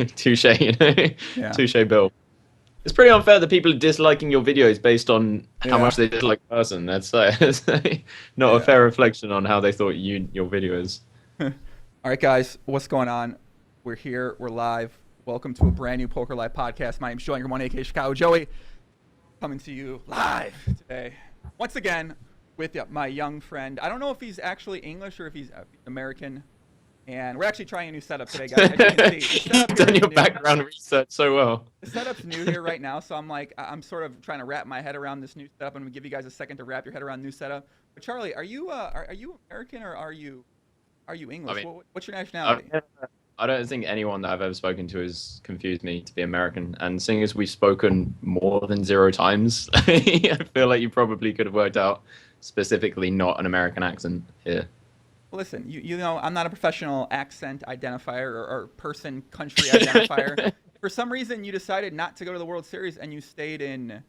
Touche, you know, Yeah. touche, Bill. It's pretty unfair that people are disliking your videos based on how Yeah. much they dislike a person. It's not a Yeah. fair reflection on how they thought your video is. All right, guys, what's going on? We're here. We're live. Welcome to a brand new Poker Live podcast. My name's Joey, one aka Chicago Joey, coming to you live today. Once again, with my young friend. I don't know if he's actually English or if he's American. And we're actually trying a new setup today, guys. As you can see, the You've setup here done is your new. background research so well. The setup's new here right now, so I'm sort of trying to wrap my head around this new setup. I'm gonna give you guys a second to wrap your head around the new setup. But Charlie, are you American or are you I English? mean, What's your I, nationality? I don't think anyone that I've ever spoken to has confused me to be American. And seeing as we've spoken more than 0 times, I feel like you probably could have worked out specifically not an American accent here. Listen, you know I'm not a professional accent identifier or person country identifier. For some reason, you decided not to go to the World Series and you stayed in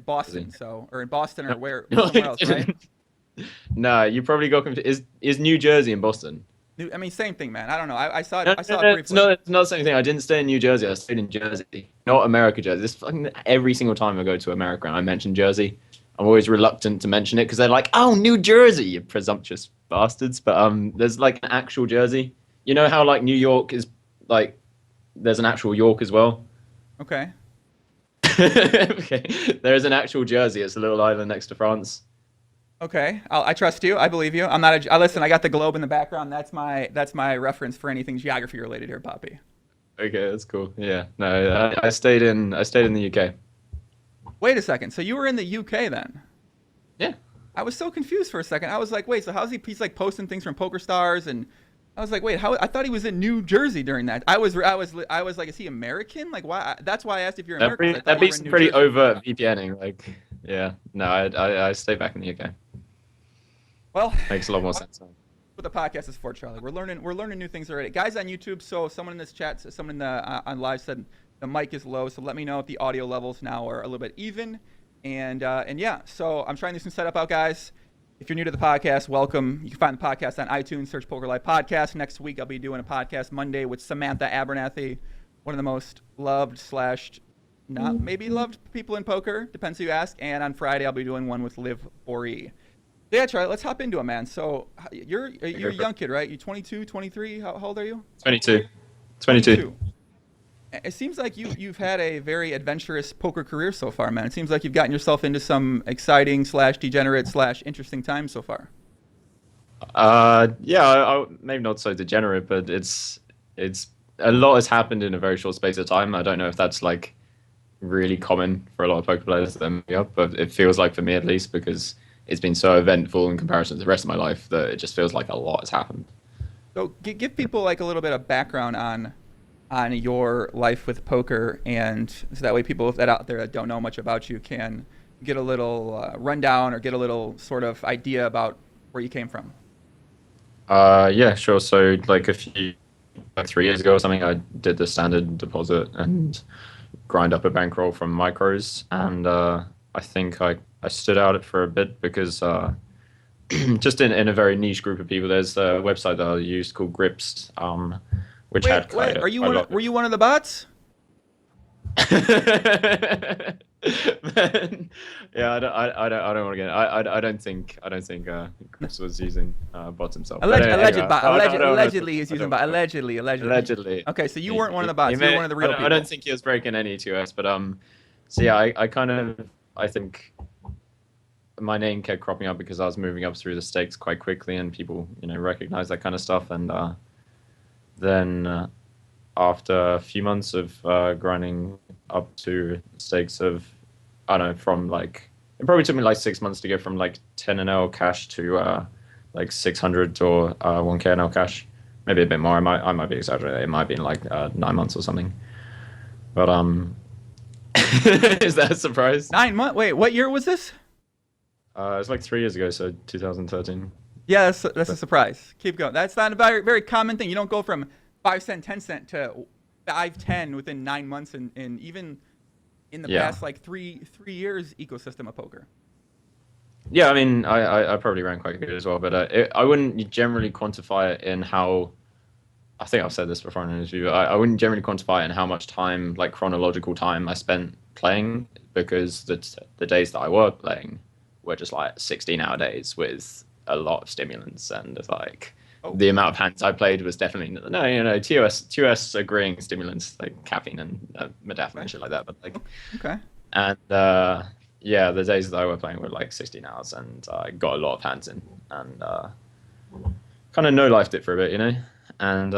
Boston, so or in Boston or where No, somewhere I else, right? didn't. Nah, you probably got confused. Is New Jersey in Boston? I mean, same thing, man. I don't know. I saw it. No, I no, saw it no, briefly. it's not the same thing. I didn't stay in New Jersey. I stayed in Jersey, not America, Jersey. This fucking every single time I go to America and I mention Jersey, I'm always reluctant to mention it because they're like, "Oh, New Jersey, you presumptuous bastards." But there's like an actual Jersey. You know how like New York is like there's an actual York as well. Okay. Okay, there is an actual Jersey. It's a little island next to France. Okay, I trust you. I believe you. I'm not. Listen, I got the globe in the background. That's my reference for anything geography related here, Poppy. Okay, that's cool. Yeah, no, I stayed in the UK. Wait a second. So you were in the UK then? Yeah. I was so confused for a second. I was like, wait. So how's he? He's like posting things from Poker Stars, and I was like, wait. How? I thought he was in New Jersey during that. I was like, is he American? Like, why? That's why I asked if you're American. 'Cause I thought That'd you be were in some New pretty Jersey. overt VPNing. Like, yeah, no, I stay back in the UK. Well, Makes a lot more sense. what the podcast is for, Charlie. We're learning new things already, guys on YouTube. So someone in this chat, someone in the on live said the mic is low. So let me know if the audio levels now are a little bit even. And yeah, so I'm trying this new setup out, guys. If you're new to the podcast, welcome. You can find the podcast on iTunes. Search Poker Live Podcast. Next week I'll be doing a podcast Monday with Samantha Abernathy, one of the most loved slash not maybe loved people in poker, depends who you ask. And on Friday I'll be doing one with Liv Boree. Yeah, Charlie, let's hop into it, man. So you're a young kid, right? You 22, 23? How old are you? 22. 22. It seems like you've had a very adventurous poker career so far, man. It seems like you've gotten yourself into some exciting slash degenerate slash interesting times so far. Yeah, maybe not so degenerate, but it's a lot has happened in a very short space of time. I don't know if that's like really common for a lot of poker players that me up, but it feels like for me at least because it's been so eventful in comparison to the rest of my life that it just feels like a lot has happened. So give people like a little bit of background on your life with poker, and so that way people that out there that don't know much about you can get a little rundown or get a little sort of idea about where you came from. Yeah, sure. So like 3 years ago or something, I did the standard deposit and grind up a bankroll from micros, and I think I stood out it for a bit because just in a very niche group of people, there's a website that I used called Grips, which had Wait, quite are you quite a lot were you one of the bots? Man, yeah, I don't want to get. I don't think Chris was using bots himself. But anyway, I don't wanna- Allegedly is I using don't bot. wanna- Allegedly. Allegedly. Okay, so you He- weren't one of the he bots. You were one of the real I people. don't think he was breaking any to us, but so yeah, I kind of I think my name kept cropping up because I was moving up through the stakes quite quickly, and people recognize that kind of stuff, and then. After a few months of grinding up to stakes of, I don't know, from like, it probably took me like 6 months to go from like 10 NL cash to like 600 or 1K NL cash. Maybe a bit more. I might be exaggerating. It might have been like 9 months or something. But is that a surprise? 9 months. Wait, what year was this? It's like 3 years ago, so 2013. Yeah, that's a surprise. Keep going. That's not a very very common thing. You don't go from 5 cent, 10 cent to 5, 10 within 9 months, and even in the Yeah. past like three years ecosystem of poker. Yeah, I mean, I probably ran quite good as well, but I wouldn't generally quantify it in how I think I've said this before in an interview. I wouldn't generally quantify it in how much time, like chronological time, I spent playing, because the days that I were playing were just like 16-hour days with a lot of stimulants, and like Oh, the amount of hands I played was definitely no, TOS agreeing stimulants like caffeine and modafinil okay. and shit like that, but like Okay. and yeah, the days that I were playing were like 16 hours, and I got a lot of hands in, and kind of no lifed it for a bit, And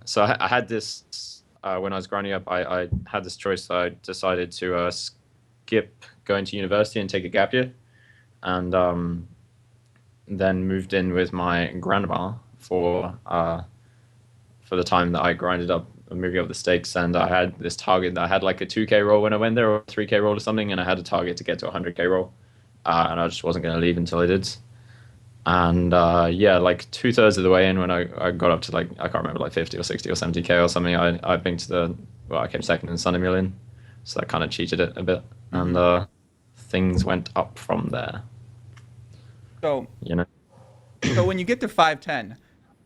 so I had this when I was growing up. I had this choice. I decided to skip going to university and take a gap year, and then moved in with my grandma for the time that I grinded up moving up the stakes. And I had this target that I had like a 2K roll when I went there, or a 3K roll or something, and I had a target to get to a 100K roll, and I just wasn't going to leave until I did. And yeah, like 2/3 of the way in, when I got up to like, I can't remember, like 50 or 60 or 70K or something, I pinked I came second in Sunday Million, so that kind of cheated it a bit, and Mm-hmm. things went up from there, So, you know. so when you get to 510,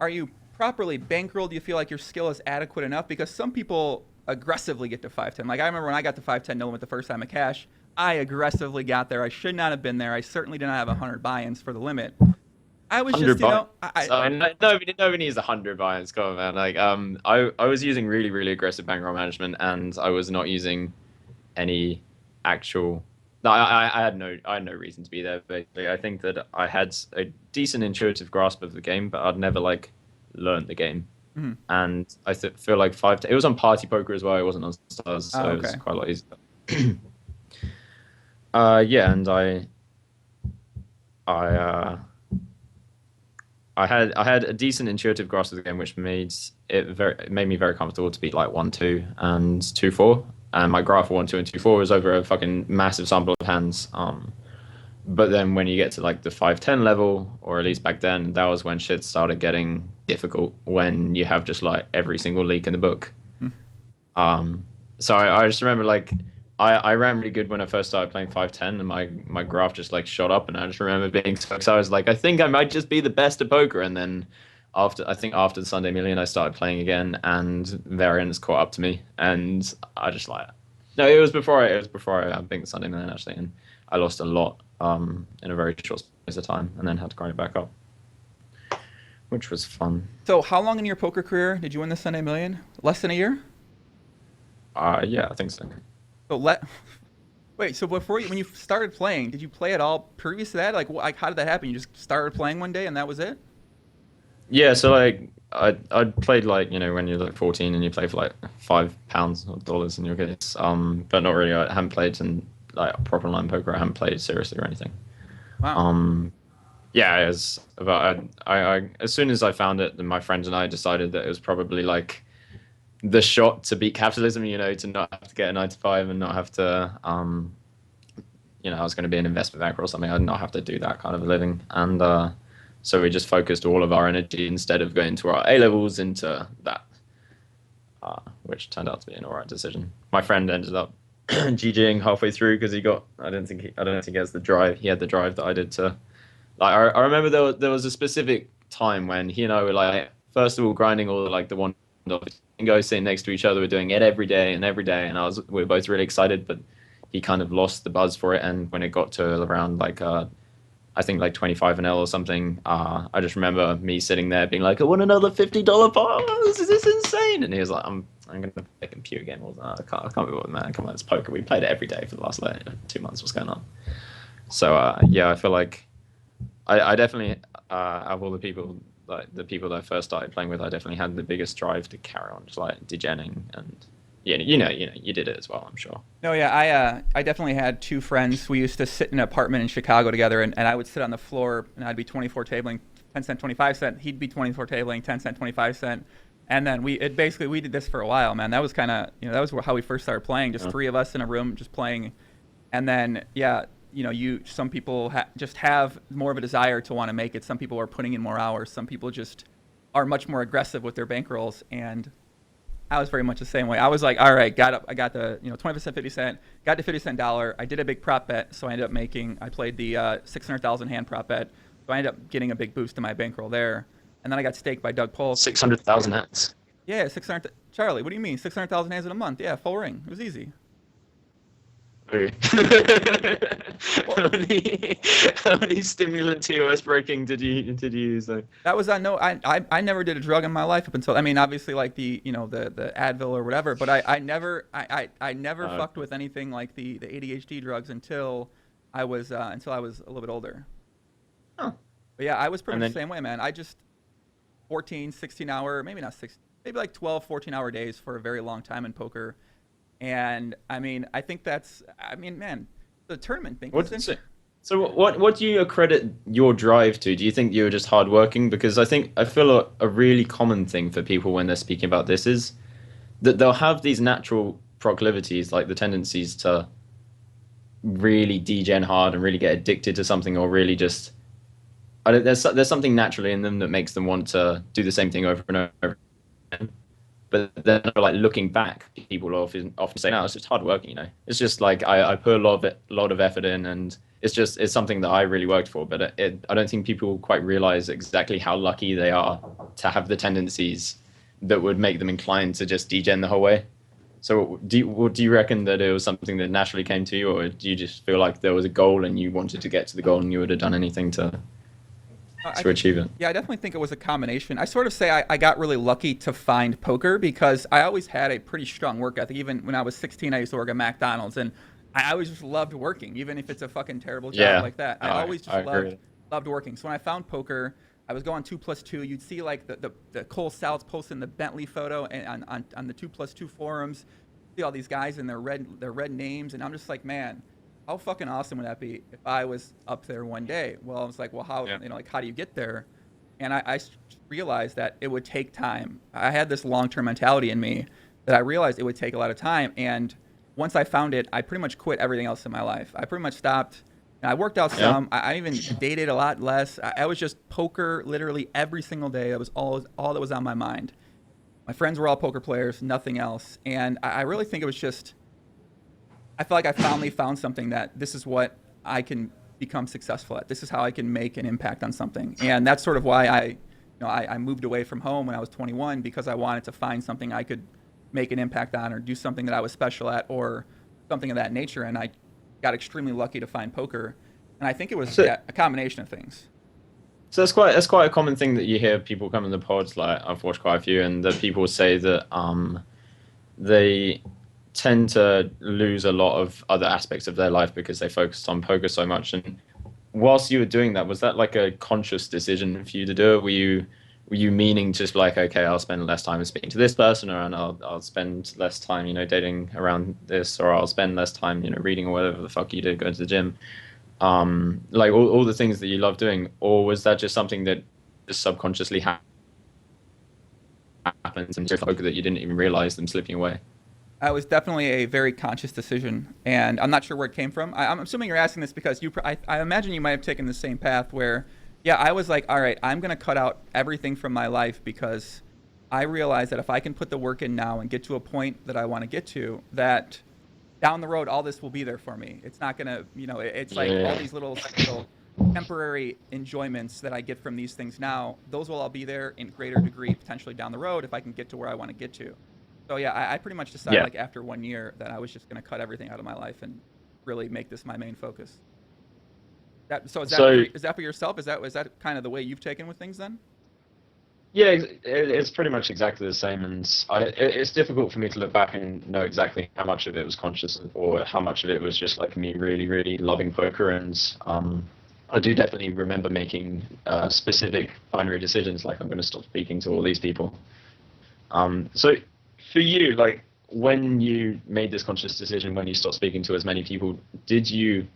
are you properly bankrolled? Do you feel like your skill is adequate enough? Because some people aggressively get to 510. Like I remember when I got to 510 no limit the first time at cash, I aggressively got there. I should not have been there. I certainly did not have 100 buy-ins for the limit. I was just, 100 buy. I So nobody needs 100 buy-ins. Come on, man. Like I was using really really aggressive bankroll management, and I was not using any actual. No, I had no reason to be there. Basically, I think that I had a decent intuitive grasp of the game, but I'd never like learned the game. mhm. And feel like it was on Party Poker as well. It wasn't on Stars, Oh, so it okay. was quite a lot easier. Yeah, and I I had a decent intuitive grasp of the game, which it made me very comfortable to beat like 1-2 and 2-4. And my graph for 1-2 and 2-4 was over a fucking massive sample of hands. But then when you get to like the 510 level, or at least back then, that was when shit started getting difficult. When you have just like every single leak in the book. Mhm. So I just remember like I ran really good when I first started playing 510, and my graph just like shot up, and I just remember being so excited. I was like, I think I might just be the best at poker. And then after the Sunday Million, I started playing again, and variance caught up to me, and I just like, no, it was before I picked the Sunday Million actually, and I lost a lot in a very short space of time, and then had to grind it back up, which was fun. So how long in your poker career did you win the Sunday Million? Less than a year? Yeah, I think so. So let wait. So before when you started playing, did you play at all previous to that? Like how did that happen? You just started playing one day and that was it? Yeah, so like I played like, when you're like 14 and you play for like £5 or dollars in your case, but not really. I haven't played in like proper online poker. I haven't played seriously or anything. Wow. Um, yeah, it's about I as soon as I found it, then my friends and I decided that it was probably like the shot to beat capitalism. To not have to get a 9 to 5 and not have to I was going to be an investment banker or something. I'd not have to do that kind of a living, and so we just focused all of our energy, instead of going to our A levels, into that, which turned out to be an alright decision. My friend ended up GGing halfway through because I don't think he has the drive. He had the drive that I did to. Like I remember there was a specific time when he and I were like, first of all, grinding all like the $1 bingo, sitting next to each other. We're doing it every day, and we were both really excited, but he kind of lost the buzz for it. And when it got to around like I think like 25 and L or something, I just remember me sitting there being like, I want another $50 pot. This is insane. And he was like, I'm gonna play a computer game all that. I can't be bothered, man. Come on, it's poker. We played it every day for the last like 2 months. What's going on? So yeah, I feel like I definitely of all the people, like the people that I first started playing with, I definitely had the biggest drive to carry on, just like degenning. And yeah, you did it as well, I'm sure. No, yeah, I definitely had two friends. We used to sit in an apartment in Chicago together, and I would sit on the floor, and I'd be 24 tabling 10 cent, 25 cent. He'd be 24 tabling 10 cent, 25 cent. And then we did this for a while, man. That was kind of, that was how we first started playing, just three of us in a room just playing. And then, yeah, some people just have more of a desire to want to make it. Some people are putting in more hours. Some people just are much more aggressive with their bankrolls. And I was very much the same way. I was like, all right, I got the 20%, 50 cent, got the 50 cent dollar. I did a big prop bet, so I ended up I played the 600,000 hand prop bet, so I ended up getting a big boost in my bankroll there. And then I got staked by Doug Polk. 600,000 hats. Yeah, 600. Charlie, what do you mean? 600,000 hands in a month? Yeah, full ring. It was easy. Oh. Well, How many stimulant TOS breaking did you use though? that was on no. I never did a drug in my life up until. I mean, obviously like the the Advil or whatever. But I never Oh, fucked with anything like the ADHD drugs until I was a little bit older. oh. But yeah, I was pretty And much the then same way, man. I just 14, 16 hour, maybe not 6, maybe like 12, 14 hour days for a very long time in poker. And I mean, I think that's, I mean, man, the tournament thing was what? interesting. So what do you accredit your drive to? Do you think you were just hardworking? Because I feel a really common thing for people when they're speaking about this is that they'll have these natural proclivities, like the tendencies to really degen hard and really get addicted to something, or really just there's something naturally in them that makes them want to do the same thing over and over again. But then, like looking back, people often say, "No, it's just hard working." It's just like I put a lot of effort in, and it's something that I really worked for. But I don't think people quite realize exactly how lucky they are to have the tendencies that would make them inclined to just degen the whole way. So do you reckon that it was something that naturally came to you, or do you just feel like there was a goal and you wanted to get to the goal and you would have done anything I to think, achieve it? yeah, I definitely think it was a combination. I sort of say I got really lucky to find poker because I always had a pretty strong work ethic. Even when I was 16, I used to work at McDonald's, and I always just loved working, even if it's a fucking terrible job Yeah, like that. I I always just I agree. loved working. So when I found poker, I was going 2+2. You'd see like the Cole Souths posting the Bentley photo and on the 2+2 forums. See all these guys and their red names, and I'm just like, man, how fucking awesome would that be if I was up there one day? Well, I was like, well, how Yeah. like how do you get there? And I realized that it would take time. I had this long-term mentality in me that I realized it would take a lot of time. And once I found it, I pretty much quit everything else in my life. I pretty much stopped. And I worked out Yeah. some. I even dated a lot less. I was just poker literally every single day. That was all that was on my mind. My friends were all poker players, nothing else. And I really think it was just, I feel like I finally found something that this is what I can become successful at. This is how I can make an impact on something. And that's sort of why I moved away from home when I was 21, because I wanted to find something I could make an impact on or do something that I was special at or something of that nature. And I got extremely lucky to find poker. And I think it was So, a combination of things. So that's quite a common thing that you hear people come in the pods. Like I've watched quite a few, and that people say that they tend to lose a lot of other aspects of their life because they focused on poker so much. And whilst you were doing that, was that like a conscious decision for you to do it? Were you meaning just like, okay, I'll spend less time speaking to this person, or and I'll spend less time, dating around this, or I'll spend less time, reading or whatever the fuck you did, going to the gym, like all the things that you love doing, or was that just something that just subconsciously happens and just poker that you didn't even realize them slipping away? It was definitely a very conscious decision, and I'm not sure where it came from. I'm assuming you're asking this because I imagine you might have taken the same path where, yeah, I was like, all right, I'm going to cut out everything from my life because I realize that if I can put the work in now and get to a point that I want to get to, that down the road, all this will be there for me. It's not going to, it's like all Yeah. these little temporary enjoyments that I get from these things now, those will all be there in greater degree potentially down the road if I can get to where I want to get to. So yeah, I pretty much decided Yeah. like after 1 year that I was just going to cut everything out of my life and really make this my main focus. So So is that for yourself? Is that kind of the way you've taken with things then? yeah, it's pretty much exactly the same, and it's difficult for me to look back and know exactly how much of it was conscious or how much of it was just like me really, really loving poker. And I do definitely remember making specific binary decisions, like I'm going to stop speaking to all these people. So for you, like when you made this conscious decision, when you stopped speaking to as many people, did you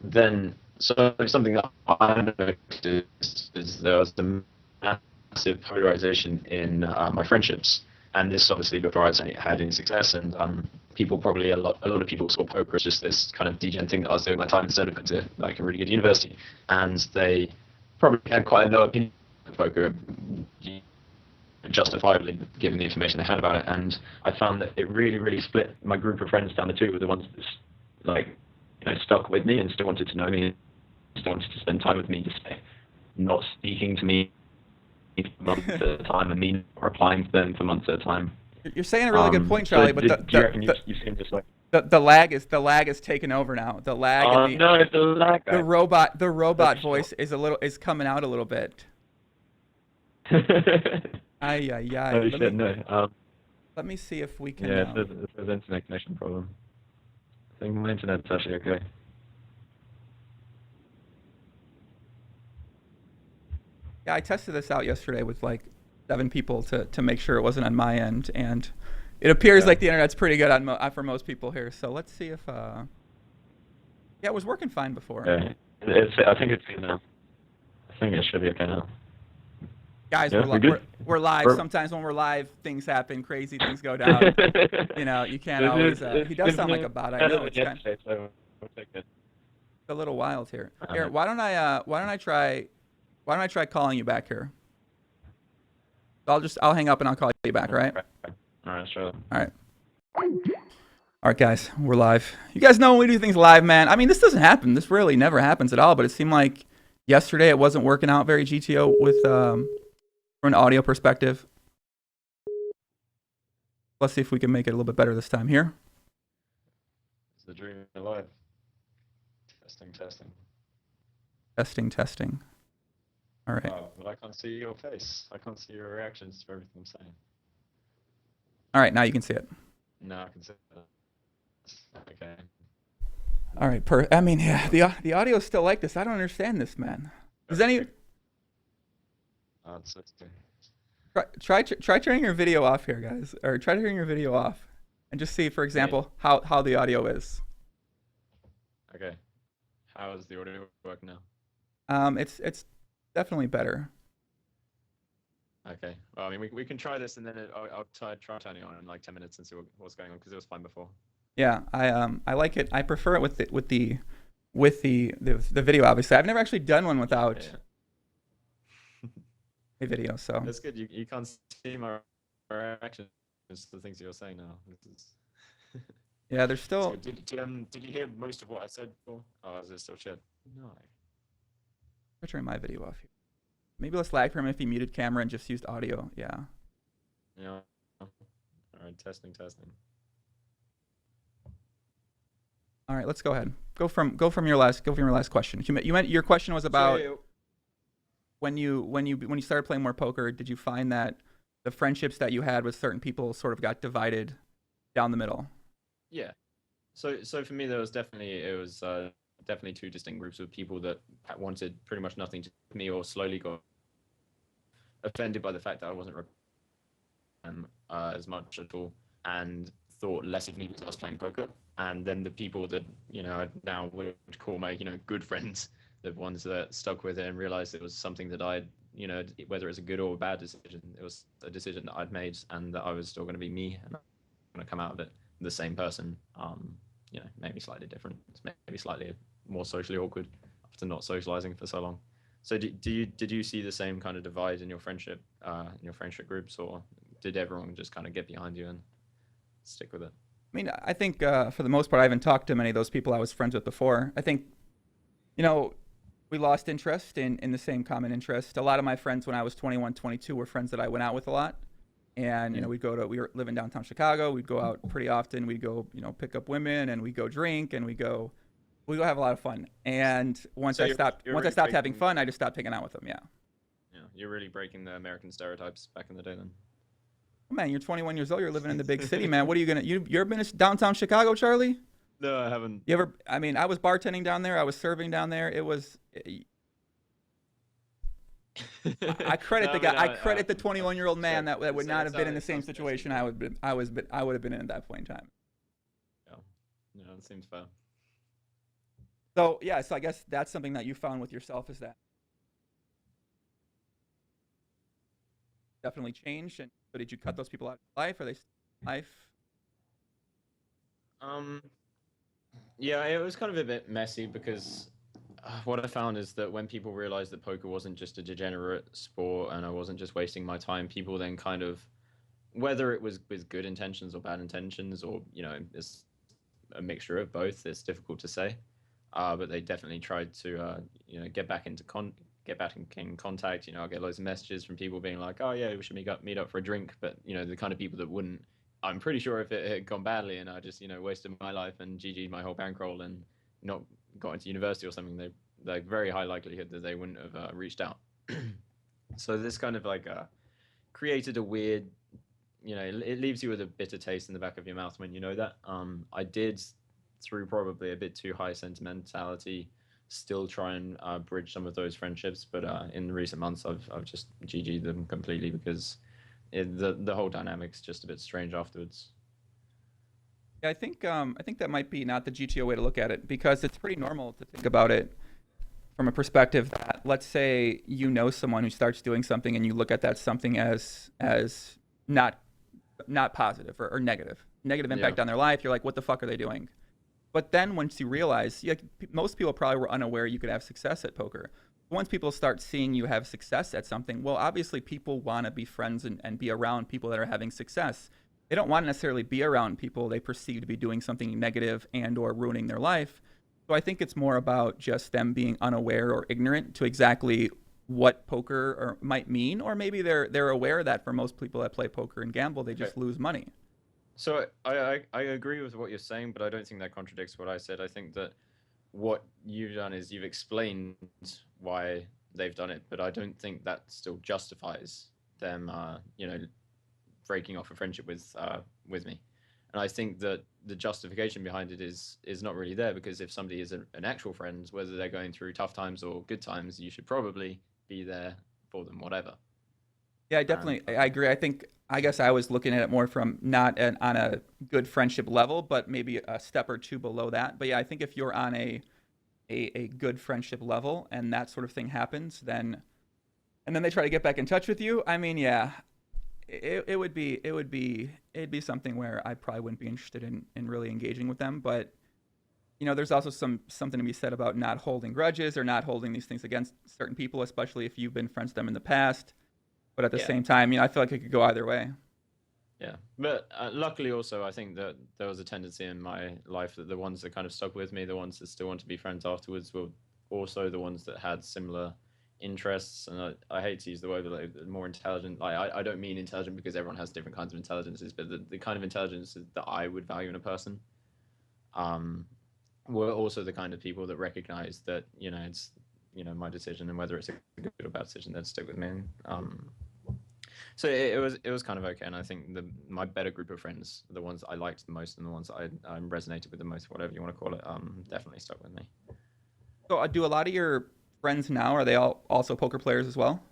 then? So something that I noticed is there was the massive polarization in my friendships, and this obviously before I had any success, and people probably a lot of people saw poker as just this kind of degen thing that I was doing my time instead of going to like a really good university, and they probably had quite a low opinion of poker, justifiably given the information they had about it. And I found that it really, really split my group of friends down the two, with the ones that like stuck with me and still wanted to know me, still wanted to spend time with me, despite not speaking to me months at a time and me not replying to them for months at a time. You're saying a really good point, Charlie. But do you reckon you've seen just like the lag is taken over now. The lag and no, it's the lag. the robot voice is coming out a little bit. Ay ay ay. Holy shit, no. Let me see if we can. Yeah, it's an internet connection problem. I think my internet's actually okay. Yeah, I tested this out yesterday with like 7 people to make sure it wasn't on my end, and it appears like the internet's pretty good on for most people here. So let's see if yeah, it was working fine before. Yeah, I think it's good now. I think it should be okay now. Guys, Yeah, we're live. Sometimes when we're live, things happen, crazy things go down. You know, you can't always. He does sound like a bot. I know it's kind of, it's a little wild here. Here, why don't I try calling you back here? I'll hang up and I'll call you back, all right? All right, sure. All right. All right, guys, we're live. You guys know when we do things live, man. I mean, this doesn't happen. This really never happens at all. But it seemed like yesterday it wasn't working out very GTO with from an audio perspective. Let's see if we can make it a little bit better this time. Here. It's the dream of life. Testing. Testing. All right. But I can't see your face. I can't see your reactions to everything I'm saying. All right, now you can see it. No, I can see it. Okay. All right. I mean, yeah, the audio is still like this. I don't understand this, man. Does any? Try turning your video off here, guys, or try turning your video off, and just see, for example, how the audio is. Okay. How is the audio work now? It's definitely better. Okay. Well, I mean, we can try this, and then I'll try turning it on in like 10 minutes and see what's going on, because it was fine before. Yeah, I like it. I prefer it with the video. Obviously, I've never actually done one without a video. So that's good. You can't see my reaction to the things you're saying now. Yeah, there's still. So did you hear most of what I said before? Oh, is it still shit? No. I'll turn my video off here. Maybe let's lag for him if he muted camera and just used audio. Yeah. Yeah. All right. Testing. All right. Let's go ahead. Go from your last question. You meant your question was about when you started playing more poker. Did you find that the friendships that you had with certain people sort of got divided down the middle? Yeah. So for me, there was definitely definitely 2 distinct groups of people that wanted pretty much nothing to do with me, or slowly got offended by the fact that I wasn't as much at all, and thought less of me because I was playing poker. And then the people that I now would call my good friends, the ones that stuck with it and realized it was something that I'd whether it's a good or a bad decision, it was a decision that I'd made, and that I was still going to be me, and I'm going to come out of it the same person. Maybe slightly different, maybe slightly more socially awkward after not socializing for so long. So did you see the same kind of divide in your friendship groups, or did everyone just kind of get behind you and stick with it? I mean, I think for the most part, I haven't talked to many of those people I was friends with before. I think, we lost interest in the same common interest. A lot of my friends when I was 21, 22 were friends that I went out with a lot. And, we were living downtown Chicago. We'd go out pretty often. We'd go, pick up women, and we'd go drink, and we go have a lot of fun. And once I stopped having fun, I just stopped hanging out with them. Yeah. Yeah. You're really breaking the American stereotypes back in the day then. Oh, man, you're 21 years old. You're living in the big city, man. What are you you ever been to downtown Chicago, Charlie? No, I haven't. You ever? I mean, I was bartending down there. I was serving down there. It was. I credit the guy. I credit the 21-year-old man that would not have been in the same situation I would have been in at that point in time. Yeah, that seems fair. So yeah, so I guess that's something that you found with yourself, is that definitely changed. And so did you cut those people out of life? Are they still in life? Yeah, it was kind of a bit messy, because what I found is that when people realized that poker wasn't just a degenerate sport and I wasn't just wasting my time, people then kind of, whether it was with good intentions or bad intentions, or it's a mixture of both, it's difficult to say, but they definitely tried to get back into get back in contact. You know, I'll get loads of messages from people being like, "Oh yeah, we should meet up for a drink." But you know, the kind of people that wouldn't. I'm pretty sure if it had gone badly and I just wasted my life and GG'd my whole bankroll and not got into university or something, they like very high likelihood that they wouldn't have reached out. So this kind of like created a weird, it leaves you with a bitter taste in the back of your mouth when you know that. I did, through probably a bit too high sentimentality, still try and bridge some of those friendships, but in recent months I've just GG'd them completely because the whole dynamic's just a bit strange afterwards. Yeah, I think that might be not the GTO way to look at it, because it's pretty normal to think about it from a perspective that, let's say you know someone who starts doing something and you look at that something as not positive or negative impact Yeah. on their life. You're like, what the fuck are they doing? But then once you realize, yeah, most people probably were unaware you could have success at poker. Once people start seeing you have success at something, well, obviously people want to be friends and be around people that are having success. They don't want to necessarily be around people they perceive to be doing something negative and or ruining their life. So I think it's more about just them being unaware or ignorant to exactly what poker or might mean, or maybe they're aware that for most people that play poker and gamble, they Okay. just lose money. So I agree with what you're saying, but I don't think that contradicts what I said. I think that what you've done is you've explained why they've done it, but I don't think that still justifies them, breaking off a friendship with me. And I think that the justification behind it is not really there, because if somebody is an actual friend, whether they're going through tough times or good times, you should probably be there for them, whatever. Yeah, And I agree. I guess I was looking at it more from not on a good friendship level, but maybe a step or two below that. But yeah, I think if you're on a good friendship level and that sort of thing happens, then and then they try to get back in touch with you. I mean, yeah, it'd be something where I probably wouldn't be interested in really engaging with them. But there's also something to be said about not holding grudges or not holding these things against certain people, especially if you've been friends with them in the past. But at the yeah, same time, I feel like it could go either way. yeah. But luckily, also, I think that there was a tendency in my life that the ones that kind of stuck with me, the ones that still want to be friends afterwards, were also the ones that had similar interests. And I hate to use the word, but like more intelligent. Like I don't mean intelligent because everyone has different kinds of intelligences, but the kind of intelligence that I would value in a person. Um, were also the kind of people that recognize that it's my decision, and whether it's a good or bad decision, they'd stick with me. So it was kind of okay, and I think my better group of friends, the ones I liked the most and the ones I resonated with the most, whatever you want to call it, definitely stuck with me. So, do a lot of your friends now, are they all also poker players as well?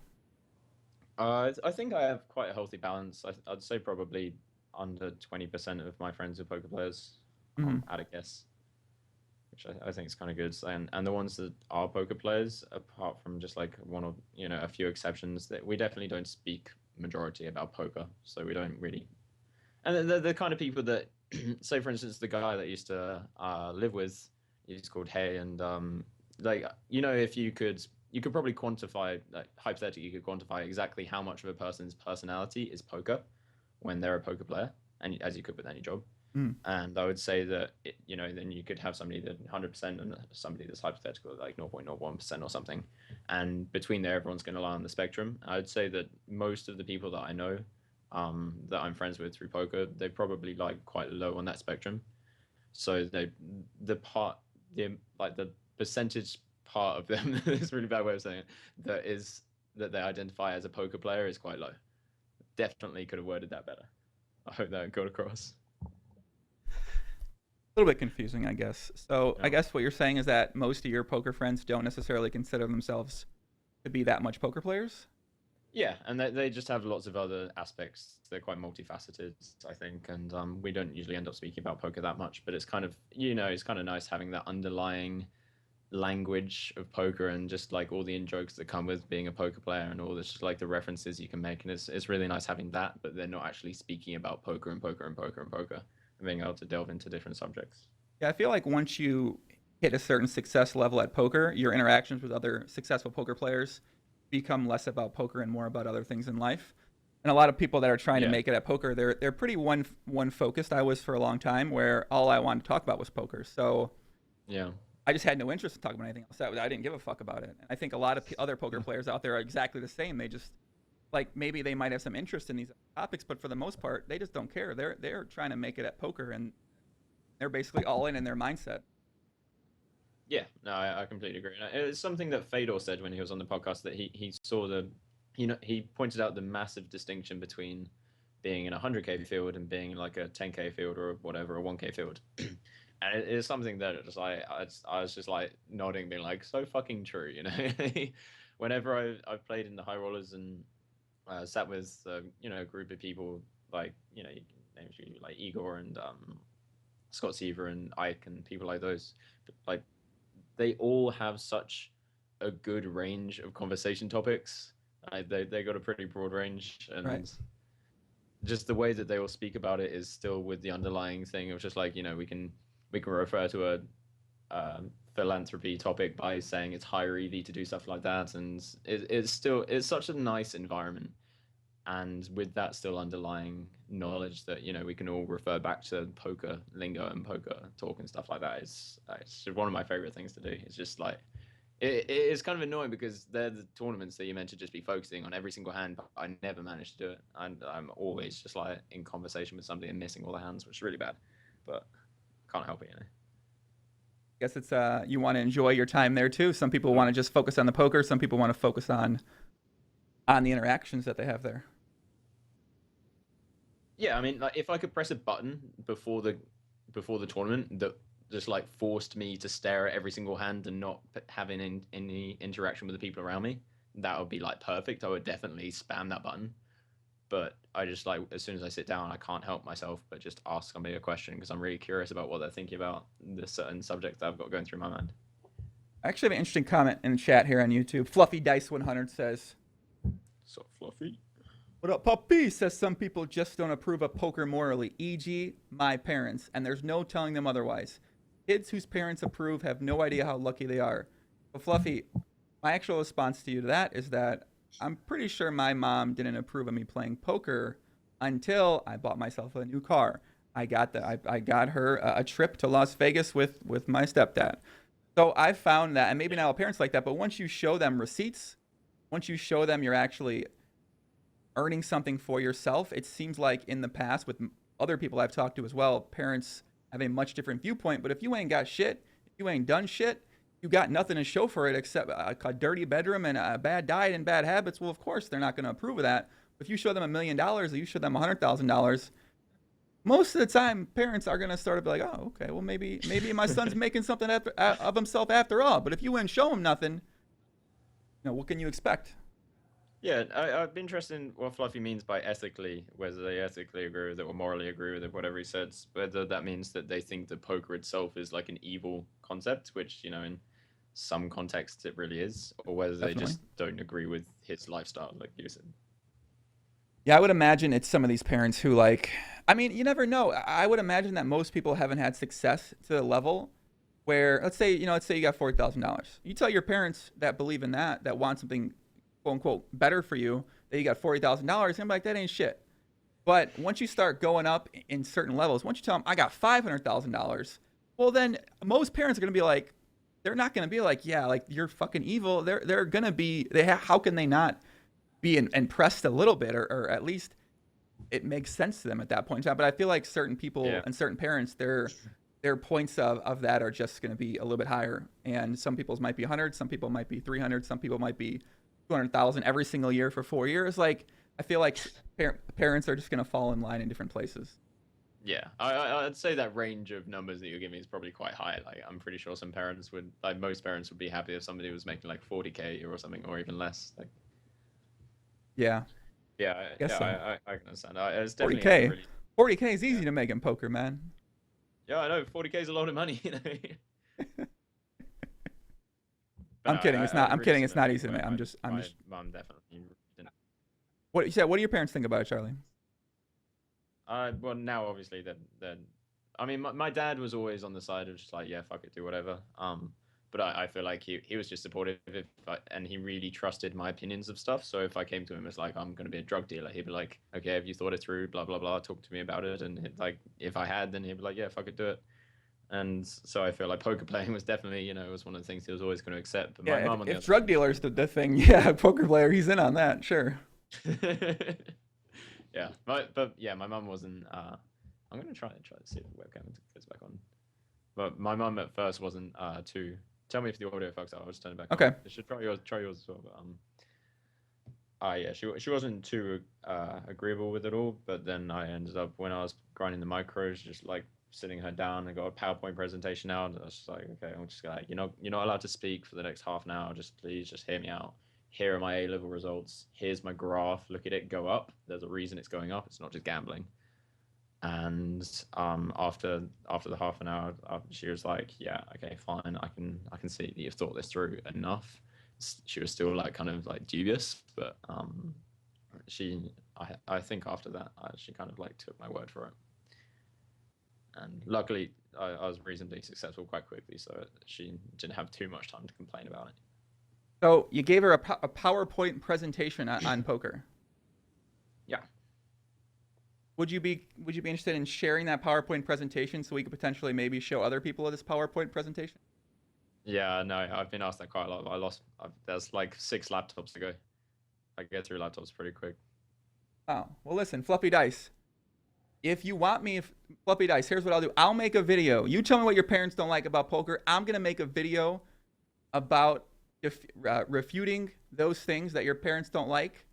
I think I have quite a healthy balance. I'd say probably under 20% of my friends are poker players, Hmm. at a guess, which I think is kind of good. And the ones that are poker players, apart from just like one or a few exceptions, that we definitely don't speak majority about poker, so we don't really. And the kind of people that, say for instance, the guy that used to live with, he's called Hay, and like if you could probably quantify, like, hypothetically, you could quantify exactly how much of a person's personality is poker when they're a poker player, and as you could with any job. Mm. And I would say that then you could have somebody that 100% and somebody that's hypothetical, like 0.01% or something, and between there everyone's going to lie on the spectrum. I would say that most of the people that I know, that I'm friends with through poker, they probably lie quite low on that spectrum. So the part the like the percentage part of them it's a really bad way of saying it, that they identify as a poker player is quite low. Definitely could have worded that better. I hope that got across. A little bit confusing, I guess. So, I Yeah. guess what you're saying is that most of your poker friends don't necessarily consider themselves to be that much poker players? Yeah, and they just have lots of other aspects. They're quite multifaceted, I think, and we don't usually end up speaking about poker that much. But it's kind of it's kind of nice having that underlying language of poker, and just like all the in jokes that come with being a poker player, and all this, just like the references you can make, and it's really nice having that. But they're not actually speaking about poker and poker and poker and poker, and being able to delve into different subjects. Yeah, I feel like once you hit a certain success level at poker, your interactions with other successful poker players become less about poker and more about other things in life. And a lot of people that are trying to Yeah, make it at poker, they're pretty one focused. I was for a long time where all I wanted to talk about was poker. So yeah. I just had no interest in talking about anything else. I didn't give a fuck about it. And I think a lot of other poker players out there are exactly the same. They just like maybe they might have some interest in these topics, but for the most part, they just don't care. They're trying to make it at poker, and they're basically all in their mindset. Yeah, no, I completely agree. It's something that Fedor said when he was on the podcast that he saw he pointed out the massive distinction between being in a 100K field and being in like a 10K field or whatever, a 1K field. And it is something that just I was just like nodding, being like, so fucking true, you know. Whenever I've played in the high rollers and sat with a group of people like names like Igor and Scott Seaver and Ike and people like those, like they all have such a good range of conversation topics. They got a pretty broad range, and Right. just the way that they all speak about it is still with the underlying thing of just like we can refer to a philanthropy topic by saying it's higher EV to do stuff like that, and it's such a nice environment, and with that still underlying knowledge that we can all refer back to poker lingo and poker talk and stuff like that. It's one of my favorite things to do. It's just like it's kind of annoying because they're the tournaments that you're meant to just be focusing on every single hand, but I never manage to do it, and I'm always just like in conversation with somebody and missing all the hands, which is really bad, but can't help it. Guess it's you want to enjoy your time there too. Some people want to just focus on the poker. Some people want to focus on the interactions that they have there. Yeah, I mean, like if I could press a button before the tournament that just like forced me to stare at every single hand and not having any interaction with the people around me, that would be like perfect. I would definitely spam that button. But I just like as soon as I sit down, I can't help myself but just ask somebody a question because I'm really curious about what they're thinking about the certain subject that I've got going through my mind. I actually have an interesting comment in the chat here on YouTube. Fluffy Dice 100 says, So fluffy. "What up, puppy?" Says some people just don't approve of poker morally, e.g., my parents, and there's no telling them otherwise. Kids whose parents approve have no idea how lucky they are. But Fluffy, my actual response to you to that is that I'm pretty sure my mom didn't approve of me playing poker until I bought myself a new car. I got her a trip to Las Vegas with my stepdad. So I found that, and maybe not all parents like that, but once you show them receipts, once you show them you're actually earning something for yourself, it seems like in the past with other people I've talked to as well, parents have a much different viewpoint. But if you ain't got shit, if you ain't done shit, you got nothing to show for it except a dirty bedroom and a bad diet and bad habits. Well, of course they're not going to approve of that. If you show them $1 million or you show them $100,000, most of the time parents are going to start to be like, oh, okay, well maybe my son's making something of himself after all. But if you wouldn't show him nothing, what can you expect? Yeah, I'd be interested in what Fluffy means by ethically, whether they ethically agree with it or morally agree with it, whatever he says. Whether that means that they think that poker itself is like an evil concept, which, in some contexts it really is, or whether they Definitely. just don't agree with his lifestyle, like you said. Yeah, I would imagine it's some of these parents who I mean, you never know. I would imagine that most people haven't had success to the level where, let's say you got $40,000. You tell your parents that believe in that want something, quote unquote, better for you, that you got $40,000, and I'm like, that ain't shit. But once you start going up in certain levels, once you tell them I got $500,000, well, then most parents are gonna be like, they're not gonna be like, yeah, like you're fucking evil. They're gonna be, how can they not be impressed a little bit, or at least it makes sense to them at that point in time. But I feel like certain people Yeah. and certain parents, their points of that are just going to be a little bit higher. And some people's might be 100, some people might be 300, some people might be 200,000 every single year for 4 years. Like I feel like parents are just going to fall in line in different places. Yeah, I'd say that range of numbers that you're giving is probably quite high. Like, I'm pretty sure some parents would, like most parents would be happy if somebody was making like 40K or something, or even less. Like, Yeah, yeah, I guess yeah, so. I can understand. It's definitely a 40K. really, 40K is easy yeah, to make in poker, man. yeah. I know 40K is a lot of money, But I'm no, kidding. I I'm really kidding. It's not similarly, easy to make. I'm my just. mum definitely didn't. What you said? What do your parents think about it, Charlie? Well, now obviously that I mean, my dad was always on the side of just like, yeah, fuck it, do whatever. But I feel like he was just supportive and he really trusted my opinions of stuff. So if I came to him as like, I'm going to be a drug dealer, he'd be like, okay, have you thought it through? Blah, blah, blah. Talk to me about it. And like, if I had, then he'd be like, yeah, fuck it, do it. And so I feel like poker playing was definitely, it was one of the things he was always going to accept. But Yeah, my mum on the if other drug hand, dealers did the thing, yeah, poker player, he's in on that, sure. yeah, but yeah, my mum wasn't. I'm gonna try to see if the webcam goes back on. But my mum at first wasn't too. Tell me if the audio fucks up. I'll just turn it back on. Okay. You should try yours as well. But yeah, she wasn't too agreeable with it all. But then I ended up when I was grinding the micros, just like sitting her down and got a PowerPoint presentation out. I was just like, okay, I'm just like, you're not allowed to speak for the next half an hour. Just please, just hear me out. Here are my A-level results. Here's my graph. Look at it go up. There's a reason it's going up. It's not just gambling. And after the half an hour, she was like, yeah, okay, fine. I can see that you've thought this through enough. She was still like kind of like dubious, but I think after that she kind of like took my word for it. And luckily, I was reasonably successful quite quickly, so she didn't have too much time to complain about it. So you gave her a PowerPoint presentation on poker. Yeah. Would you be interested in sharing that PowerPoint presentation so we could potentially maybe show other people this PowerPoint presentation? Yeah, no, I've been asked that quite a lot. There's like 6 laptops to go. I get through laptops pretty quick. Oh, well, listen, Fluffy Dice. If you want me, Fluffy Dice, here's what I'll do. I'll make a video. You tell me what your parents don't like about poker. I'm going to make a video about refuting those things that your parents don't like.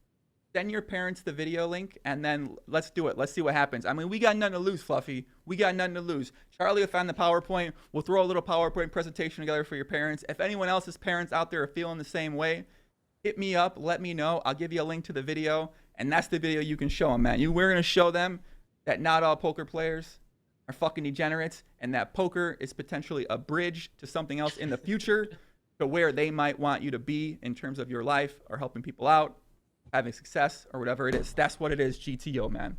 Send your parents the video link, and then let's do it. Let's see what happens. I mean, we got nothing to lose, Fluffy. We got nothing to lose. Charlie will find the PowerPoint. We'll throw a little PowerPoint presentation together for your parents. If anyone else's parents out there are feeling the same way, hit me up. Let me know. I'll give you a link to the video, and that's the video you can show them, man. We're going to show them that not all poker players are fucking degenerates, and that poker is potentially a bridge to something else in the future to where they might want you to be in terms of your life or helping people out, having success, or whatever it is. That's what it is, GTO, man.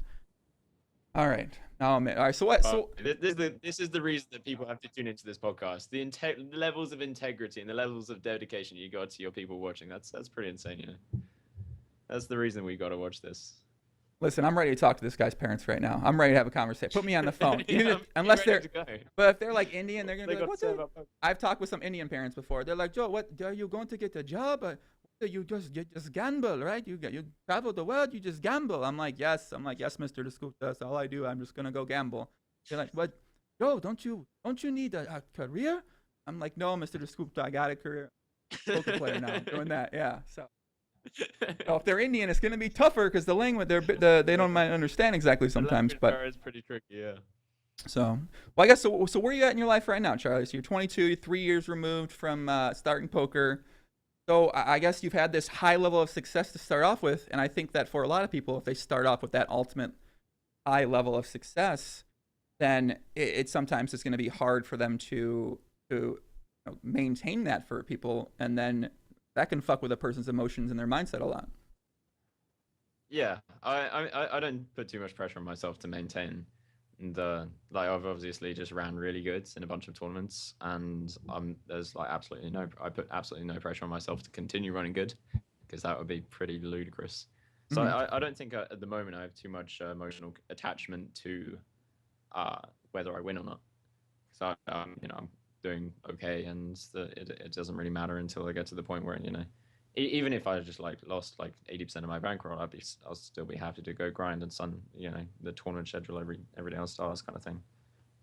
All right. Oh, man. All right. So what? This is the reason that people have to tune into this podcast. The levels of integrity and the levels of dedication you got to your people watching. That's pretty insane, That's the reason we got to watch this. Listen, I'm ready to talk to this guy's parents right now. I'm ready to have a conversation. Put me on the phone. Yeah, unless they're, but if they're like Indian, they're gonna be like, "What's that?" I've talked with some Indian parents before. They're like, "Joe, what are you going to get a job? You just gamble, right? You travel the world, you just gamble." I'm like, yes, Mr. Descoop, that's all I do. I'm just gonna go gamble. They're like, "What, Joe? Don't you need a career?" I'm like, "No, Mr. Descoop, I got a career. Poker player now, doing that." Yeah, so. So if they're Indian, it's going to be tougher because the language they don't might understand exactly sometimes. But it's pretty tricky, yeah. So, well, I guess so. So where are you at in your life right now, Charlie? So you're 22, you're 3 years removed from starting poker. So I guess you've had this high level of success to start off with, and I think that for a lot of people, if they start off with that ultimate high level of success, then it sometimes it's going to be hard for them to maintain that for people, and then that can fuck with a person's emotions and their mindset a lot. Yeah, I don't put too much pressure on myself to maintain I've obviously just ran really good in a bunch of tournaments, and there's like I put absolutely no pressure on myself to continue running good, because that would be pretty ludicrous. So I don't think at the moment I have too much emotional attachment to whether I win or not. So I'm doing okay, and it doesn't really matter until I get to the point where even if I just like lost like 80% of my bankroll, I'll still be happy to go grind and the tournament schedule every day on Stars kind of thing,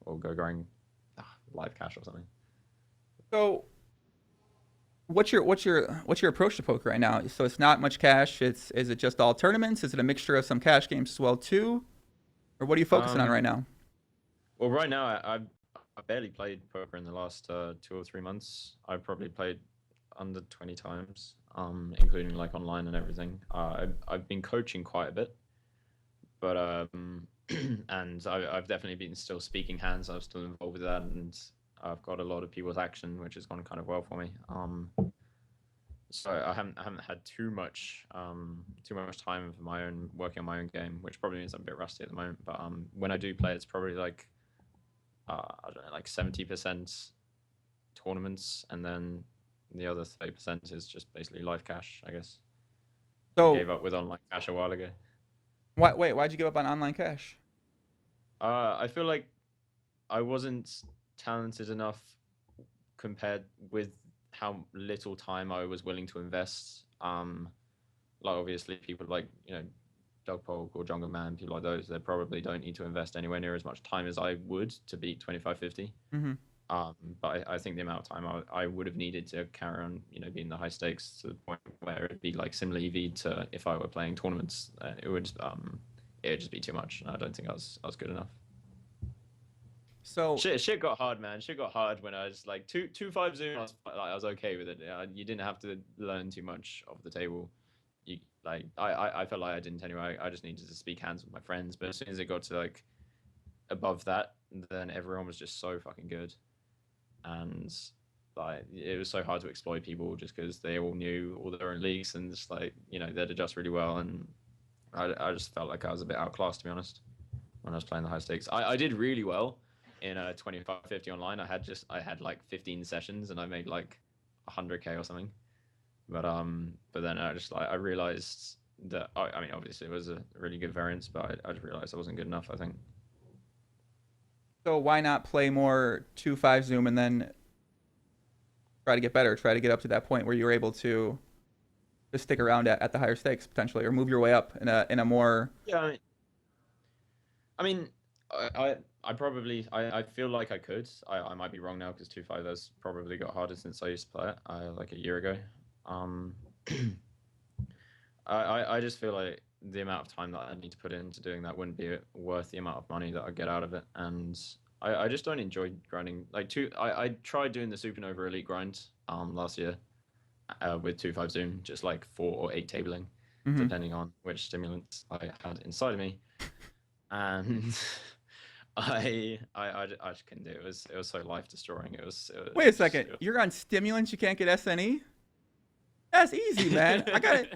or go grind live cash or something. So what's your approach to poker right now? So it's not much cash. Is it just all tournaments? Is it a mixture of some cash games as well too, or what are you focusing on right now? Well, right now I barely played poker in the last 2 or 3 months. I've probably played under 20 times, including like online and everything. I've been coaching quite a bit, but and I've definitely been still speaking hands. I'm still involved with that, and I've got a lot of people's action, which has gone kind of well for me. So I haven't had too much time for my own working on my own game, which probably means I'm a bit rusty at the moment. But when I do play, it's probably like I don't know, like 70% tournaments, and then the other 30% is just basically live cash, I guess. So I gave up with online cash a while ago. Why'd you give up on online cash? I feel like I wasn't talented enough compared with how little time I was willing to invest. Like obviously people like Doug Polk or Jungle Man, people like those, they probably don't need to invest anywhere near as much time as I would to beat 2550. Mm-hmm. But I think the amount of time I would have needed to carry on, being the high stakes to the point where it'd be like similar EV to if I were playing tournaments, it would just be too much. And I don't think I was good enough. So Shit got hard, man. Shit got hard when I was like 2-5 zoom. I was okay with it. You didn't have to learn too much of the table. I felt like I didn't anyway. I just needed to speak hands with my friends. But as soon as it got to like above that, then everyone was just so fucking good, and like it was so hard to exploit people just because they all knew all their own leagues and just like they'd adjust really well. And I just felt like I was a bit outclassed, to be honest, when I was playing the high stakes. I did really well in a 2550 online. I had like 15 sessions and I made like 100K or something. But then I realized that I mean obviously it was a really good variance, but I just realized I wasn't good enough, I think. so why not play more 2-5 zoom and then try to get better, try to get up to that point where you're able to just stick around at the higher stakes potentially, or move your way up in a more. Yeah, I probably I feel like I could. I might be wrong now because 2.5 has probably got harder since I used to play it like a year ago. I just feel like the amount of time that I need to put into doing that wouldn't be worth the amount of money that I get out of it, and I just don't enjoy grinding. I tried doing the Supernova Elite grind last year with 2.5 zoom, just like 4 or 8 tabling, Mm-hmm. depending on which stimulants I had inside of me, and I just couldn't do it. It was so life destroying. Wait a second, you're on stimulants, you can't get SNE? That's easy, man. I got it.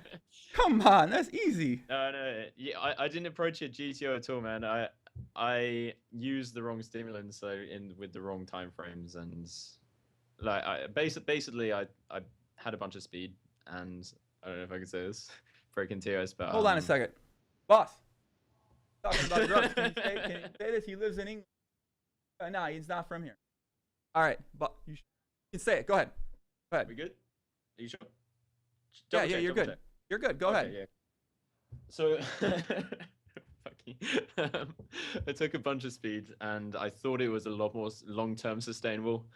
Come on, that's easy. No, yeah, I didn't approach it GTO at all, man. I used the wrong stimulants, so with the wrong time frames, and like basically I had a bunch of speed, and I don't know if I can say this, broken TOS, but Hold on a second, boss. Talking about drugs. Can you say this? He lives in England. Nah, he's not from here. All right, but you can say it. Go ahead. Go ahead. We good? Are you sure? Yeah, you're good. Check. You're good. Go ahead. Yeah. So, I took a bunch of speed, and I thought it was a lot more long-term sustainable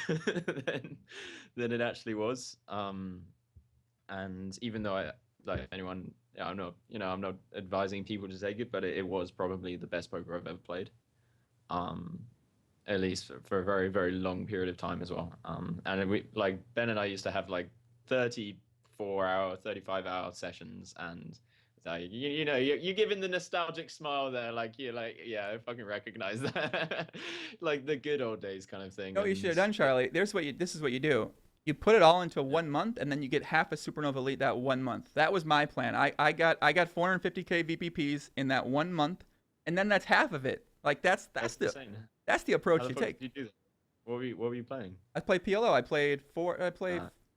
than it actually was. And even though I'm not advising people to take it, but it was probably the best poker I've ever played. At least for a very, very long period of time as well. And Ben and I used to have like 34-hour, 35-hour sessions, and you're giving the nostalgic smile there, you're like, yeah, I fucking recognize that, like the good old days kind of thing. No, you should have done, Charlie. This is what you do. You put it all into 1 month, and then you get half a Supernova Elite that 1 month. That was my plan. I got 450K VPPs in that 1 month, and then that's half of it. Like that's the approach you take. Did you do that? What were you playing? I played PLO. I played.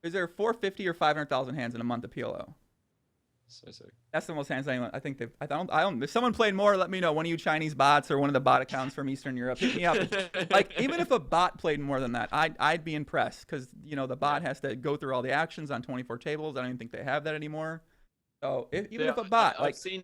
Is there 450 or 500,000 hands in a month of PLO? So sick. That's the most hands I think they've. I don't. If someone played more, let me know. One of you Chinese bots or one of the bot accounts from Eastern Europe, hit me up. Like even if a bot played more than that, I'd be impressed because the bot has to go through all the actions on 24 tables. I don't even think they have that anymore. So even if a bot, I've seen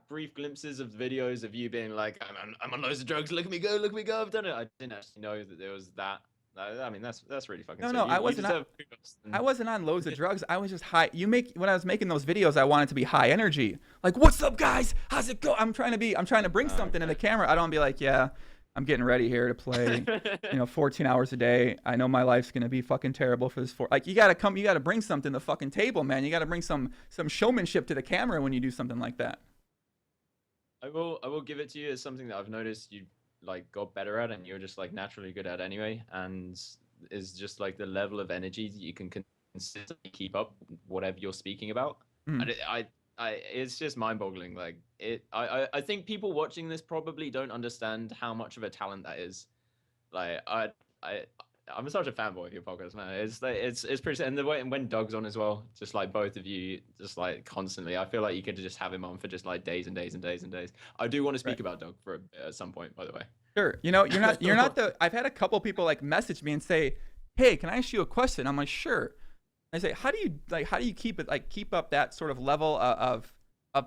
brief glimpses of videos of you being like, I'm on loads of drugs. Look at me go. I've done it. I didn't actually know that there was that. I mean, that's really fucking. No, I wasn't on loads of drugs. I was just high. When I was making those videos, I wanted to be high energy. Like, what's up, guys? How's it go? I'm trying to bring something in the camera. I don't wanna be like, yeah, I'm getting ready here to play, 14 hours a day. I know my life's gonna be fucking terrible for this. You gotta bring something to the fucking table, man. You gotta bring some showmanship to the camera when you do something like that. I will give it to you as something that I've noticed you got better at, and you're just naturally good at anyway, and is just the level of energy that you can consistently keep up whatever you're speaking about. And it's just mind-boggling. I think people watching this probably don't understand how much of a talent that is. I'm such a fanboy of your podcast, man. It's pretty, and the way when Doug's on as well, just both of you, just constantly. I feel like you could just have him on for just days and days and days and days. I do want to speak about Doug for a bit at some point, by the way. Sure. You're not the. I've had a couple people like message me and say, "Hey, can I ask you a question?" I'm like, "Sure." I say, "How do you keep it keep up that sort of level of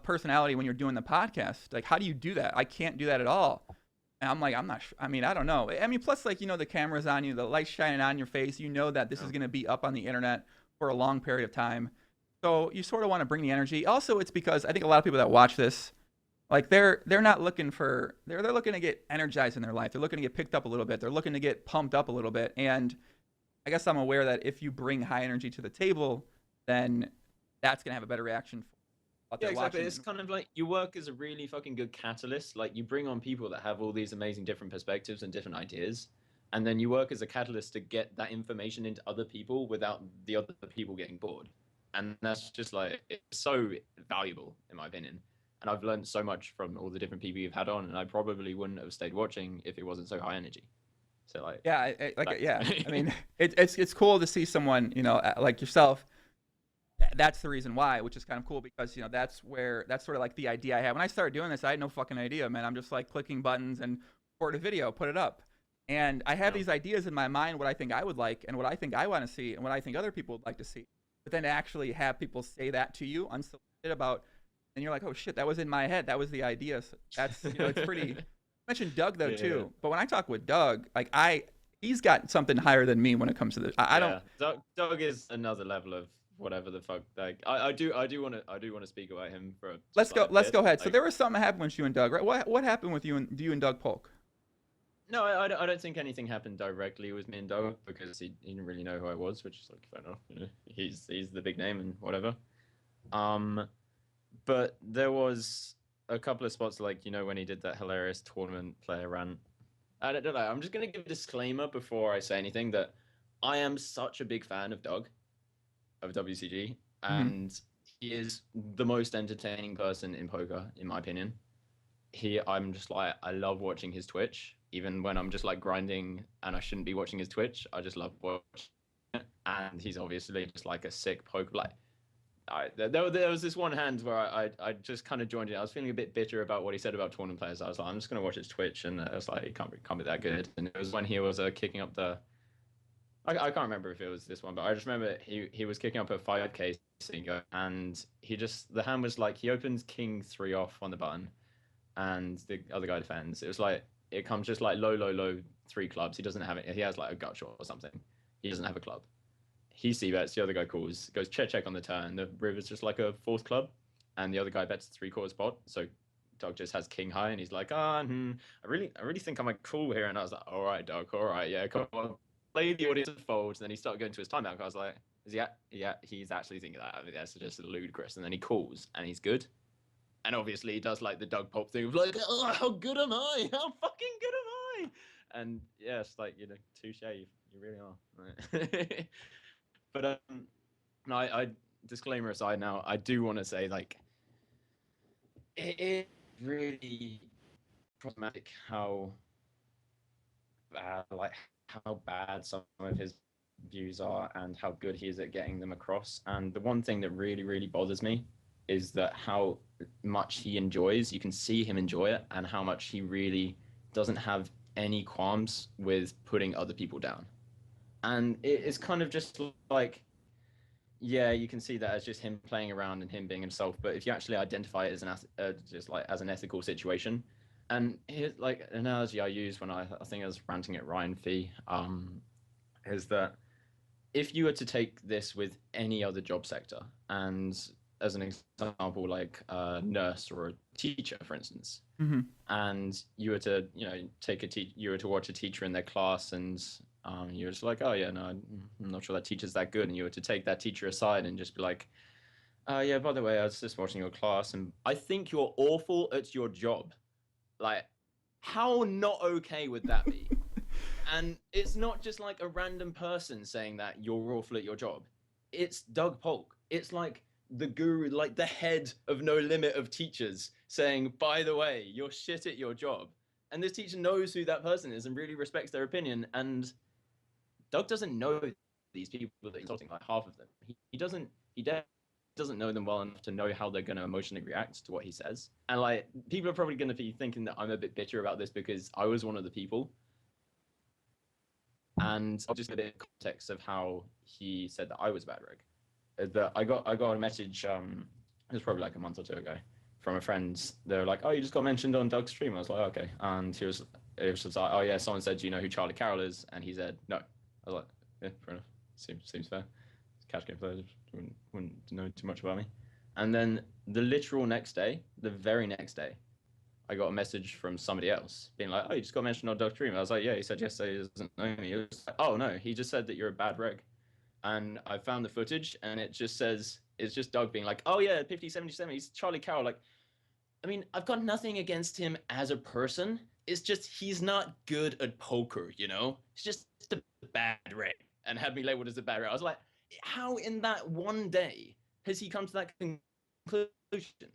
personality when you're doing the podcast? Like, how do you do that? I can't do that at all." And I'm like, I'm not sure. I mean, I don't know. I mean, plus, like, the camera's on you, the light's shining on your face. You know that this is going to be up on the internet for a long period of time. So you sort of want to bring the energy. Also, it's because I think a lot of people that watch this, like, they're not looking for, they're looking to get energized in their life. They're looking to get picked up a little bit. They're looking to get pumped up a little bit. And I guess I'm aware that if you bring high energy to the table, then that's going to have a better reaction. Yeah, exactly. It's kind of like you work as a really fucking good catalyst. Like you bring on people that have all these amazing different perspectives and different ideas, and then you work as a catalyst to get that information into other people without the other people getting bored. And that's just like it's so valuable in my opinion. And I've learned so much from all the different people you've had on, and I probably wouldn't have stayed watching if it wasn't so high energy. So like, yeah, I mean, it's cool to see someone like yourself. That's the reason why, which is kind of cool because that's sort of like the idea I had when I started doing this. I had no fucking idea, man. I'm just like clicking buttons and record a video, put it up, and I have these ideas in my mind what I think I would like and what I think I want to see and what I think other people would like to see. But then to actually have people say that to you unsolicited about, and you're like, oh shit, that was in my head. That was the idea. So that's it's pretty. I mentioned Doug though too, but when I talk with Doug, like he's got something higher than me when it comes to this. I don't. Doug is another level of whatever the fuck. Like I do want to speak about him for. Let's go ahead. Like, so there was something that happened with you and Doug, right? What happened with you and Doug Polk? No, I don't think anything happened directly with me and Doug because he didn't really know who I was, which is like fair enough. He's the big name and whatever. But there was a couple of spots like when he did that hilarious tournament player rant. I don't know. I'm just gonna give a disclaimer before I say anything that I am such a big fan of Doug, of WCG, and he is the most entertaining person in poker, in my opinion. I'm just like, I love watching his Twitch, even when I'm just like grinding and I shouldn't be watching his Twitch. I just love watching it. And he's obviously just like a sick poker. Like, there was this one hand where I just kind of joined it. I was feeling a bit bitter about what he said about tournament players. I was like, I'm just going to watch his Twitch, and I was like, it can't be that good. And it was when he was kicking up the. I can't remember if it was this one, but I just remember he was kicking up a 5K and the hand was like he opens king 3 off on the button, and the other guy defends. It was like it comes just like low 3 clubs. He doesn't have it. He has like a gut shot or something. He doesn't have a club. He c-bets, the other guy calls, goes check on the turn. The river's just like a 4th club, and the other guy bets 3/4 pot. So Doug just has king high, and he's like, I really think I might call here. And I was like, all right, Doug, all right, yeah, come on. Play the audience folds, and then he started going to his timeout. I was like, he's actually thinking that. I mean, that's just ludicrous. And then he calls, and he's good. And obviously, he does like the Doug Pop thing of like, oh, how good am I? How fucking good am I? And yeah, it's like, touche, you really are. But no, I disclaimer aside now, I do want to say like, it is really problematic how bad some of his views are and how good he is at getting them across. And the one thing that really, really bothers me is that how much he enjoys, you can see him enjoy it, and how much he really doesn't have any qualms with putting other people down. And it's kind of just like, yeah, you can see that as just him playing around and him being himself. But if you actually identify it as an ethical situation, and here's like an analogy I use when I think I was ranting at Ryan Fee, is that if you were to take this with any other job sector, and as an example, like a nurse or a teacher, for instance, and you were to you were to watch a teacher in their class, and you were just like, oh yeah, no, I'm not sure that teacher's that good, and you were to take that teacher aside and just be like, yeah, by the way, I was just watching your class, and I think you're awful at your job. Like, how not okay would that be? And it's not just like a random person saying that you're awful at your job. It's Doug Polk. It's like the guru, like the head of No Limit of teachers saying, by the way, you're shit at your job. And this teacher knows who that person is and really respects their opinion. And Doug doesn't know these people that he's talking, like half of them. He doesn't doesn't know them well enough to know how they're going to emotionally react to what he says. And like, people are probably going to be thinking that I'm a bit bitter about this because I was one of the people. And I'll just give a bit of context of how he said that I was a bad reg. That I got a message, it was probably like a month or two ago, from a friend. They were like, "Oh, you just got mentioned on Doug's stream." I was like, "Okay." And it was just like, "Oh yeah, someone said, do you know who Charlie Carrel is?" And he said, "No." I was like, "Yeah, fair enough. Seems fair. Cash game players wouldn't know too much about me." And then the very next day, I got a message from somebody else being like, "Oh, you just got mentioned on Doug's stream." I was like, "Yeah, he said yesterday he doesn't know me." It was like, "Oh no, he just said that you're a bad reg." And I found the footage, and it just says, it's just Doug being like, "Oh yeah, Epiphany77, he's Charlie Carrel." Like, I mean, I've got nothing against him as a person. It's just he's not good at poker, you know? He's just a bad reg, and had me labeled as a bad reg. I was like, how in that one day has he come to that conclusion?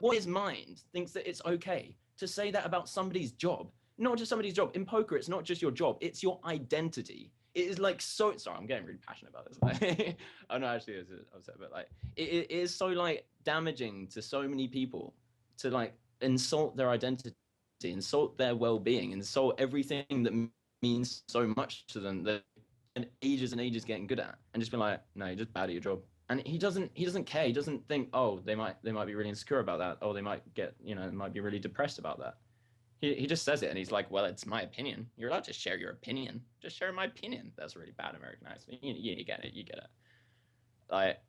What his mind thinks that it's okay to say that about somebody's job? Not just somebody's job. In poker, it's not just your job, it's your identity. It is like so. Sorry, I'm getting really passionate about this. I'm not actually upset, but like it is so like damaging to so many people to like insult their identity, insult their well-being, insult everything that means so much to them that and ages getting good at, and just be like, no, you're just bad at your job. And he doesn't care. He doesn't think, oh, they might be really insecure about that. Oh, they might get, might be really depressed about that. He just says it, and he's like, well, it's my opinion. You're allowed to share your opinion. Just share my opinion. That's a really bad American accent. You get it. You get it. Like,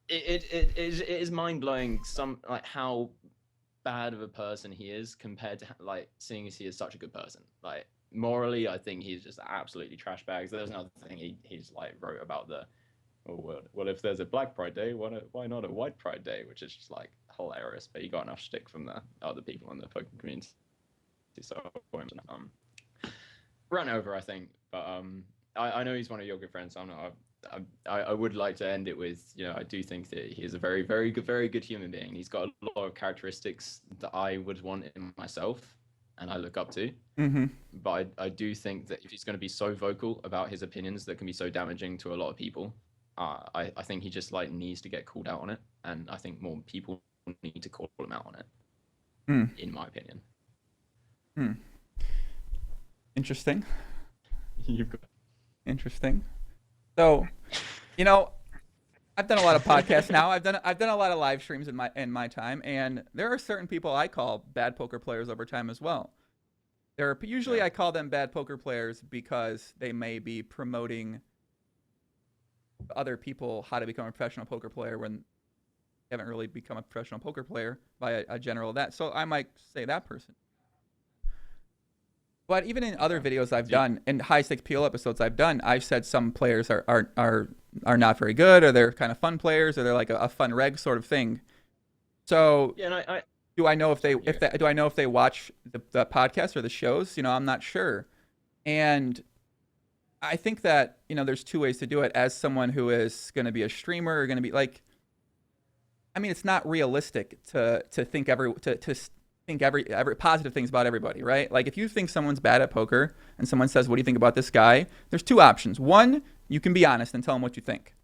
it is mind blowing. Like how bad of a person he is compared to like seeing as he is such a good person. Like morally, I think he's just absolutely trash bags. There's another thing he's like wrote about the, oh well, if there's a Black Pride Day, why not a White Pride Day? Which is just like hilarious. But he got enough shtick from the other people in the poker community. So run over, I think. But I know he's one of your good friends. So I'm not. I would like to end it with, I do think that he is a very, very good human being. He's got a lot of characteristics that I would want in myself and I look up to. Mm-hmm. But I do think that if he's going to be so vocal about his opinions that can be so damaging to a lot of people, I think he just like needs to get called out on it. And I think more people need to call him out on it, in my opinion. Interesting. You've got... Interesting. So, I've done a lot of podcasts now. I've done a lot of live streams in my time, and there are certain people I call bad poker players over time as well. Usually I call them bad poker players because they may be promoting other people how to become a professional poker player when they haven't really become a professional poker player by a general of that. So I might say that person. But even in other videos I've done, in high stakes PL episodes I've done, I've said some players are not very good, or they're kind of fun players, or they're like a fun reg sort of thing. So do I know if they watch the podcast or the shows? I'm not sure. And I think that there's two ways to do it. As someone who is going to be a streamer, or going to be like, I mean, it's not realistic to think every positive things about everybody, right? Like if you think someone's bad at poker and someone says, "What do you think about this guy?" There's two options. One, you can be honest and tell them what you think.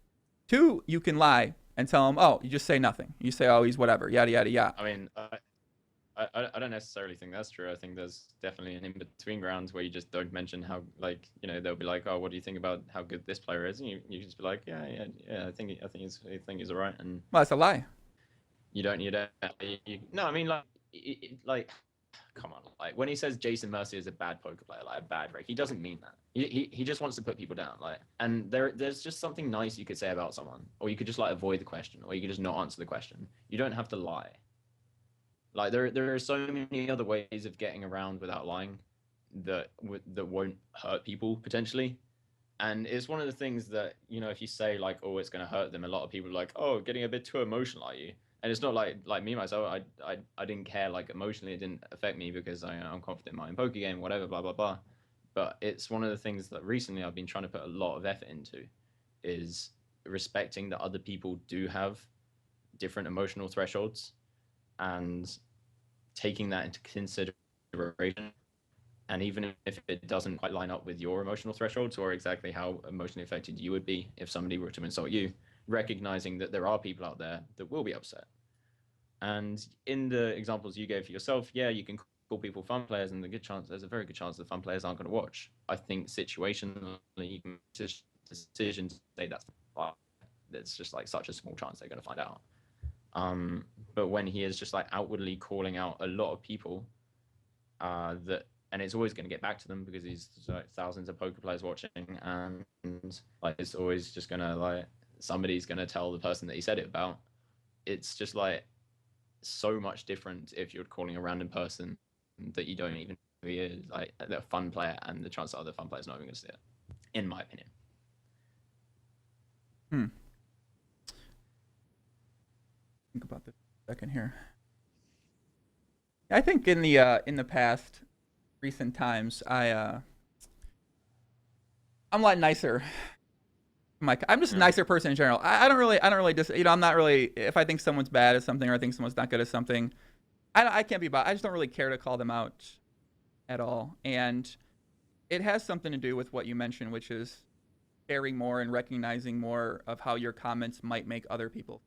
Two, you can lie and tell them, "Oh, you just say nothing. You say, oh, he's whatever, yada yada yada." I mean, I don't necessarily think that's true. I think there's definitely an in-between ground where you just don't mention how, like, they'll be like, "Oh, what do you think about how good this player is?" And you just be like, yeah, I think he's all right. And well, that's a lie. No, I mean, like, come on, like when he says Jason Mercier is a bad poker player, like a bad reg, he doesn't mean that. He just wants to put people down, like, and there's just something nice you could say about someone, or you could just like avoid the question, or you could just not answer the question. You don't have to lie. Like there are so many other ways of getting around without lying that won't hurt people potentially. And it's one of the things that, if you say like, oh, it's going to hurt them, a lot of people are like, oh, getting a bit too emotional, are you? And it's not like me myself. I didn't care, like emotionally it didn't affect me because I'm confident in my own poker game, whatever, blah blah blah. But it's one of the things that recently I've been trying to put a lot of effort into, is respecting that other people do have different emotional thresholds, and taking that into consideration. And even if it doesn't quite line up with your emotional thresholds, or exactly how emotionally affected you would be if somebody were to insult you, recognizing that there are people out there that will be upset. And in the examples you gave for yourself, yeah, you can call people fun players, and there's a very good chance the fun players aren't going to watch. I think situationally, you can make decisions to say that's fine. It's just like such a small chance they're going to find out. But when he is just like outwardly calling out a lot of people, that, and it's always going to get back to them because he's like thousands of poker players watching, and like it's always just going to like somebody's going to tell the person that he said it about. It's just like so much different if you're calling a random person that you don't even know who he is, like a fun player, and the chance that other fun players not even going to see it, in my opinion. Think about this for a second here. I think in the past, recent times, I'm a lot nicer. I'm just a nicer person in general. I don't really I'm not really, if I think someone's bad at something or I think someone's not good at something, I can't be I just don't really care to call them out at all. And it has something to do with what you mentioned, which is caring more and recognizing more of how your comments might make other people.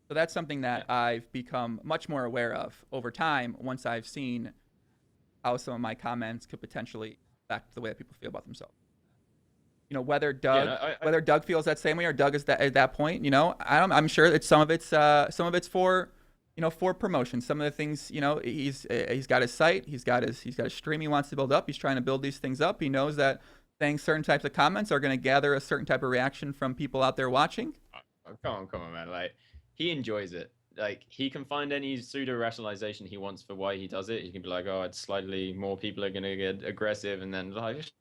So that's something that I've become much more aware of over time once I've seen how some of my comments could potentially affect the way that people feel about themselves. You know, whether Doug feels that same way or Doug is at that point, you know, I'm sure that some of it's for, you know, for promotion. Some of the things, you know, he's got his site, he's got his stream he wants to build up. He's trying to build these things up. He knows that saying certain types of comments are going to gather a certain type of reaction from people out there watching. Come on, man. Like, he enjoys it. Like, he can find any pseudo rationalization he wants for why he does it. He can be like, oh, it's slightly more people are going to get aggressive, and then like,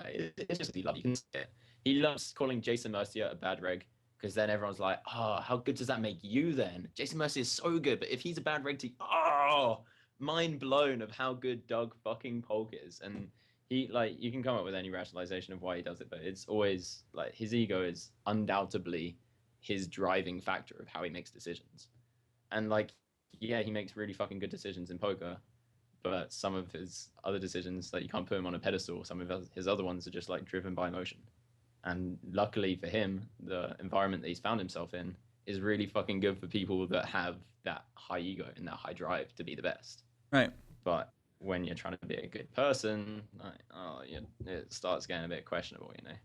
it's just he loves. You can see it. He loves calling Jason Mercier a bad reg, because then everyone's like, oh, how good does that make you then? Jason Mercier is so good, but if he's a bad reg to, oh, mind blown of how good Doug fucking Polk is. And he, like, you can come up with any rationalization of why he does it, but it's always like his ego is undoubtedly his driving factor of how he makes decisions. And like, yeah, he makes really fucking good decisions in poker, but some of his other decisions, like, you can't put him on a pedestal. Some of his other ones are just like driven by emotion. And luckily for him, the environment that he's found himself in is really fucking good for people that have that high ego and that high drive to be the best. Right. But when you're trying to be a good person, like, it starts getting a bit questionable, you know.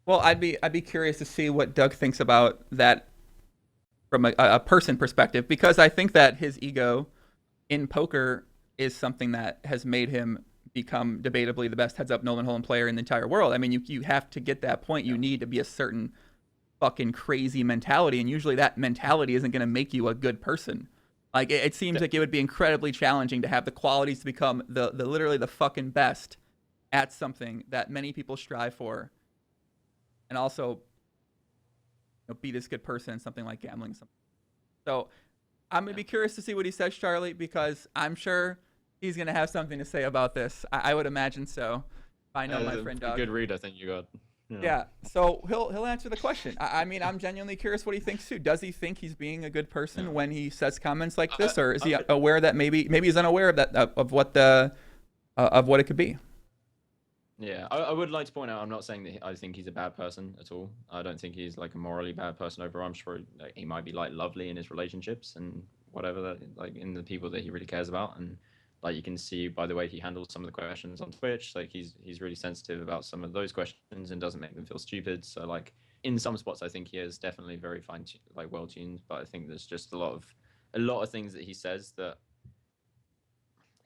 Well, I'd be curious to see what Doug thinks about that from a person perspective, because I think that his ego in poker is something that has made him become debatably the best heads-up Nolan Holm player in the entire world. I mean, you have to get that point. You need to be a certain fucking crazy mentality, and usually that mentality isn't going to make you a good person. Like, it seems like it would be incredibly challenging to have the qualities to become the literally the fucking best at something that many people strive for, and also, you know, be this good person in something like gambling. So I'm going to be curious to see what he says, Charlie, because I'm sure he's going to have something to say about this. I would imagine so. I know my friend Doug. Good read, I think you got. Yeah, so he'll answer the question. I mean, I'm genuinely curious what he thinks too. Does he think he's being a good person when he says comments like this, or is he aware that maybe he's unaware of that of what it could be? Yeah, I would like to point out, I'm not saying that I think he's a bad person at all. I don't think he's like a morally bad person overall. I'm sure like, he might be like lovely in his relationships and whatever, that like in the people that he really cares about. And like, you can see by the way he handles some of the questions on Twitch, like he's really sensitive about some of those questions and doesn't make them feel stupid. So like, in some spots, I think he is definitely very fine, like well tuned. But I think there's just a lot of things that he says that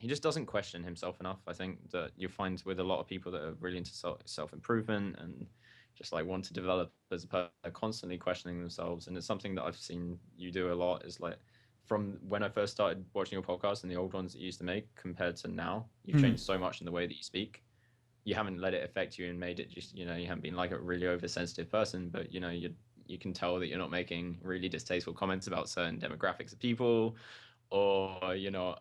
he just doesn't question himself enough. I think that you'll find with a lot of people that are really into self-improvement and just like want to develop as a person, constantly questioning themselves. And it's something that I've seen you do a lot, is like, from when I first started watching your podcast and the old ones that you used to make compared to now, you've changed so much in the way that you speak. You haven't let it affect you and made it just, you know, you haven't been like a really oversensitive person, but you know, you can tell that you're not making really distasteful comments about certain demographics of people, or, you know,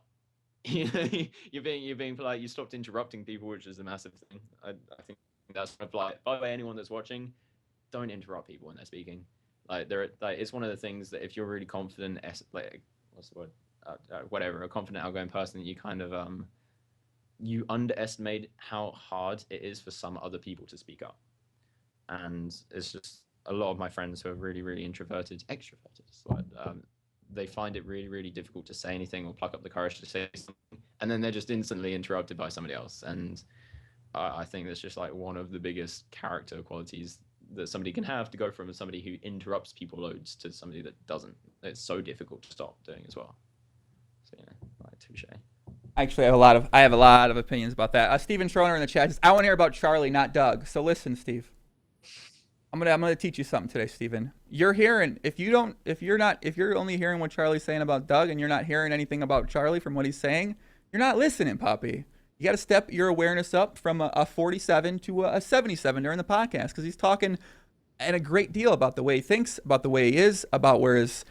you're being polite. You stopped interrupting people, which is a massive thing. I think that's kind of like, by the way, anyone that's watching, don't interrupt people when they're speaking. Like, it's one of the things that if you're really confident, like, what's the word, whatever, a confident, outgoing person, you kind of you underestimate how hard it is for some other people to speak up. And it's just, a lot of my friends who are really, really introverted, extroverted, but they find it really, really difficult to say anything or pluck up the courage to say something, and then they're just instantly interrupted by somebody else. And I think that's just like one of the biggest character qualities that somebody can have, to go from somebody who interrupts people loads to somebody that doesn't. It's so difficult to stop doing as well. So yeah, like touche. Actually, I have a lot of opinions about that. Steven Schroner in the chat says, I want to hear about Charlie, not Doug. So listen, Steve. I'm gonna teach you something today, Steven. You're hearing, if you're only hearing what Charlie's saying about Doug, and you're not hearing anything about Charlie from what he's saying, you're not listening, Poppy. You got to step your awareness up from a 47 to a 77 during the podcast, because he's talking and a great deal about the way he thinks, about the way he is, about where his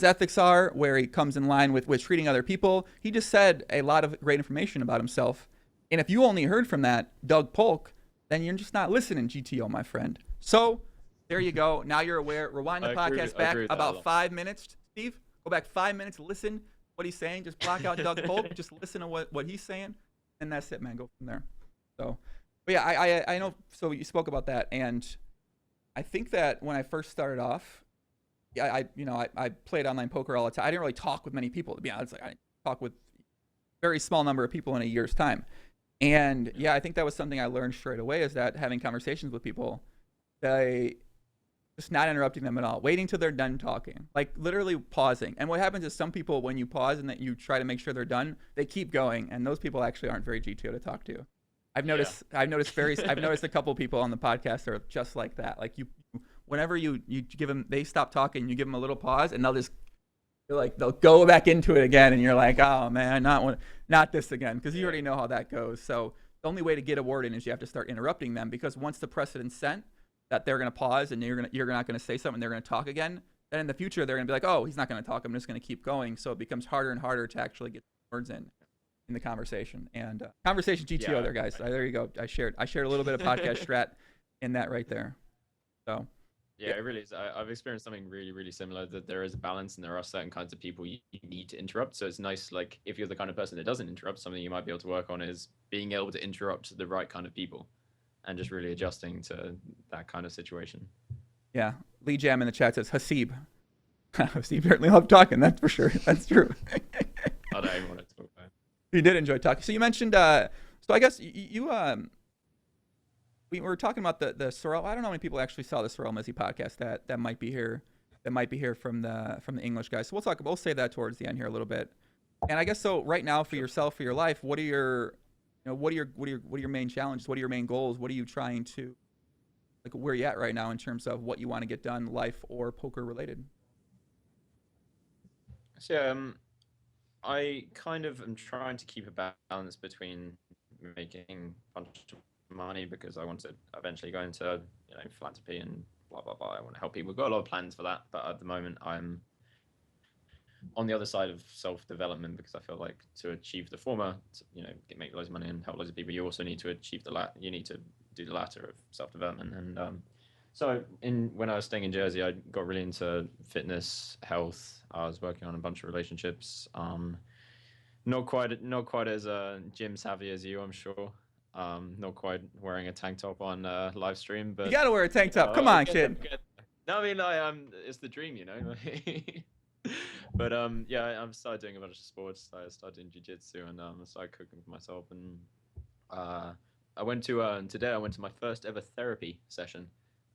ethics are, where he comes in line with treating other people. He just said a lot of great information about himself. And if you only heard from that Doug Polk, then you're just not listening, GTO, my friend. So there you go. Now you're aware. Rewind the podcast back about 5 minutes. Steve, go back 5 minutes, listen what he's saying. Just block out Doug Polk. Just listen to what he's saying. And that's it, man. Go from there. So, but yeah, I know. So you spoke about that. And I think that when I first started off, I played online poker all the time. I didn't really talk with many people, to be honest. Like, I talked with a very small number of people in a year's time. And yeah, I think that was something I learned straight away, is that having conversations with people, just not interrupting them at all, waiting till they're done talking, like literally pausing. And what happens is, some people, when you pause and that you try to make sure they're done, they keep going. And those people actually aren't very GTO to talk to. I've noticed a couple people on the podcast are just like that. Like whenever you give them, they stop talking, you give them a little pause, and they'll go back into it again, and you're like, oh man, not this again, because you already know how that goes. So the only way to get a word in is you have to start interrupting them, because once the precedent's set that they're going to pause and you're not going to say something, they're going to talk again, then in the future they're going to be like, oh, he's not going to talk, I'm just going to keep going. So it becomes harder and harder to actually get words in the conversation. And conversation GTO there, guys. There you go. I shared a little bit of podcast strat in that right there. So. Yeah, it really is. I've experienced something really, really similar, that there is a balance and there are certain kinds of people you need to interrupt. So it's nice, like, if you're the kind of person that doesn't interrupt, something you might be able to work on is being able to interrupt the right kind of people and just really adjusting to that kind of situation. Yeah. Lee Jam in the chat says, Hasib. Hasib certainly loved talking, that's for sure. That's true. I don't even want to talk about it. You did enjoy talking. So you mentioned, so I guess we were talking about the Sorrel. I don't know how many people actually saw the Sorrel Mizzy podcast that might be here. That might be here from the English guys. So we'll say that towards the end here a little bit. And I guess so right now, for yourself, for your life, what are your main challenges? What are your main goals? What are you trying to, like, where are you at right now in terms of what you want to get done, life or poker related? So I kind of am trying to keep a balance between making a bunch of money, because I want to eventually go into philanthropy and blah blah blah. I want to help people. We've got a lot of plans for that, but at the moment I'm on the other side of self-development, because I feel like to achieve the former, make loads of money and help loads of people, you also need to achieve you need to do the latter of self-development. And so when I was staying in Jersey, I got really into fitness, health. I was working on a bunch of relationships. Not quite as gym savvy as you, I'm sure. Not quite wearing a tank top on live stream, but you gotta wear a tank top. Come on, kid. No, I mean, it's the dream, But yeah, I've started doing a bunch of sports. I started doing jiu-jitsu, and I started cooking for myself. And I went to today. I went to my first ever therapy session.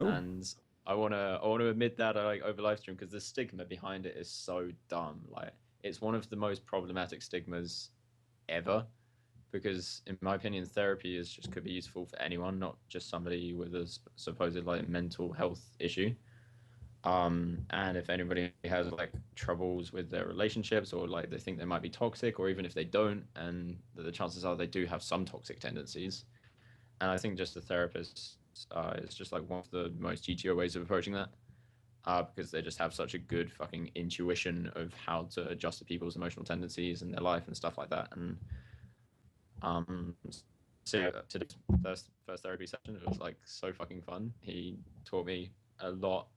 Ooh. And I wanna admit that over live stream, because the stigma behind it is so dumb. Like, it's one of the most problematic stigmas ever. Because in my opinion, therapy could be useful for anyone, not just somebody with a supposed mental health issue. And if anybody has troubles with their relationships, or they think they might be toxic, or even if they don't, and the chances are they do have some toxic tendencies. And I think just a therapist is just one of the most GTO ways of approaching that, because they just have such a good fucking intuition of how to adjust to people's emotional tendencies in their life and stuff like that. And so today's first therapy session, it was so fucking fun. He taught me a lot.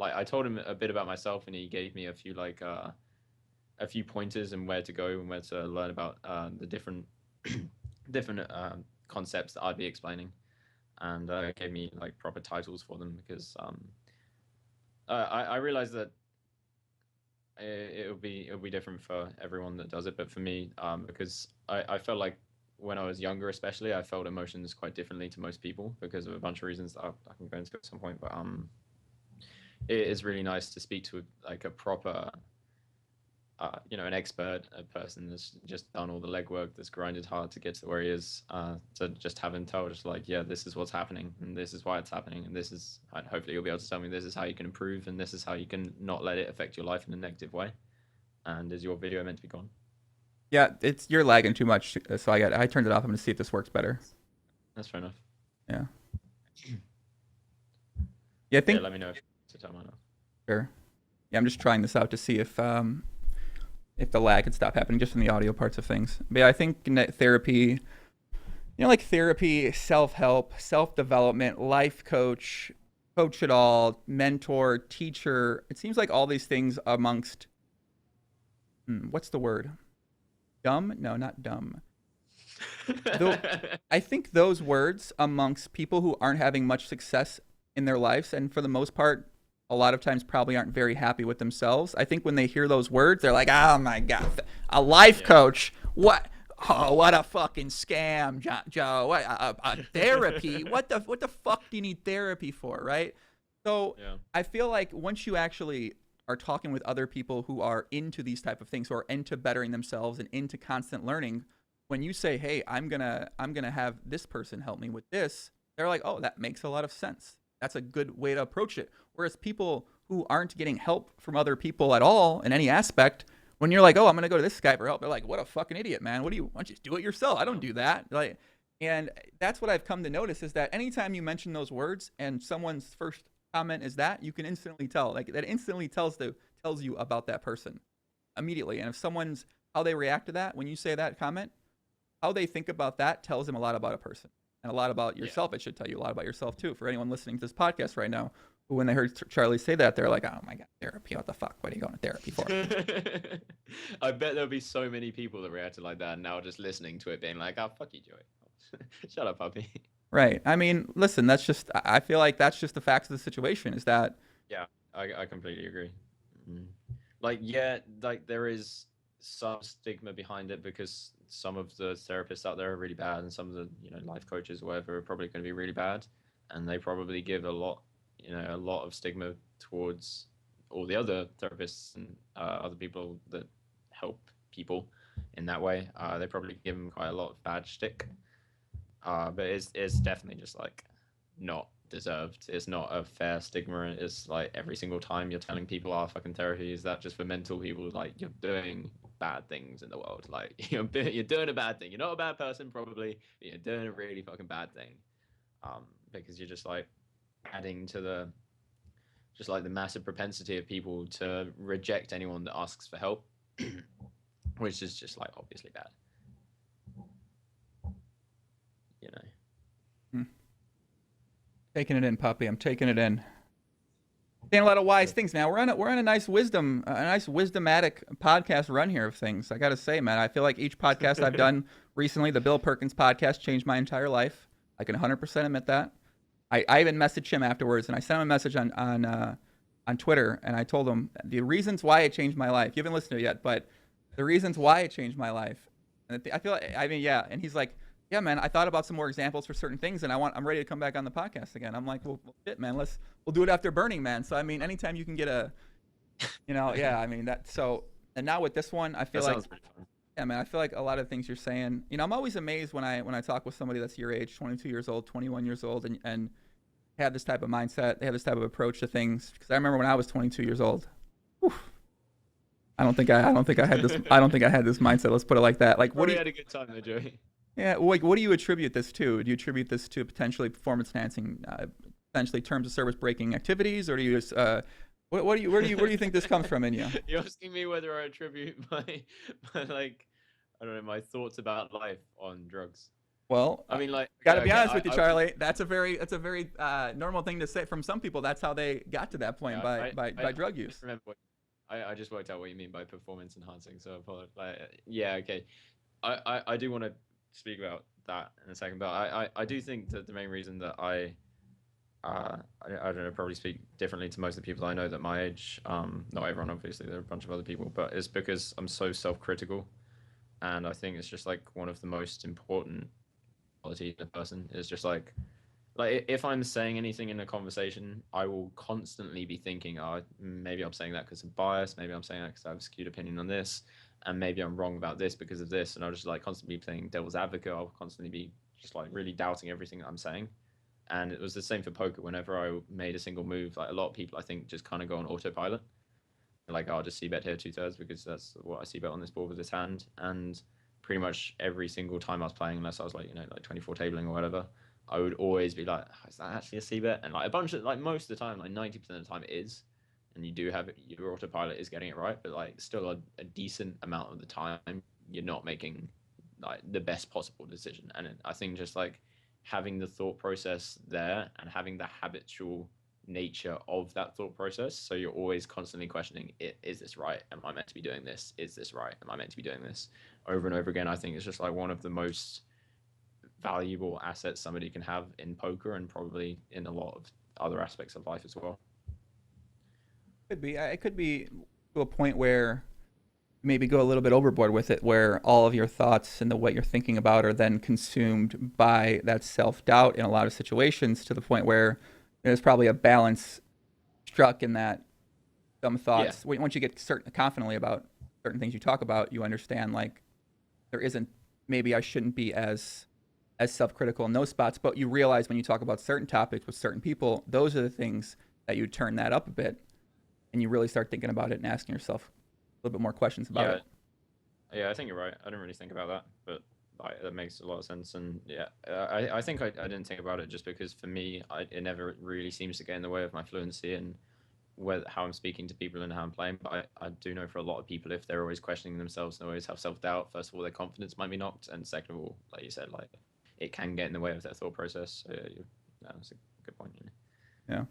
I told him a bit about myself, and he gave me a few pointers and where to go and where to learn about the different concepts that I'd be explaining. and gave me like proper titles for them because I realized that it'll be different for everyone that does it, but for me, because I felt like when I was younger, especially, I felt emotions quite differently to most people because of a bunch of reasons that I can go into at some point. But it is really nice to speak to like a proper, an expert, a person that's just done all the legwork, that's grinded hard to get to where he is, to just have him tell, just like, yeah, this is what's happening, and this is why it's happening, and this is, and hopefully you'll be able to tell me this is how you can improve, and this is how you can not let it affect your life in a negative way. And is your video meant to be gone? Yeah, you're lagging too much, so I turned it off. I'm gonna see if this works better. That's fair enough. Yeah. Yeah, I think. Yeah, let me know if to turn mine off. Sure. Yeah, I'm just trying this out to see if the lag could stop happening just in the audio parts of things. But yeah, I think therapy, like therapy, self-help, self-development, life coach, coach it all, mentor, teacher. It seems like all these things amongst, what's the word? Dumb? No, not dumb. I think those words amongst people who aren't having much success in their lives, and for the most part, a lot of times probably aren't very happy with themselves. I think when they hear those words, they're like, oh my God, a life coach? What? Oh, what a fucking scam, Joe. What, a therapy? What the fuck do you need therapy for, right? So I feel like once you actually are talking with other people who are into these type of things, who are into bettering themselves and into constant learning, when you say, hey, I'm gonna have this person help me with this, they're like, oh, that makes a lot of sense. That's a good way to approach it. Whereas people who aren't getting help from other people at all in any aspect, when you're like, oh, I'm going to go to this guy for help, they're like, what a fucking idiot, man. Why don't you just do it yourself? I don't do that. Like, and that's what I've come to notice is that anytime you mention those words and someone's first comment is that, you can instantly tell. Like, that instantly tells you about that person immediately. And if someone's, how they react to that, when you say that comment, how they think about that tells them a lot about a person. And a lot about yourself. Yeah. It should tell you a lot about yourself, too. For anyone listening to this podcast right now, who when they heard Charlie say that, they're like, oh, my God, therapy. What the fuck? What are you going to therapy for? I bet there'll be so many people that reacted like that now just listening to it being like, oh, fuck you, Joey. Shut up, puppy. Right. I mean, listen, I feel like that's just the facts of the situation is that. Yeah, I completely agree. Mm-hmm. Like, yeah, like there is some stigma behind it because some of the therapists out there are really bad, and some of the life coaches or whatever are probably going to be really bad, and they probably give a lot of stigma towards all the other therapists and other people that help people in that way. They probably give them quite a lot of bad shtick, but it's definitely just like not deserved. It's not a fair stigma. It's like every single time you're telling people, "Oh, fucking therapy," is that just for mental people? Like, you're doing bad things in the world. Like, you're doing a bad thing. You're not a bad person probably, but you're doing a really fucking bad thing, because you're just like adding to the massive propensity of people to reject anyone that asks for help, which is just like obviously bad. Taking it in, puppy. I'm taking it in. Saying a lot of wise things, man. We're on a nice wisdomatic podcast run here of things. I gotta say, man, I feel like each podcast I've done recently, the Bill Perkins podcast, changed my entire life. I can 100% admit that. I even messaged him afterwards, and I sent him a message on Twitter, and I told him the reasons why it changed my life. You haven't listened to it yet, but the reasons why it changed my life. And I feel like, yeah. And he's like, yeah, man, I thought about some more examples for certain things, and I'm ready to come back on the podcast again. I'm like, well shit, man, we'll do it after Burning Man. So I mean, anytime you can get yeah, I mean that. So and now with this one, I feel like, yeah, man, I feel like a lot of things you're saying. I'm always amazed when I talk with somebody that's your age, 22 years old, 21 years old, and have this type of mindset, they have this type of approach to things. Because I remember when I was 22 years old, I don't think I had this mindset. Let's put it like that. Like, had a good time there, Joey. Yeah, like, what do you attribute this to? Do you attribute this to potentially performance enhancing, potentially terms of service breaking activities, or do you just where do you think this comes from in you? You're asking me whether I attribute my like, I don't know, my thoughts about life on drugs. Well, I mean, like, gotta be honest with you, Charlie. That's a very normal thing to say from some people. That's how they got to that point by drug use. I just worked out what you mean by performance enhancing. So, yeah, okay. I do want to speak about that in a second, but I do think that the main reason that I don't know, probably speak differently to most of the people I know that my age, not everyone obviously, there are a bunch of other people, but it's because I'm so self-critical, and I think it's just like one of the most important qualities in a person is just like if I'm saying anything in a conversation, I will constantly be thinking, oh, maybe I'm saying that because of bias, maybe I'm saying that because I have a skewed opinion on this, and maybe I'm wrong about this because of this, and I'll just like constantly be playing devil's advocate. I'll constantly be just like really doubting everything that I'm saying. And it was the same for poker. Whenever I made a single move, like a lot of people, I think, just kind of go on autopilot. Like, I'll just c-bet here 2/3 because that's what I c-bet on this board with this hand. And pretty much every single time I was playing, unless I was like, like 24 tabling or whatever, I would always be like, oh, is that actually a c-bet? And like a bunch of, like most of the time, like 90% of the time it is. And you do have it, your autopilot is getting it right. But like still a decent amount of the time, you're not making like the best possible decision. And I think just like having the thought process there and having the habitual nature of that thought process. So you're always constantly questioning, is this right? Am I meant to be doing this? Is this right? Am I meant to be doing this? Over and over again, I think it's just like one of the most valuable assets somebody can have in poker and probably in a lot of other aspects of life as well. Could be. It could be to a point where maybe go a little bit overboard with it, where all of your thoughts and what you're thinking about are then consumed by that self-doubt in a lot of situations, to the point where there's probably a balance struck in that some thoughts, once you get certain confidently about certain things you talk about, you understand like there isn't, maybe I shouldn't be as self-critical in those spots, but you realize when you talk about certain topics with certain people, those are the things that you turn that up a bit, and you really start thinking about it and asking yourself a little bit more questions about it. Yeah, I think you're right. I didn't really think about that, but that makes a lot of sense. And yeah, I think I didn't think about it just because for me, it never really seems to get in the way of my fluency and how I'm speaking to people and how I'm playing. But I do know for a lot of people, if they're always questioning themselves and always have self-doubt, first of all, their confidence might be knocked, and second of all, like you said, like it can get in the way of their thought process. So that's a good point. Yeah.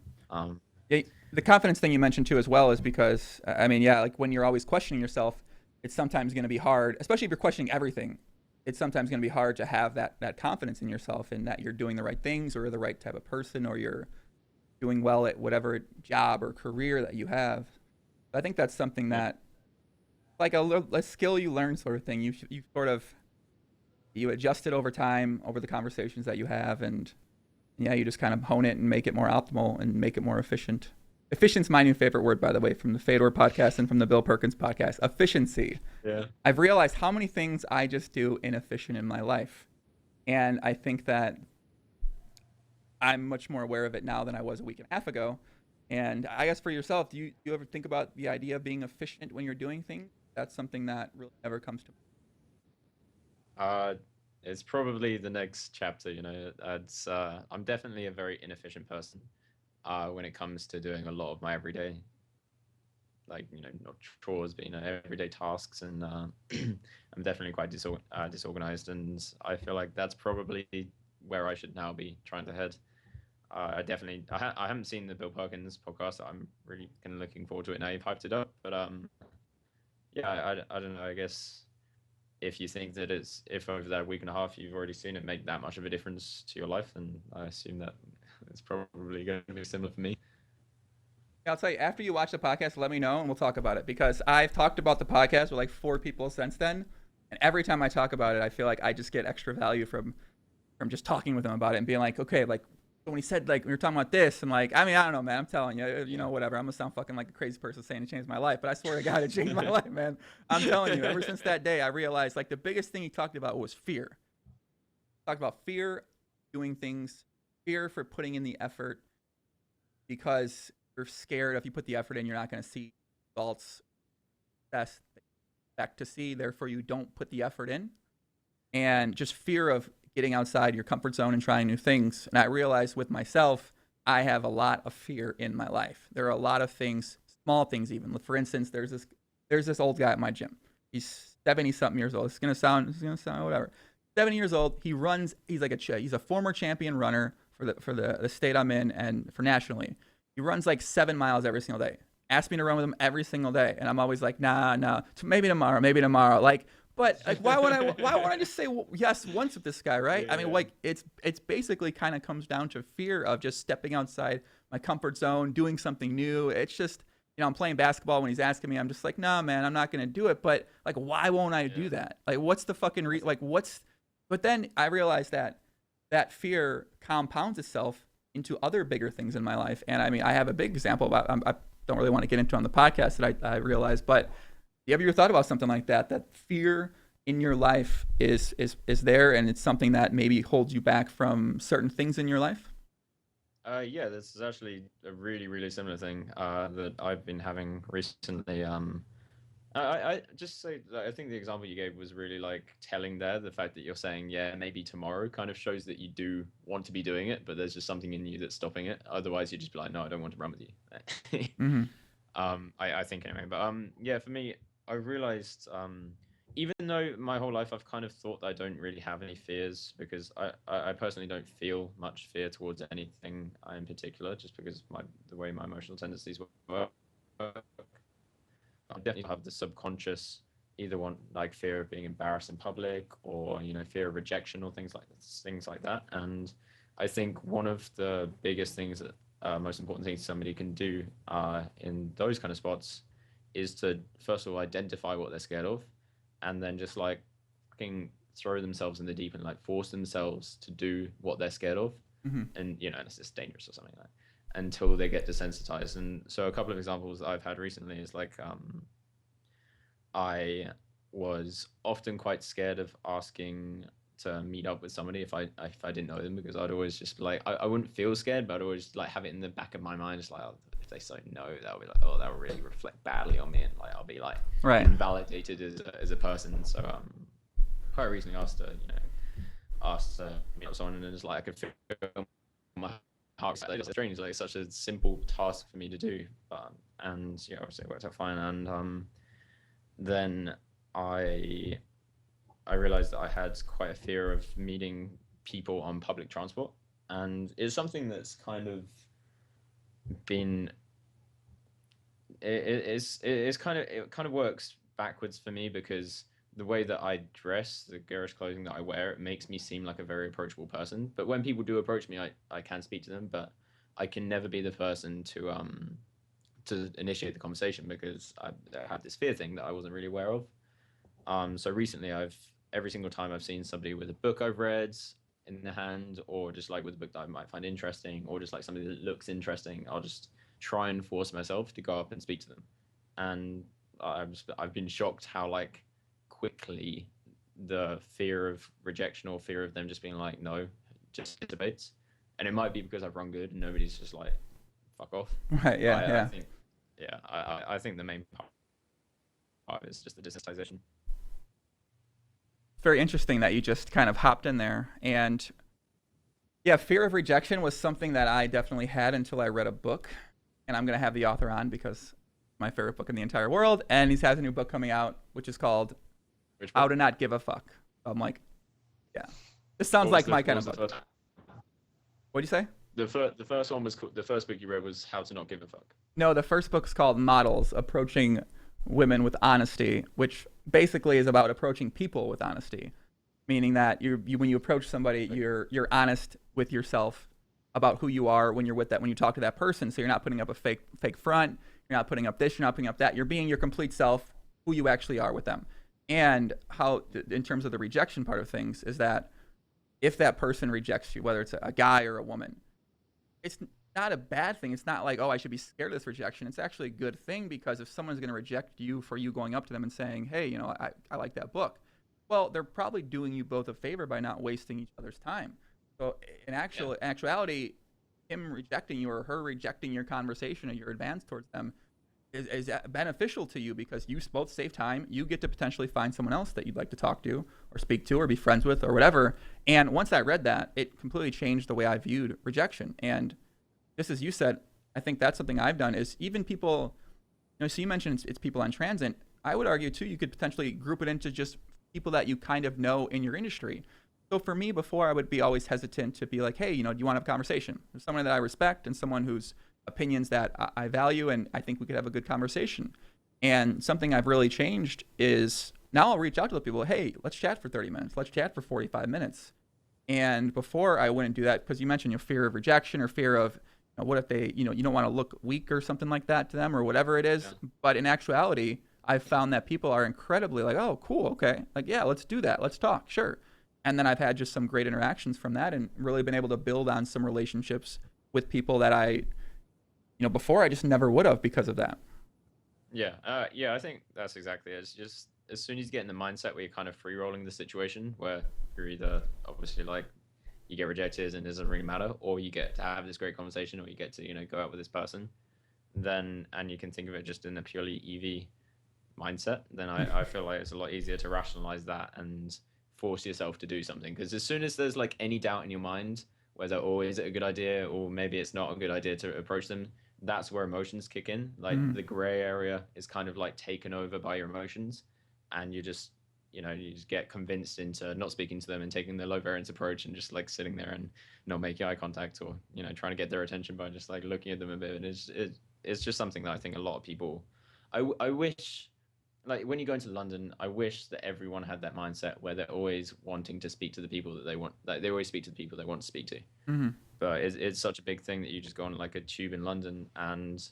Yeah, the confidence thing you mentioned too as well is because, I mean, yeah, like when you're always questioning yourself, it's sometimes going to be hard, especially if you're questioning everything. It's sometimes going to be hard to have that confidence in yourself and that you're doing the right things or the right type of person, or you're doing well at whatever job or career that you have. I think that's something that, like a skill you learn sort of thing. You sort of, you adjust it over time, over the conversations that you have, and yeah, you just kind of hone it and make it more optimal and make it more efficient. Efficient's my new favorite word, by the way, from the Fedor podcast and from the Bill Perkins podcast. Efficiency. Yeah. I've realized how many things I just do inefficient in my life. And I think that I'm much more aware of it now than I was a week and a half ago. And I guess for yourself, do you ever think about the idea of being efficient when you're doing things? That's something that really never comes to mind. It's probably the next chapter, it's I'm definitely a very inefficient person when it comes to doing a lot of my everyday, like, not chores, but, everyday tasks. And I'm definitely quite disorganized. And I feel like that's probably where I should now be trying to head. I haven't seen the Bill Perkins podcast. I'm really kind of looking forward to it now. You've hyped it up. But yeah, I don't know. I guess if you think that if over that week and a half you've already seen it make that much of a difference to your life, then I assume that it's probably going to be similar for me. I'll tell you, after you watch the podcast, let me know and we'll talk about it, because I've talked about the podcast with like 4 people since then, and every time I talk about it, I feel like I just get extra value from just talking with them about it and being like, okay, like when he said, like, we were talking about this, and like, I mean, I don't know, man, I'm telling you, whatever, I'm gonna sound fucking like a crazy person saying it changed my life, but I swear to God, it changed my life, man. I'm telling you, ever since that day, I realized like the biggest thing he talked about was fear. He talked about fear, doing things, fear for putting in the effort, because you're scared if you put the effort in, you're not going to see results best expect to see. Therefore, you don't put the effort in, and just fear of getting outside your comfort zone and trying new things. And I realized with myself, I have a lot of fear in my life. There are a lot of things, small things even. For instance, there's this old guy at my gym. He's 70-something years old. It's gonna sound whatever. 70 years old. He runs. He's a former champion runner for the state I'm in and for nationally. He runs like 7 miles every single day. Ask me to run with him every single day, and I'm always like, nah, maybe tomorrow. Like, But like, why would I just say yes once with this guy, right? Yeah, I mean, yeah. like it's basically kind of comes down to fear of just stepping outside my comfort zone, doing something new. It's just, I'm playing basketball when he's asking me, I'm just like, nah, man, I'm not gonna do it. But like, why won't I do Yeah. that? Like, what's the fucking like, what's? But then I realized that that fear compounds itself into other bigger things in my life. And I mean, I have a big example about I don't really want to get into on the podcast that I realized, but you ever thought about something like that? That fear in your life is there, and it's something that maybe holds you back from certain things in your life. Yeah, this is actually a really, really similar thing that I've been having recently. I just say that I think the example you gave was really like telling there. The fact that you're saying, yeah, maybe tomorrow kind of shows that you do want to be doing it, but there's just something in you that's stopping it. Otherwise, you'd just be like, no, I don't want to run with you. Mm-hmm. I think anyway. But yeah, for me, I realized even though my whole life I've kind of thought that I don't really have any fears because I personally don't feel much fear towards anything in particular, just because the way my emotional tendencies work. I definitely have the subconscious either want like fear of being embarrassed in public or fear of rejection or things like that. And I think one of the biggest things that most important things somebody can do in those kind of spots is to first of all identify what they're scared of, and then just like fucking throw themselves in the deep and like force themselves to do what they're scared of, Mm-hmm. and it's just dangerous or something like that until they get desensitized. And so a couple of examples that I've had recently is like I was often quite scared of asking to meet up with somebody if I didn't know them, because I'd always just be like I wouldn't feel scared, but I'd always like have it in the back of my mind, just like, oh, if they say no, that'll be like, oh, that'll really reflect badly on me, and like I'll be like Right. invalidated as a person. So quite recently asked to meet up with someone, and it's like I could feel my heart. It's strange, like it's such a simple task for me to do, but and obviously it worked out fine. And then I realized that I had quite a fear of meeting people on public transport, and it's something that's kind of been it kind of works backwards for me, because the way that I dress, the garish clothing that I wear, it makes me seem like a very approachable person. But when people do approach me, I can speak to them, but I can never be the person to initiate the conversation, because I have this fear thing that I wasn't really aware of. So recently, every single time I've seen somebody with a book I've read in the hand, or just like with a book that I might find interesting, or just like somebody that looks interesting, I'll just try and force myself to go up and speak to them. And I've been shocked how like quickly the fear of rejection or fear of them just being like no just dissipates. And it might be because I've run good and nobody's just like fuck off. Right. Yeah. I Yeah. think I think the main part is just the desensitization. Very interesting that you just kind of hopped in there. And yeah, fear of rejection was something that I definitely had until I read a book. And I'm going to have the author on because my favorite book in the entire world. And he has a new book coming out, which is called Which How book? to Not Give a Fuck. I'm like, yeah, this sounds like my kind of book. What'd you say? The first one was the first book you read was How to Not Give a Fuck. No, the first book's called Models, Approaching Women with Honesty, which basically is about approaching people with honesty, meaning that you when you approach somebody, you're honest with yourself about who you are when you're with that, when you talk to that person. So you're not putting up a fake front, you're not putting up this, you're not putting up that. You're being your complete self, who you actually are with them. And how, in terms of the rejection part of things, is that if that person rejects you, whether it's a guy or a woman, it's not a bad thing. It's not like, oh, I should be scared of this rejection. It's actually a good thing, because if someone's going to reject you for you going up to them and saying, hey, I like that book, well, they're probably doing you both a favor by not wasting each other's time. So in actuality, him rejecting you or her rejecting your conversation or your advance towards them is beneficial to you, because you both save time. You get to potentially find someone else that you'd like to talk to or speak to or be friends with or whatever. And once I read that, it completely changed the way I viewed rejection. And just as you said, I think that's something I've done is even people, so you mentioned it's people on transit. I would argue too, you could potentially group it into just people that you kind of know in your industry. So for me, before, I would be always hesitant to be like, hey, do you want to have a conversation? There's someone that I respect and someone whose opinions that I value, and I think we could have a good conversation. And something I've really changed is now I'll reach out to the people. Hey, let's chat for 30 minutes. Let's chat for 45 minutes. And before I wouldn't do that because you mentioned your fear of rejection or fear of what if they, you don't want to look weak or something like that to them or whatever it is. Yeah. But in actuality, I've found that people are incredibly like, oh, cool, okay, like yeah, let's do that, let's talk, sure. And then I've had just some great interactions from that and really been able to build on some relationships with people that I, before I just never would have because of that. Yeah, I think that's exactly it. It's just as soon as you get in the mindset where you're kind of free rolling the situation, where you're either obviously like you get rejected and it doesn't really matter, or you get to have this great conversation, or you get to go out with this person, then and you can think of it just in a purely EV mindset, then I feel like it's a lot easier to rationalize that and force yourself to do something. Because as soon as there's like any doubt in your mind whether is it a good idea or maybe it's not a good idea to approach them, that's where emotions kick in. Like the gray area is kind of like taken over by your emotions, and you just you just get convinced into not speaking to them and taking the low variance approach and just like sitting there and not making eye contact, or trying to get their attention by just like looking at them a bit. And it's just something that I think a lot of people, I wish, like when you go into London, I wish that everyone had that mindset where they're always wanting to speak to the people that they want. Like they always speak to the people they want to speak to. But it's such a big thing that you just go on like a tube in London and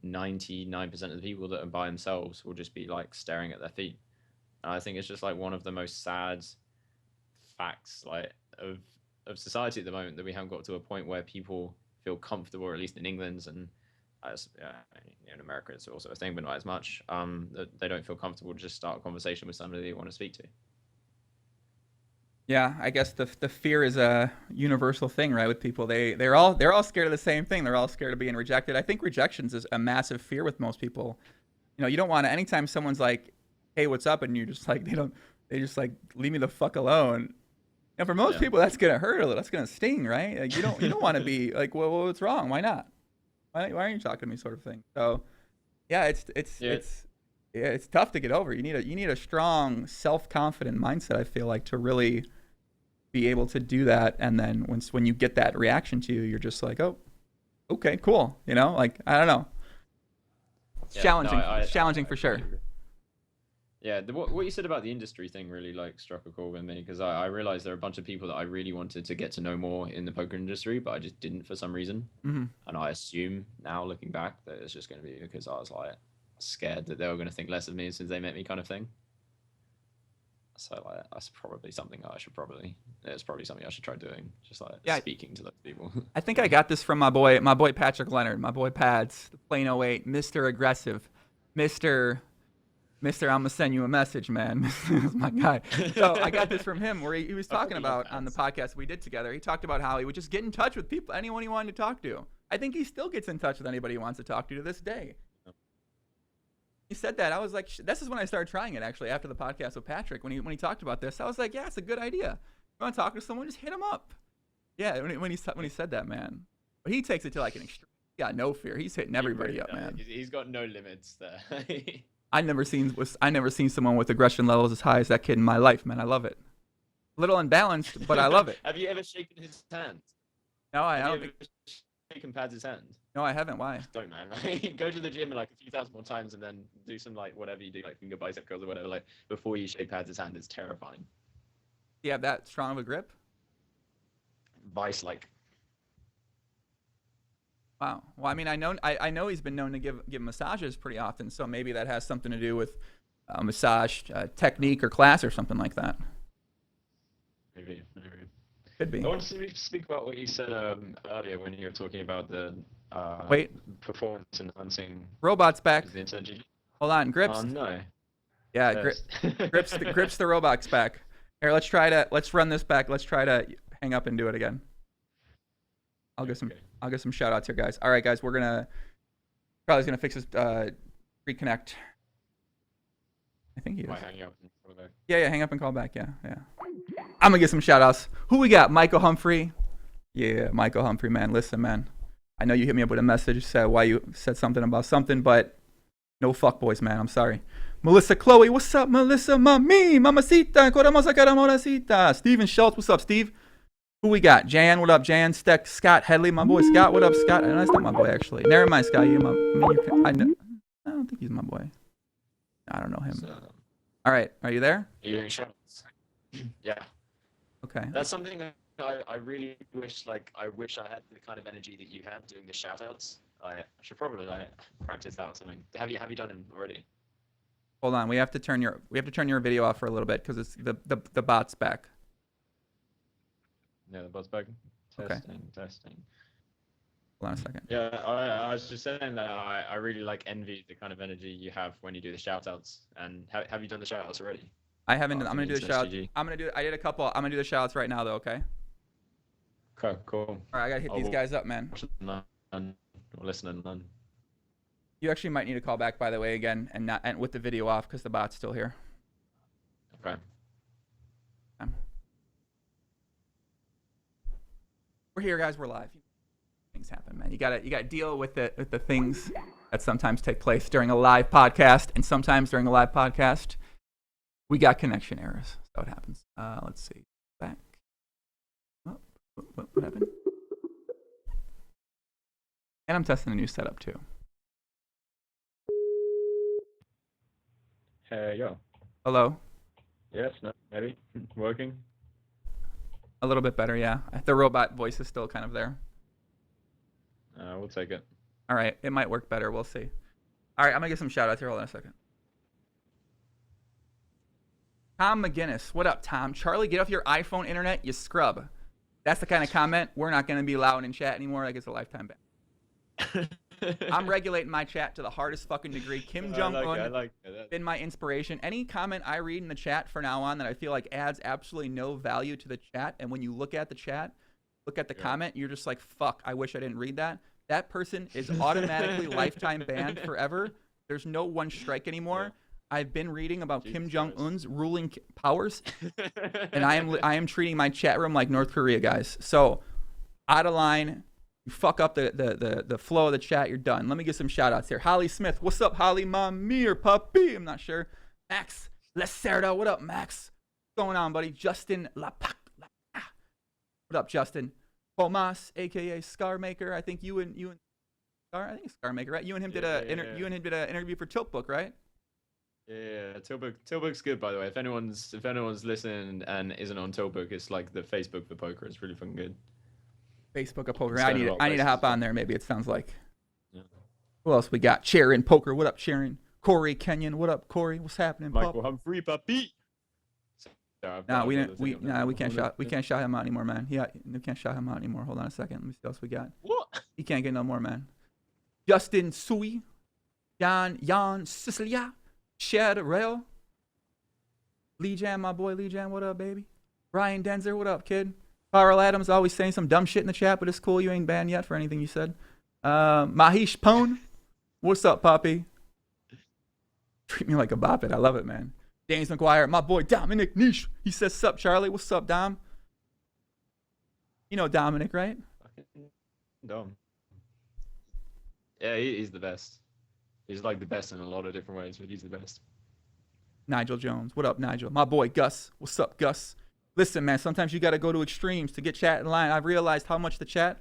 99% of the people that are by themselves will just be like staring at their feet. And I think it's just like one of the most sad facts like of society at the moment, that we haven't got to a point where people feel comfortable, or at least in England and as in America it's also a thing, but not as much, that they don't feel comfortable to just start a conversation with somebody they want to speak to. Yeah, I guess the fear is a universal thing, right? With people, they're all scared of the same thing. They're all scared of being rejected. I think rejections is a massive fear with most people. You don't want to, anytime someone's like, hey, what's up, and you're just like, they just like leave me the fuck alone. And for most people, that's gonna hurt a little. That's gonna sting, right? Like you don't want to be like, well, what's wrong? Why not? Why aren't you talking to me, sort of thing. So yeah, it's tough to get over. You need a strong, self-confident mindset, I feel like, to really be able to do that. And then when you get that reaction to you, you're just like, oh, okay, cool. Like I don't know. It's challenging. It's challenging for sure. Yeah, what you said about the industry thing really like struck a chord with me, because I realized there are a bunch of people that I really wanted to get to know more in the poker industry, but I just didn't for some reason. And I assume now, looking back, that it's just going to be because I was like scared that they were going to think less of me since they met me, kind of thing. So like that's probably something it's probably something I should try doing, just like speaking to those people. I think I got this from my boy Patrick Leonard, my boy Pads, the Plain 08, Mr. Aggressive, Mr. I'm gonna send you a message, man. That's my guy. So I got this from him, where he was talking about on the podcast we did together. He talked about how he would just get in touch with people, anyone he wanted to talk to. I think he still gets in touch with anybody he wants to talk to this day. He said that. I was like, this is when I started trying it, actually, after the podcast with Patrick. When he talked about this, I was like, yeah, it's a good idea. You want to talk to someone, just hit him up. Yeah, when he said that, man. But he takes it to like an extreme. He got no fear. He's hitting everybody up, man. He's got no limits there. I never seen someone with aggression levels as high as that kid in my life, man. I love it. A little unbalanced, but I love it. Have you ever shaken his hand? No, I don't. Shaken Pads' hand? No, I haven't. Why? Don't, man. Like, go to the gym like a few thousand more times and then do some like whatever you do, like finger bicep curls or whatever. Like before you shake Pads' hand, it's terrifying. You have that strong of a grip? Vice like. Wow. Well, I mean, I know he's been known to give massages pretty often, so maybe that has something to do with massage technique or class or something like that. Maybe. Could be. I want to speak about what you said earlier when you were talking about the performance enhancing. Robot's back. The Hold on, Grips. Oh no. Yeah, Grips the robot's back. Here, let's run this back. Let's try to hang up and do it again. I'll get some shout outs here, guys. All right, guys, we're probably gonna fix this reconnect. I think he is. Am I hanging up and call back? Yeah, hang up and call back. Yeah. I'm gonna get some shout outs. Who we got? Michael Humphrey. Yeah, Michael Humphrey, man. Listen, man. I know you hit me up with a message, said why you said something about something, but no fuckboys, man. I'm sorry. Melissa Chloe, what's up, Melissa? Mami, mamacita, coramosa caramoracita. Steven Schultz, what's up, Steve? Who we got? Jan, what up, Jan? Scott Headley, my boy. Scott, what up, Scott? No, that's not my boy, actually. Never mind, Scott. I don't think he's my boy. I don't know him. All right, are you there? Are you doing shoutouts? Yeah. Okay. That's something that I really wish, like, I wish I had the kind of energy that you have doing the shoutouts. I should probably like practice that or something. Have you done them already? Hold on. We have to turn your video off for a little bit because it's the bot's back. Yeah, the buzz back. Okay. Testing. Hold on a second. Yeah, I was just saying that I really like envy the kind of energy you have when you do the shoutouts. And have you done the shoutouts already? I haven't. Oh, I'm gonna do the shout. I'm gonna do. I did a couple. I'm gonna do the shoutouts right now though. Okay. Okay, cool. All right. I gotta hit these guys up, man. None, or listen and none. You actually might need to call back, by the way, again, and with the video off because the bot's still here. Okay. We're here, guys. We're live. Things happen, man. You gotta deal with the things that sometimes take place during a live podcast, and sometimes during a live podcast, we got connection errors. That's how it happens. Let's see. Back. Oh, what happened? And I'm testing a new setup too. Hey, yo. Hello. Yes, no, maybe working. A little bit better, yeah. The robot voice is still kind of there. We'll take it. All right, it might work better. We'll see. All right, I'm gonna get some shout outs here. Hold on a second. Tom McGinnis, what up, Tom? Charlie, get off your iPhone internet, you scrub. That's the kind of comment we're not gonna be allowing in chat anymore. That gets a lifetime ban. I'm regulating my chat to the hardest fucking degree. Kim Jong-un been my inspiration. Any comment I read in the chat from now on that I feel like adds absolutely no value to the chat, and when you look at the chat, look at the comment, you're just like, fuck, I wish I didn't read that. That person is automatically lifetime banned forever. There's no one strike anymore. Yeah. I've been reading about Kim Jong-un's ruling powers, and I am treating my chat room like North Korea, guys. So, out of line. You fuck up the flow of the chat, you're done. Let me get some shout outs here. Holly Smith, what's up, Holly? Mommy or puppy? I'm not sure. Max Lacerda, what up, Max? What's going on, buddy? Justin Lapac. What up, Justin? Tomas, aka Scarmaker. I think you and Scar, I think it's Scarmaker, right? You and him did you and him did an interview for Tilt Book, right? Yeah, Tiltbook's good, by the way. If anyone's listening and isn't on Tiltbook, it's like the Facebook for poker. It's really fucking good. Facebook of poker. I need to hop on there. Maybe it sounds like. Yeah. Who else we got? Sharon Poker. What up, Sharon? Corey Kenyon. What up, Corey? What's happening? Michael Humphrey, puppy. No, we can't shout him out anymore, man. Yeah, we can't shout him out anymore. Hold on a second. Let me see what else we got. What? He can't get no more, man. Justin Sui, Jan Sicilia, Carrel, Lee Jan, my boy Lee Jan. What up, baby? Ryan Denzer. What up, kid? Carl Adams always saying some dumb shit in the chat, but it's cool. You ain't banned yet for anything you said. Mahish Pone. What's up, Poppy? Treat me like a boppet. I love it, man. James McGuire. My boy Dominic Niche. He says, sup, Charlie. What's up, Dom? You know Dominic, right? Dom. Yeah, he's the best. He's like the best in a lot of different ways, but he's the best. Nigel Jones. What up, Nigel? My boy Gus. What's up, Gus? Listen, man, sometimes you got to go to extremes to get chat in line. I've realized how much the chat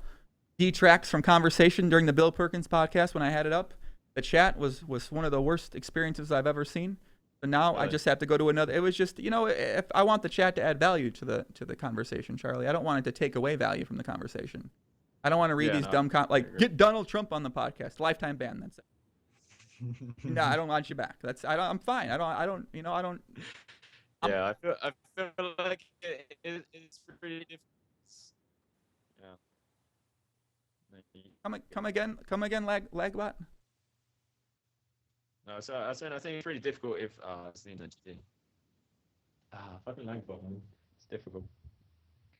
detracts from conversation during the Bill Perkins podcast when I had it up. The chat was one of the worst experiences I've ever seen. So now I just have to go to another. It was just, if I want the chat to add value to the conversation, Charlie. I don't want it to take away value from the conversation. I don't want to read these dumb get Donald Trump on the podcast. Lifetime ban. That's it. No, I don't want you back. I'm fine. I don't. Yeah, I feel like it's pretty difficult. Yeah. Come again, Lagbot. No, so I think it's pretty difficult if it's the internet. Fucking Lagbot, man. It's difficult.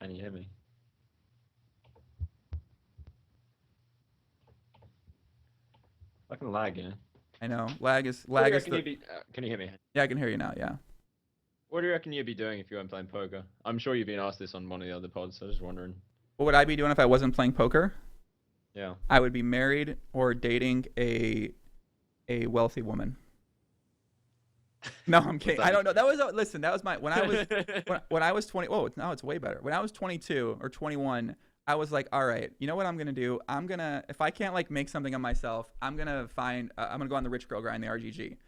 Can you hear me? Fucking lag, yeah. I know. Lag is. Can you hear me? Yeah, I can hear you now. Yeah. What do you reckon you'd be doing if you weren't playing poker? I'm sure you've been asked this on one of the other pods, so I was just wondering. What would I be doing if I wasn't playing poker? Yeah. I would be married or dating a wealthy woman. No, I'm kidding. I don't know. That was my when I was 20. Oh, now it's way better. When I was 22 or 21, I was like, all right, you know what I'm gonna do? If I can't like make something of myself, I'm gonna go on the rich girl grind, the RGG.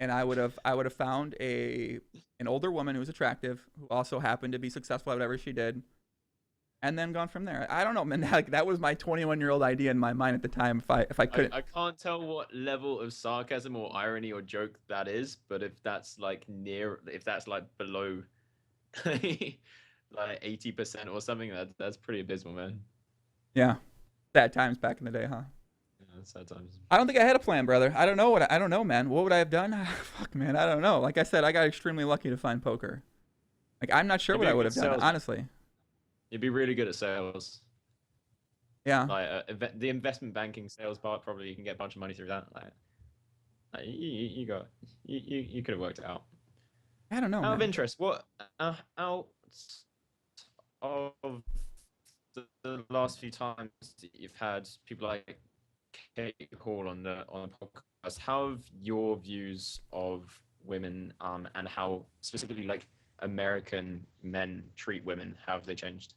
and I would have found an older woman who was attractive, who also happened to be successful at whatever she did, and then gone from there. I don't know, man. Like that was my 21-year-old idea in my mind at the time. If I couldn't, I can't tell what level of sarcasm or irony or joke that is, but if that's like if that's like below like 80% or something, that's pretty abysmal, man. yeah, bad times back in the day, huh? Yeah, that's sad times. I don't think I had a plan, brother. I don't know I don't know, man. What would I have done? Fuck, man. I don't know. Like I said, I got extremely lucky to find poker. Like I'm not sure You'd what be I a would good have done, salesman. honestly. You'd be really good at sales. Yeah. Like the investment banking sales part, probably you can get a bunch of money through that. You got you could have worked it out. I don't know, Out of man. interest, what out of the last few times that you've had people like Kate Hall on the podcast, how have your views of women and how specifically like American men treat women, how have they changed?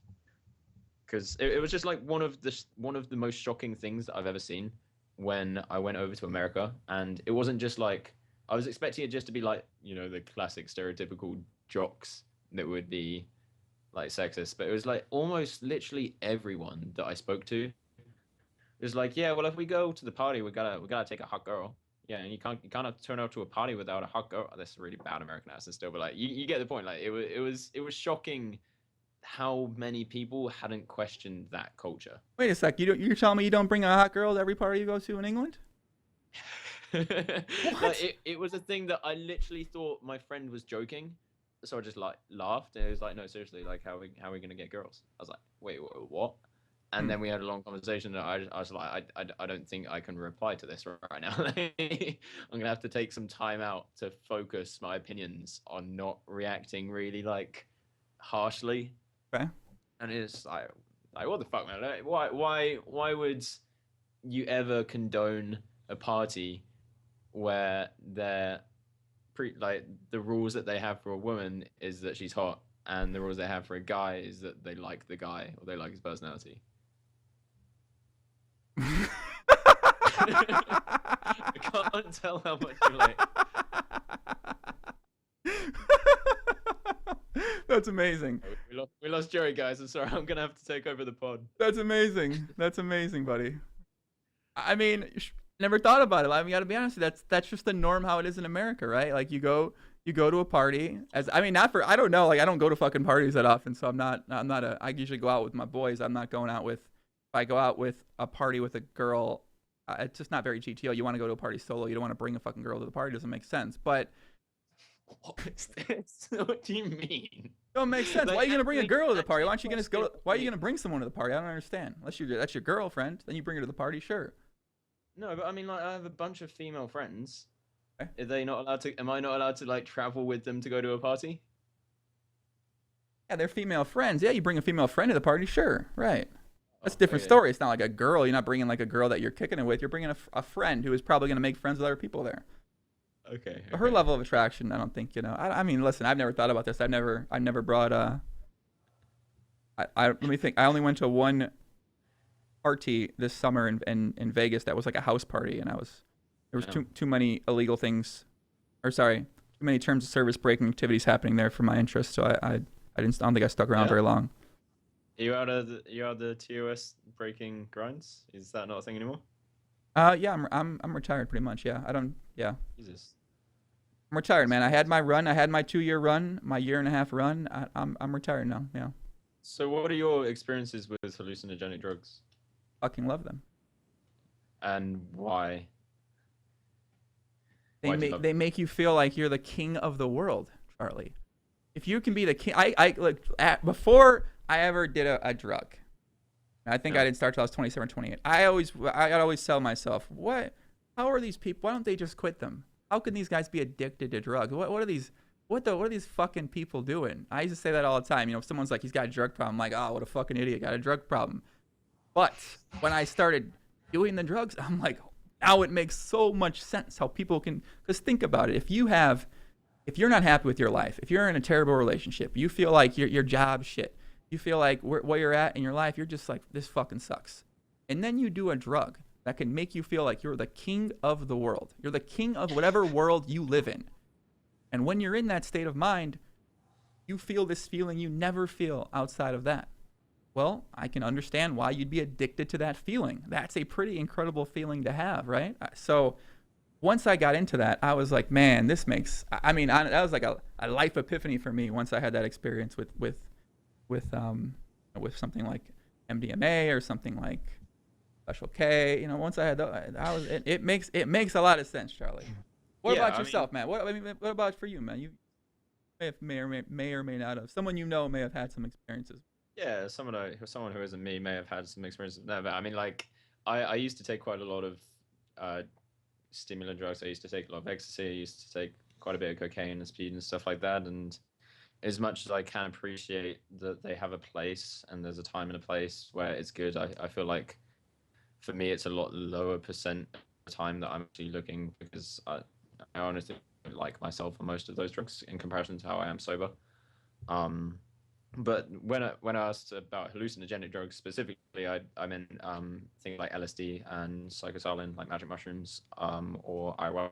Because it was just like one of the most shocking things that I've ever seen when I went over to America, and it wasn't just like I was expecting it just to be like the classic stereotypical jocks that would be like sexist, but it was like almost literally everyone that I spoke to was like, yeah, well, if we go to the party, we gotta take a hot girl. Yeah, and you can't have to turn out to a party without a hot girl. That's a really bad American accent still, but like you get the point. Like it was shocking how many people hadn't questioned that culture. Wait a sec. You're telling me you don't bring a hot girl to every party you go to in England? What? Like it was a thing that I literally thought my friend was joking, so I just like laughed, and it was like, no, seriously, like how are we gonna get girls? I was like, wait, what? And Hmm. then we had a long conversation, and I was like, I don't think I can reply to this right now. I'm gonna have to take some time out to focus my opinions on not reacting really like harshly. Okay. And it's like what the fuck, man? Like, why would you ever condone a party where like the rules that they have for a woman is that she's hot, and the rules they have for a guy is that they like the guy or they like his personality? I can't tell how much you like. That's amazing. We lost Joey, guys. I'm sorry. I'm gonna have to take over the pod. That's amazing. That's amazing, buddy. I mean, never thought about it. I mean, you gotta be honest. That's just the norm how it is in America, right? Like you go to a party as I mean, not for I don't know. Like I don't go to fucking parties that often, so I'm not a. I usually go out with my boys. I'm not going out with. If I go out with a party with a girl, it's just not very GTO. You want to go to a party solo. You don't want to bring a fucking girl to the party. It doesn't make sense. But What is this? What do you mean? it don't make sense. Like, Why are you gonna bring a girl to the party? actually Why aren't you gonna go? Why are you question- gonna bring someone to the party? I don't understand. Unless that's your girlfriend, then you bring her to the party. Sure. No, but I mean, like, I have a bunch of female friends. Okay. Are they not allowed to? Am I not allowed to like travel with them to go to a party? Yeah, they're female friends. Yeah, you bring a female friend to the party. Sure. Right. That's Oh, a different okay. story. It's not like a girl. You're not bringing like a girl that you're kicking it with. You're bringing a friend who is probably gonna make friends with other people there. Okay. But her Okay. level of attraction, I don't think I mean, listen, I've never thought about this. I never brought let me think. I only went to one party this summer in Vegas that was like a house party, and there was Yeah. too many illegal things, or sorry, too many terms of service breaking activities happening there for my interest. So I don't think I stuck around Yeah. very long. You out of the TOS breaking grinds? Is that not a thing anymore? Yeah, I'm retired pretty much. Yeah, I don't. Yeah, Jesus. I'm retired, man. I had my run. I had my 2-year run, my year and a half run. I'm retired now. Yeah, So, what are your experiences with hallucinogenic drugs, fucking love them. and why? They Why do you make love they make you feel like you're the king of the world, Charlie. If you can be the king, I look before I ever did a drug. I think Yeah. I didn't start till I was 27, 28. I always tell myself, what? How are these people? Why don't they just quit them? How can these guys be addicted to drugs? What are these? What are these fucking people doing? I used to say that all the time. If someone's like, he's got a drug problem, I'm like, oh, what a fucking idiot, got a drug problem. But when I started doing the drugs, I'm like, now it makes so much sense how people can. Because think about it. If you're not happy with your life, if you're in a terrible relationship, you feel like your job shit, you feel like where you're at in your life, you're just like, this fucking sucks. And then you do a drug that can make you feel like you're the king of the world. You're the king of whatever world you live in. And when you're in that state of mind, you feel this feeling you never feel outside of that. Well, I can understand why you'd be addicted to that feeling. That's a pretty incredible feeling to have, right? So once I got into that, I was like, man, this makes. That was like a life epiphany for me once I had that experience with something like MDMA or something like Special K. Once I had that, it makes a lot of sense, Charlie. What about yourself, man? What about for you, man? You may or may not have. Someone may have had some experiences. Yeah, someone who isn't me may have had some experiences. No, but I mean, like, I used to take quite a lot of stimulant drugs. I used to take a lot of ecstasy. I used to take quite a bit of cocaine and speed and stuff like that. And as much as I can appreciate that they have a place and there's a time and a place where it's good, I feel like for me it's a lot lower percent of the time that I'm actually looking, because I honestly don't like myself on most of those drugs in comparison to how I am sober. But when I asked about hallucinogenic drugs specifically, I meant things like LSD and psilocybin, like magic mushrooms, or ayahuasca.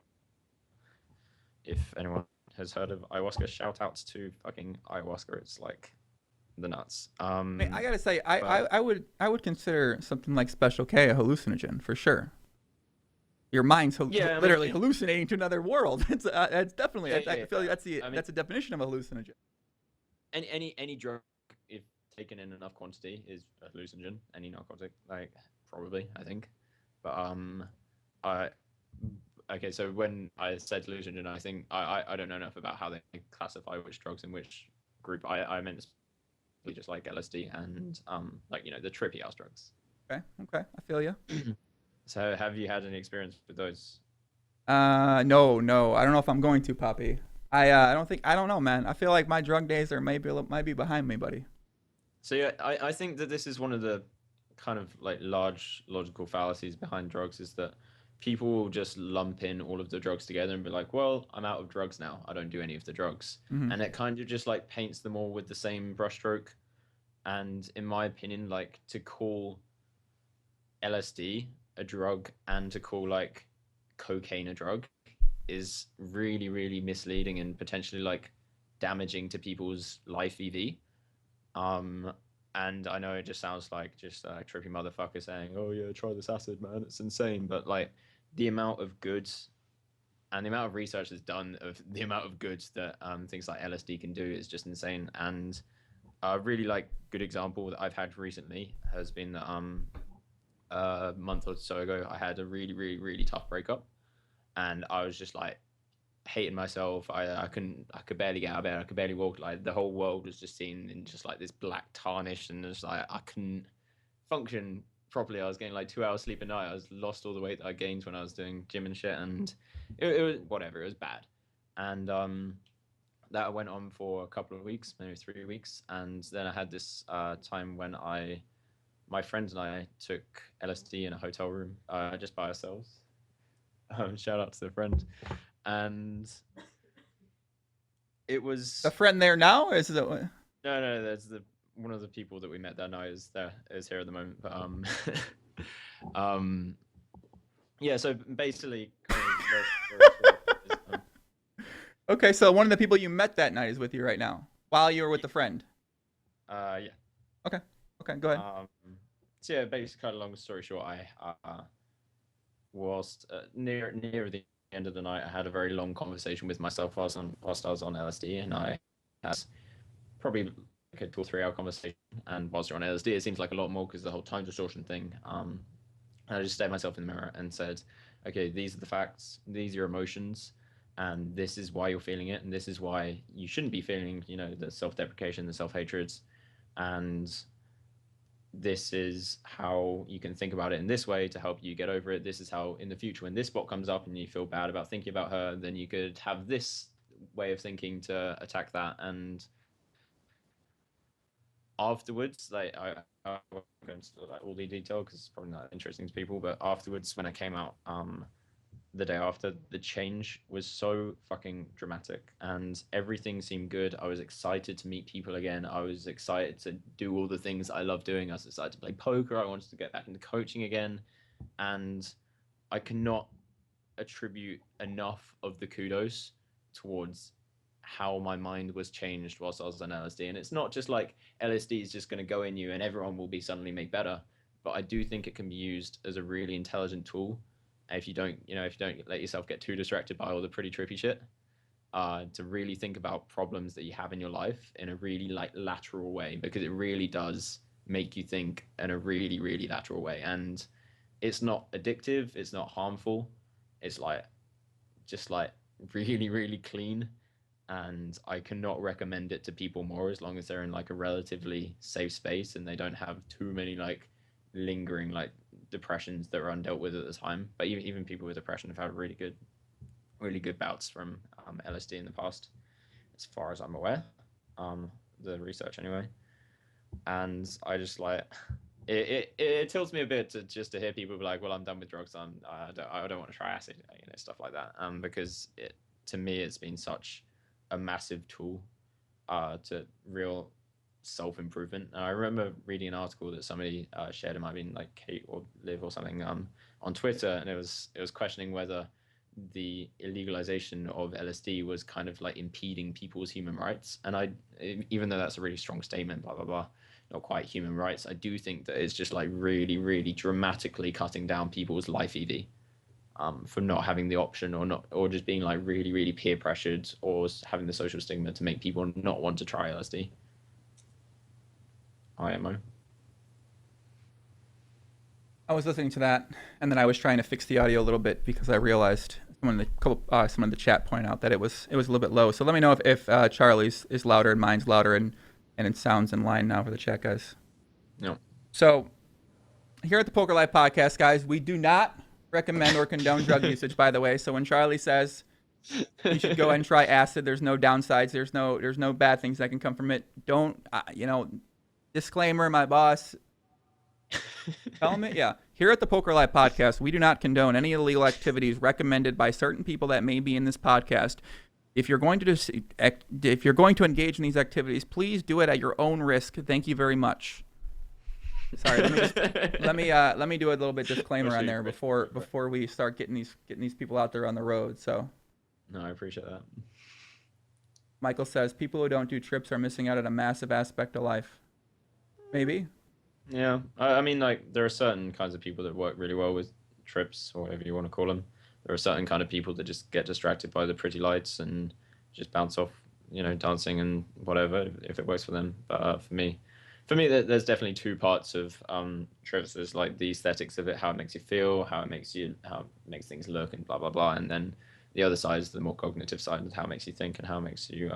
If anyone has heard of ayahuasca, shout outs to fucking ayahuasca. It's like the nuts. I gotta say, I would consider something like Special K a hallucinogen for sure. Your mind's literally hallucinating to another world. It's definitely. I feel like that's a definition of a hallucinogen. Any drug, if taken in enough quantity, is a hallucinogen. Any narcotic, like, probably, I think. But okay, so when I said hallucinogen, I think I don't know enough about how they classify which drugs in which group. I meant just like LSD and like, the trippy ass drugs. Okay, I feel you. So have you had any experience with those? No, I don't know if I'm going to, Poppy. I don't know, man. I feel like my drug days might be behind me, buddy. So yeah, I think that this is one of the kind of like large logical fallacies behind drugs, is that people will just lump in all of the drugs together and be like, well, I'm out of drugs now, I don't do any of the drugs. Mm-hmm. And it kind of just like paints them all with the same brushstroke. And in my opinion, like, to call LSD a drug and to call like cocaine a drug is really, really misleading and potentially like damaging to people's life EV. And I know it just sounds like just a trippy motherfucker saying, oh yeah, try this acid, man, it's insane. But like, the amount of goods and the amount of research that's done of the amount of goods that things like LSD can do is just insane. And a really like good example that I've had recently has been a month or so ago, I had a really, really, really tough breakup, and I was just like hating myself. I could barely get out of bed. I could barely walk. Like, the whole world was just seen in just like this black tarnish, and just like I couldn't function properly. I was getting like 2 hours sleep a night. I was lost all the weight that I gained when I was doing gym and shit, and it was whatever. It was bad, and that went on for a couple of weeks, maybe 3 weeks, and then I had this time when my friends and I took LSD in a hotel room, just by ourselves. Shout out to the friend. And it was a friend there now, or is it? No, there's one of the people that we met that night is here at the moment. But yeah, so basically Okay, so one of the people you met that night is with you right now while you were with the friend. Yeah. Okay, go ahead. So yeah, basically, cut a long story short, I whilst near the end of the night, I had a very long conversation with myself whilst I was on LSD, and I had probably like a 2 or 3 hour conversation. And whilst you're on LSD, it seems like a lot more because the whole time distortion thing. And I just stared myself in the mirror and said, okay, these are the facts, these are your emotions, and this is why you're feeling it, and this is why you shouldn't be feeling, the self-deprecation, the self-hatreds, and this is how you can think about it in this way to help you get over it. This is how in the future, when this spot comes up and you feel bad about thinking about her, then you could have this way of thinking to attack that. And afterwards, like, I won't go into like all the detail because it's probably not interesting to people, but afterwards, when I came out, the day after, the change was so fucking dramatic and everything seemed good. I was excited to meet people again. I was excited to do all the things I love doing. I was excited to play poker. I wanted to get back into coaching again. and I cannot attribute enough of the kudos towards how my mind was changed whilst I was on LSD. And it's not just like LSD is just going to go in you and everyone will be suddenly made better, but I do think it can be used as a really intelligent tool if you don't, if you don't let yourself get too distracted by all the pretty trippy shit. To really think about problems that you have in your life in a really like lateral way, because it really does make you think in a really, really lateral way. And it's not addictive, it's not harmful, it's like just like really, really clean. And I cannot recommend it to people more as long as they're in like a relatively safe space and they don't have too many like lingering like depressions that are undealt with at the time. But even people with depression have had really good bouts from LSD in the past, as far as I'm aware. The research anyway, and I just like it tilts me a bit to hear people be like, well, I'm done with drugs. I don't want to try acid, stuff like that. Because to me it's been such a massive tool to real self improvement. I remember reading an article that somebody shared. It might have been like Kate or Liv or something on Twitter, and it was questioning whether the illegalization of LSD was kind of like impeding people's human rights. And even though that's a really strong statement, blah blah blah, not quite human rights, I do think that it's just like really, really dramatically cutting down people's life EV. For not having the option or just being like really, really peer pressured or having the social stigma to make people not want to try LSD. IMO. I was listening to that, and then I was trying to fix the audio a little bit because I realized someone in the chat pointed out that it was a little bit low. So let me know if Charlie's is louder and mine's louder and it sounds in line now for the chat, guys. No. So here at the Poker Life Podcast, guys, we do not recommend or condone drug usage, by the way. So when Charlie says you should go and try acid, there's no downsides, there's no bad things that can come from it. Don't disclaimer, my boss. Tell me, yeah. Here at the Poker Life Podcast, we do not condone any illegal activities recommended by certain people that may be in this podcast. If you're going to engage in these activities, please do it at your own risk. Thank you very much. Sorry, let me do a little bit disclaimer on there before we start getting these people out there on the road. So, no, I appreciate that. Michael says people who don't do trips are missing out on a massive aspect of life. Maybe. Yeah, I mean, like there are certain kinds of people that work really well with trips or whatever you want to call them. There are certain kind of people that just get distracted by the pretty lights and just bounce off, dancing and whatever if it works for them. But for me, there's definitely two parts of trips. There's like the aesthetics of it, how it makes you feel, how it makes things look, and blah blah blah. And then the other side is the more cognitive side, of how it makes you think and how it makes you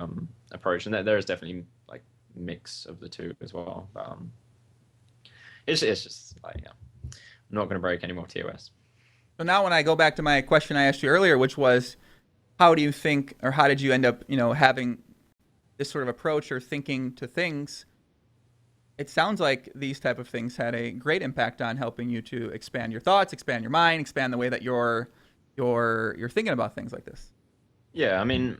approach. And there is definitely like mix of the two as well. But it's just like, yeah, I'm not going to break any more TOS. So now when I go back to my question I asked you earlier, which was, how do you think, or how did you end up, having this sort of approach or thinking to things? It sounds like these type of things had a great impact on helping you to expand your thoughts, expand your mind, expand the way that you're thinking about things like this. Yeah, I mean,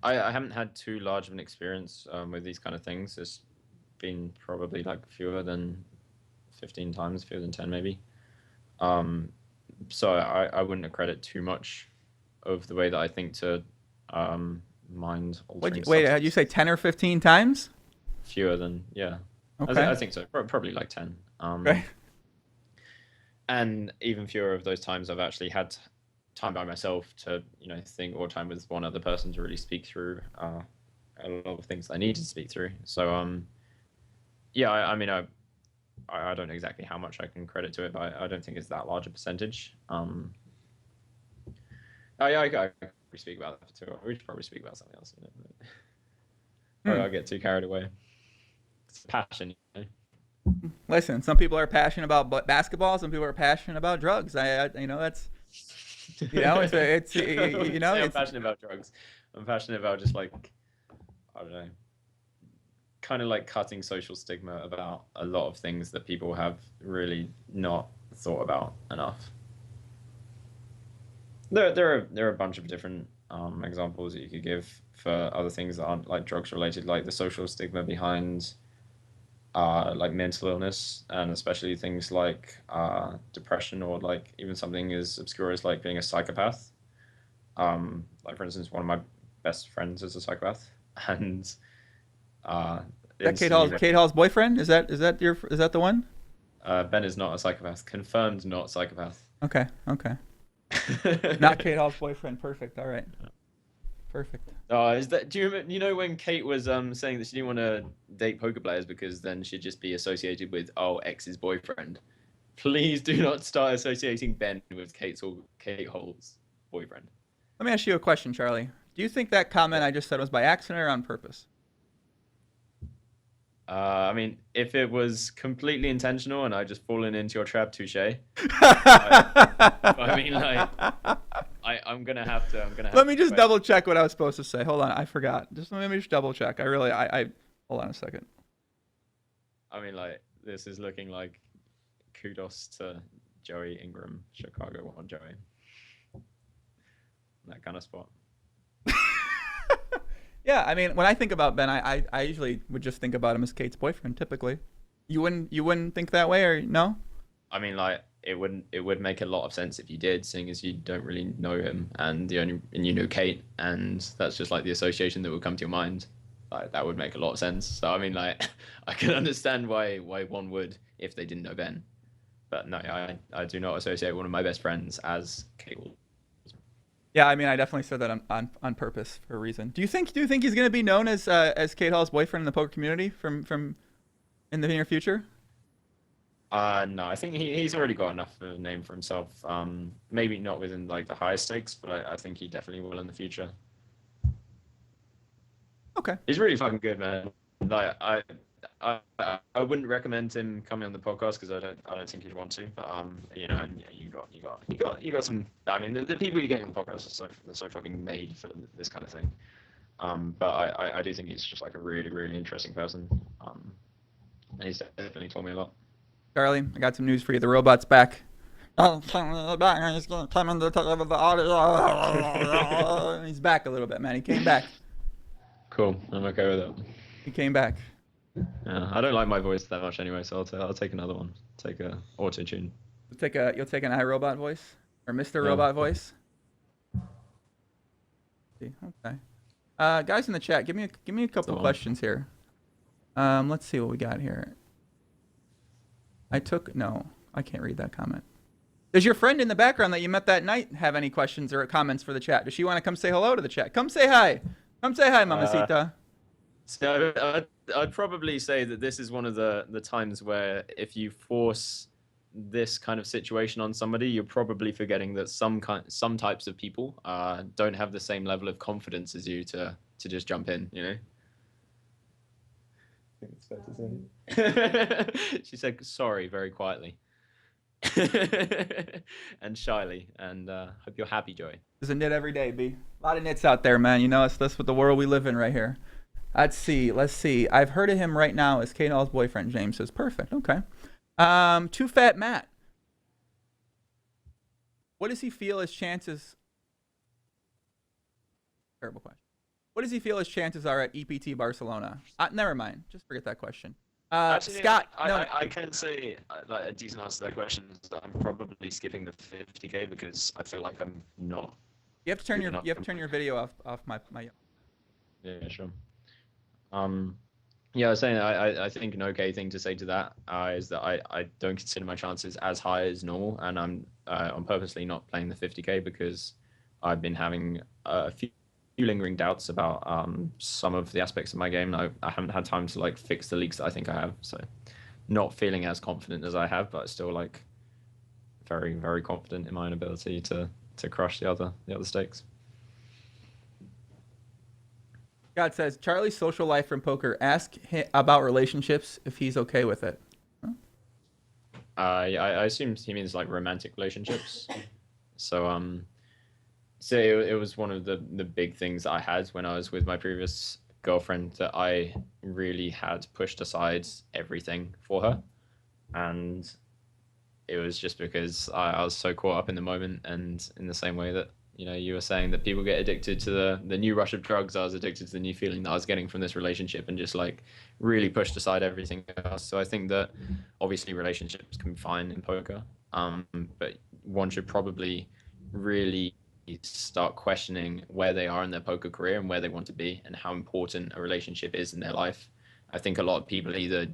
I haven't had too large of an experience with these kind of things. It's been probably like fewer than 15 times, fewer than 10 maybe. So I wouldn't accredit too much of the way that I think to mind altering. Wait, did you say 10 or 15 times? Fewer than, yeah. Okay. I think so. Probably like 10. Right. And even fewer of those times I've actually had time by myself to, think, or time with one other person to really speak through a lot of things I need to speak through. So, yeah, I mean, I don't know exactly how much I can credit to it, but I don't think it's that large a percentage. Yeah, I could speak about that too. We should probably speak about something else. I get too carried away. It's passion. Listen, some people are passionate about basketball. Some people are passionate about drugs. That's it's I'm passionate about drugs. I'm passionate about just like, I don't know, kind of like cutting social stigma about a lot of things that people have really not thought about enough. There are a bunch of different examples that you could give for other things that aren't like drugs related, like the social stigma behind like mental illness, and especially things like depression, or like even something as obscure as like being a psychopath. Like for instance, one of my best friends is a psychopath, and uh, Is that instantly, Kate Hall's boyfriend? Is that the one? Ben is not a psychopath, confirmed not psychopath. Okay. Okay. Not Kate Hall's boyfriend. Perfect. All right. Perfect. Oh, is that? Do you remember? You know when Kate was saying that she didn't want to date poker players because then she'd just be associated with ex's boyfriend. Please do not start associating Ben with Kate Hall's boyfriend. Let me ask you a question, Charlie. Do you think that comment Yeah. I just said was by accident or on purpose? I mean, if it was completely intentional and I just fallen into your trap, touche. I mean, like, I'm gonna have to. I'm gonna have Let me to just double check what I was supposed to say. Hold on, I forgot. Just let me just double check. I hold on a second. I mean, like, this is looking like kudos to Joey Ingram, Chicago one Joey. That kind of spot. Yeah, I mean, when I think about Ben, I usually would just think about him as Kate's boyfriend. Typically, you wouldn't think that way, or no? I mean, like, it would make a lot of sense if you did, seeing as you don't really know him, and you know Kate, and that's just like the association that would come to your mind. Like, that would make a lot of sense. So I mean, like, I can understand why one would if they didn't know Ben. But no, I do not associate one of my best friends as Kate. Yeah, I mean, I definitely said that on purpose for a reason. Do you think he's gonna be known as Kate Hall's boyfriend in the poker community from in the near future? No, I think he's already got enough of a name for himself. Maybe not within like the highest stakes, but I think he definitely will in the future. Okay. He's really fucking good, man. Like I, I wouldn't recommend him coming on the podcast because I don't think he'd want to. But you know, yeah, you got some. I mean, the people you get on the podcast they're so fucking made for this kind of thing. But I do think he's just like a really really interesting person. And he's definitely told me a lot. Charlie, I got some news for you. The robot's back. Oh, he's gonna come in the top of the audio. He's back a little bit, man. He came back. Cool, I'm okay with it. He came back. Yeah, I don't like my voice that much anyway, so I'll take another one. Take a auto tune. You'll take an iRobot voice or Mr. Yeah. Robot voice. See, okay. Guys in the chat, give me a couple Go on. questions here. Let's see what we got here. No, I can't read that comment. Does your friend in the background that you met that night have any questions or comments for the chat? Does she want to come say hello to the chat? Come say hi. Come say hi, Mamacita. So I'd probably say that this is one of the times where if you force this kind of situation on somebody, you're probably forgetting that some types of people don't have the same level of confidence as you to just jump in, you know? I think it's fair to say. She said sorry very quietly. And shyly, and hope you're happy, Joey. There's a knit every day, B. A lot of knits out there, man. You know, that's what the world we live in right here. Let's see. I've heard of him right now as Kate Hall's boyfriend. James says, perfect. Okay. Too Fat Matt. What does he feel his chances? Terrible question. What does he feel his chances are at EPT Barcelona? Never mind. Just forget that question. Actually, Scott. I can say like a decent answer to that question is that I'm probably skipping the 50k because I feel like I'm not. You have to turn your video off my. Yeah, sure. Yeah, I was saying I think an okay thing to say to that is that I don't consider my chances as high as normal, and I'm purposely not playing the 50k because I've been having a few lingering doubts about some of the aspects of my game. I haven't had time to like fix the leaks that I think I have, so not feeling as confident as I have, but still like very very confident in my own ability to crush the other stakes. God says Charlie's social life from poker. Ask him about relationships if he's okay with it. Yeah, I assume he means like romantic relationships. So it was one of the big things I had when I was with my previous girlfriend, that I really had pushed aside everything for her, and it was just because I was so caught up in the moment, and in the same way that you were saying that people get addicted to the new rush of drugs. I was addicted to the new feeling that I was getting from this relationship, and just like really pushed aside everything else. So I think that obviously relationships can be fine in poker, but one should probably really start questioning where they are in their poker career and where they want to be and how important a relationship is in their life. I think a lot of people either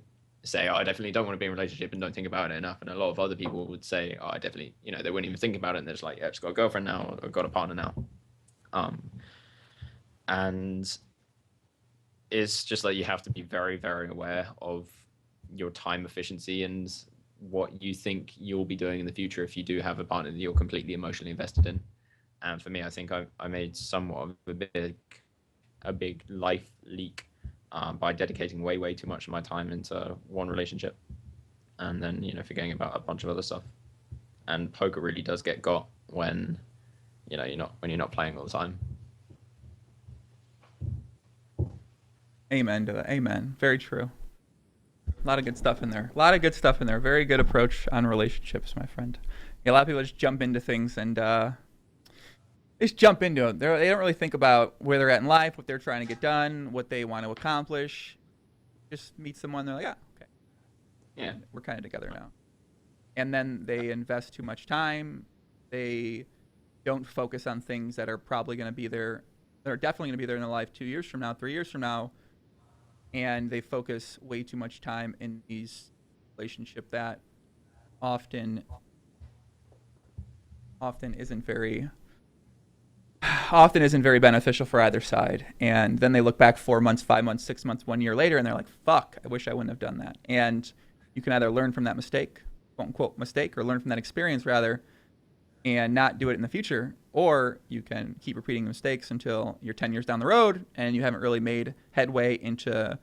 say, oh, I definitely don't want to be in a relationship and don't think about it enough. And a lot of other people would say, oh, I definitely, they wouldn't even think about it. And they're just like, yeah, I've just got a girlfriend now, or I've got a partner now. And it's just like you have to be very, very aware of your time efficiency and what you think you'll be doing in the future if you do have a partner that you're completely emotionally invested in. And for me, I think I made somewhat of a big life leak by dedicating way, way too much of my time into one relationship, and then forgetting about a bunch of other stuff. And poker really does get got when you're not playing all the time. Amen to that. Amen. Very true. A lot of good stuff in there. A lot of good stuff in there. Very good approach on relationships, my friend. Yeah, a lot of people just jump into things and just jump into it. They don't really think about where they're at in life, what they're trying to get done, what they want to accomplish. Just meet someone, they're like, yeah, okay. Yeah. We're kind of together now. And then they invest too much time. They don't focus on things that are probably going to be there. That are definitely going to be there in their life 2 years from now, 3 years from now. And they focus way too much time in these relationships that often isn't very beneficial for either side. And then they look back 4 months, 5 months, 6 months, 1 year later, and they're like, fuck, I wish I wouldn't have done that. And you can either learn from that mistake, quote unquote mistake, or learn from that experience rather, and not do it in the future. Or you can keep repeating the mistakes until you're 10 years down the road and you haven't really made headway into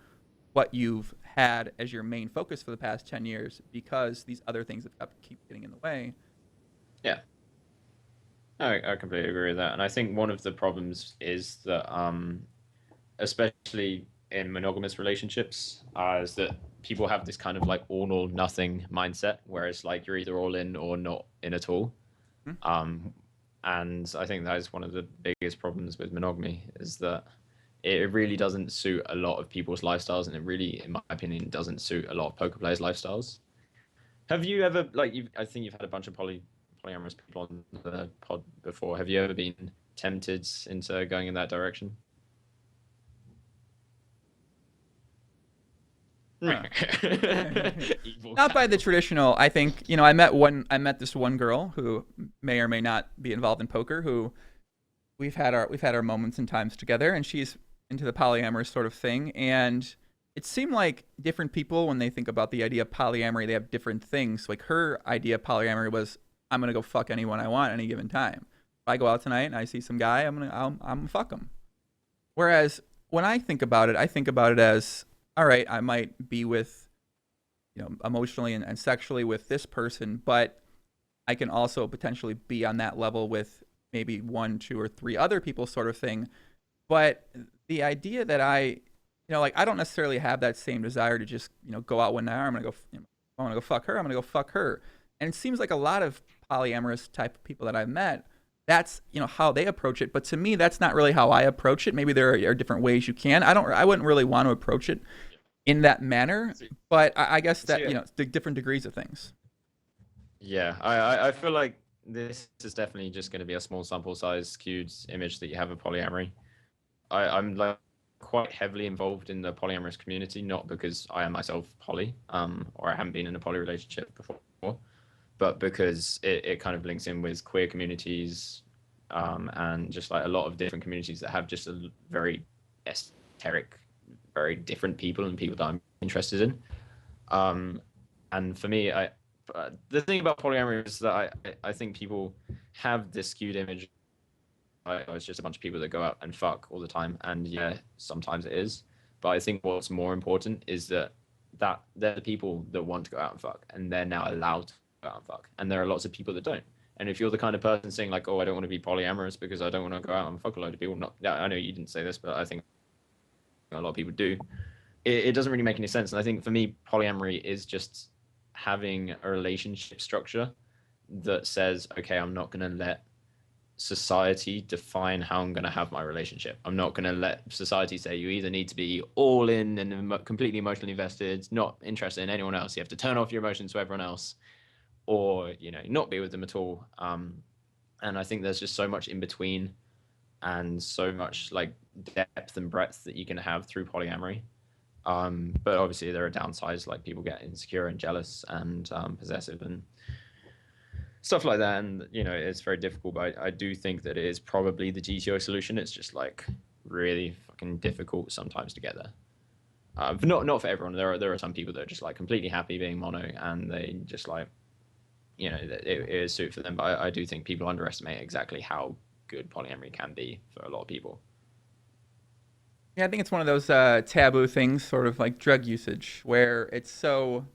what you've had as your main focus for the past 10 years because these other things have keep getting in the way. Yeah. I completely agree with that. And I think one of the problems is that, especially in monogamous relationships, is that people have this kind of like all or nothing mindset, whereas like you're either all in or not in at all. Mm-hmm. And I think that is one of the biggest problems with monogamy, is that it really doesn't suit a lot of people's lifestyles, and it really, in my opinion, doesn't suit a lot of poker players' lifestyles. Have you ever, I think you've had a bunch of polyamorous people on the pod before. Have you ever been tempted into going in that direction? Not by the traditional. I think I met this one girl who may or may not be involved in poker, who we've had our moments and times together, and she's into the polyamorous sort of thing. And it seemed like different people, when they think about the idea of polyamory, they have different things. Like her idea of polyamory was, I'm gonna go fuck anyone I want at any given time. If I go out tonight and I see some guy, I'm gonna fuck him. Whereas when I think about it as, all right, I might be with, emotionally and sexually with this person, but I can also potentially be on that level with maybe 1, 2, or 3 other people, sort of thing. But the idea that I don't necessarily have that same desire to just, go out one night. I want to go fuck her. I'm gonna go fuck her. And it seems like a lot of polyamorous type of people that I've met, that's how they approach it. But to me, that's not really how I approach it. Maybe there are different ways you can. I wouldn't really want to approach it in that manner. But I guess that the different degrees of things. Yeah, I feel like this is definitely just going to be a small sample size skewed image that you have of polyamory. I'm like quite heavily involved in the polyamorous community, not because I am myself poly, or I haven't been in a poly relationship before, but because it kind of links in with queer communities, and just like a lot of different communities that have just a very esoteric, very different people and people that I'm interested in. And for me, the thing about polyamory is that I think people have this skewed image. It's just a bunch of people that go out and fuck all the time, and yeah, sometimes it is. But I think what's more important is that they're the people that want to go out and fuck, and they're now allowed to go out and fuck. And there are lots of people that don't. And if you're the kind of person saying like, oh, I don't want to be polyamorous because I don't want to go out and fuck a load of people, I know you didn't say this, but I think a lot of people do. It doesn't really make any sense. And I think for me, polyamory is just having a relationship structure that says, okay, I'm not going to let society define how I'm going to have my relationship. I'm not going to let society say you either need to be all in and completely emotionally invested, not interested in anyone else. You have to turn off your emotions to everyone else, or not be with them at all. And I think there's just so much in between, and so much like depth and breadth that you can have through polyamory. But obviously there are downsides, like people get insecure and jealous and possessive and stuff like that, and it's very difficult. But I do think that it is probably the GTO solution. It's just like really fucking difficult sometimes to get there. But not for everyone. There are some people that are just like completely happy being mono, and they just like it is suited for them. But I do think people underestimate exactly how good polyamory can be for a lot of people. Yeah, I think it's one of those taboo things, sort of like drug usage, where it's so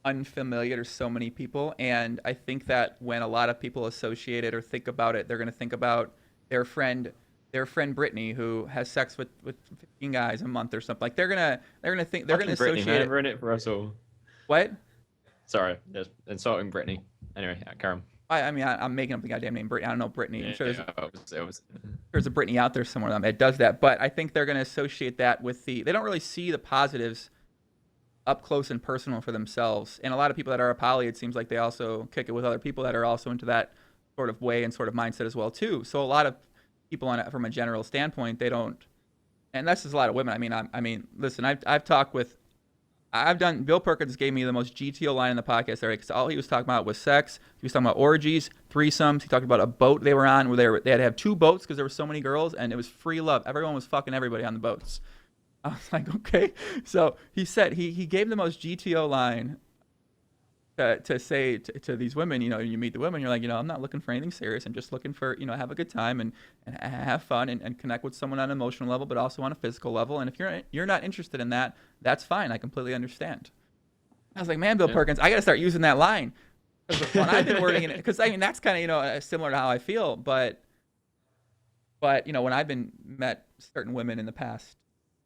unfamiliar to so many people. And I think that when a lot of people associate it or think about it, they're going to think about their friend Brittany, who has sex with 15 guys a month or something. Like they're gonna think they're gonna Brittany, associate man, we're in it for us all. What? Sorry, just insulting Brittany. Anyway, Carrel. I'm making up the goddamn name Brittany. I don't know Brittany. I'm sure It was. there's a Brittany out there somewhere that does that. But I think they're going to associate that with they don't really see the positives up close and personal for themselves. And a lot of people that are a poly, it seems like they also kick it with other people that are also into that sort of way and sort of mindset as well too. So a lot of people from a general standpoint, they don't, and that's just a lot of women. I mean, listen, I've talked with Bill Perkins gave me the most GTO line in the podcast already, because all he was talking about was sex. He was talking about orgies, threesomes. He talked about a boat they were on where they had to have two boats because there were so many girls, and it was free love. Everyone was fucking everybody on the boats. I was like, okay. So he said he gave the most GTO line to say to these women. You meet the women, you're like, I'm not looking for anything serious. I'm just looking for, have a good time and have fun and connect with someone on an emotional level, but also on a physical level. And if you're not interested in that, that's fine. I completely understand. I was like, man, Bill Perkins, I got to start using that line. Because when I've been wording it, because that's kind of, similar to how I feel. But when I've met certain women in the past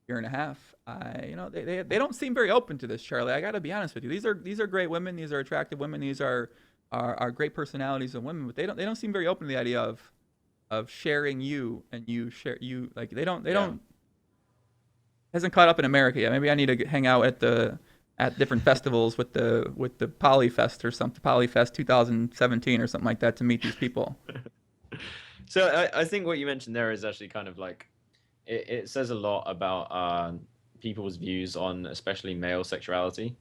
year and a half, they don't seem very open to this, Charlie. I got to be honest with you. These are great women. These are attractive women. These are great personalities of women, but they don't seem very open to the idea of sharing you, and you share you. Like they don't hasn't caught up in America yet. Maybe I need to hang out at different festivals with the Polyfest or something, Polyfest 2017 or something like that, to meet these people. So I think what you mentioned there is actually kind of like it says a lot about people's views on especially male sexuality.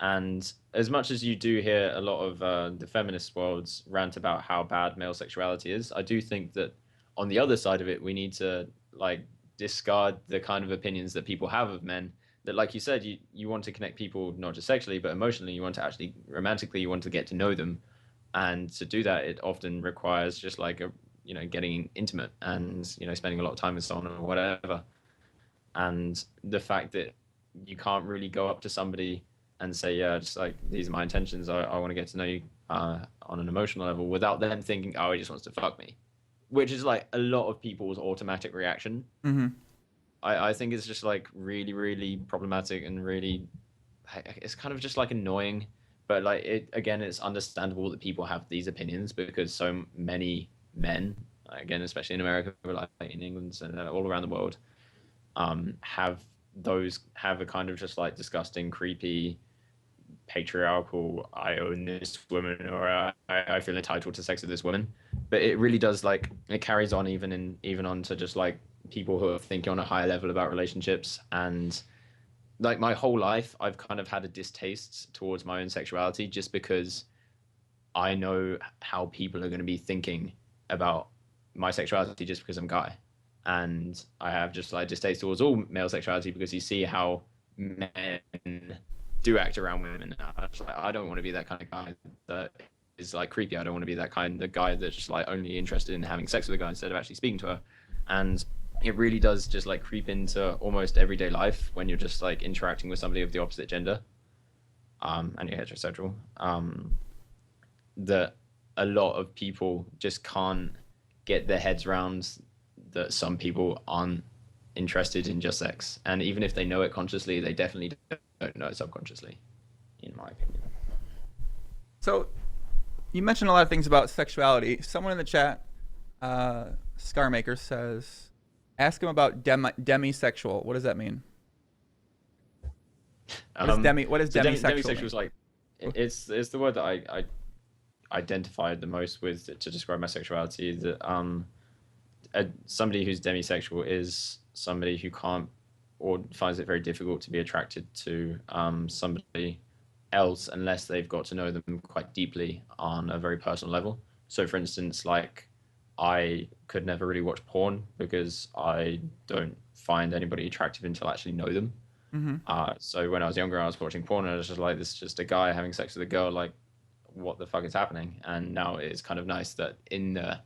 And as much as you do hear a lot of the feminist worlds rant about how bad male sexuality is, I do think that on the other side of it, we need to like discard the kind of opinions that people have of men, that, like you said, you want to connect people not just sexually but emotionally. You want to actually romantically, you want to get to know them, and to do that it often requires just like getting intimate and spending a lot of time with someone or whatever. And the fact that you can't really go up to somebody and say, yeah, just like, these are my intentions, I want to get to know you on an emotional level, without them thinking, oh, he just wants to fuck me, which is like a lot of people's automatic reaction. Mm-hmm. I think it's just like really, really problematic, and really, it's kind of just like annoying. But like it's understandable that people have these opinions, because so many men, again, especially in America, but like in England and all around the world, have a kind of just like disgusting, creepy, patriarchal, I own this woman, or I feel entitled to sex with this woman. But it really does, like, it carries on even on to just like people who are thinking on a higher level about relationships. And like my whole life I've kind of had a distaste towards my own sexuality, just because I know how people are going to be thinking about my sexuality just because I'm guy. And I have just like distaste towards all male sexuality, because you see how men do act around women. I don't want to be that kind of guy that is like creepy. I don't want to be that kind of guy that's just like only interested in having sex with a guy instead of actually speaking to her. And it really does just like creep into almost everyday life when you're just like interacting with somebody of the opposite gender, and you're heterosexual, that a lot of people just can't get their heads around that some people aren't interested in just sex. And even if they know it consciously, they definitely don't know it subconsciously, in my opinion. So you mentioned a lot of things about sexuality. Someone in the chat Scarmaker says, ask him about demisexual. What does that mean? What is So demisexual demisexual mean? is like it's the word that I identified the most with to describe my sexuality. That somebody who's demisexual is somebody who can't or finds it very difficult to be attracted to somebody else unless they've got to know them quite deeply on a very personal level. So, for instance, like I could never really watch porn because I don't find anybody attractive until I actually know them. Mm-hmm. So when I was younger, I was watching porn and I was just like, this is just a guy having sex with a girl. Like, what the fuck is happening? And now it's kind of nice that in the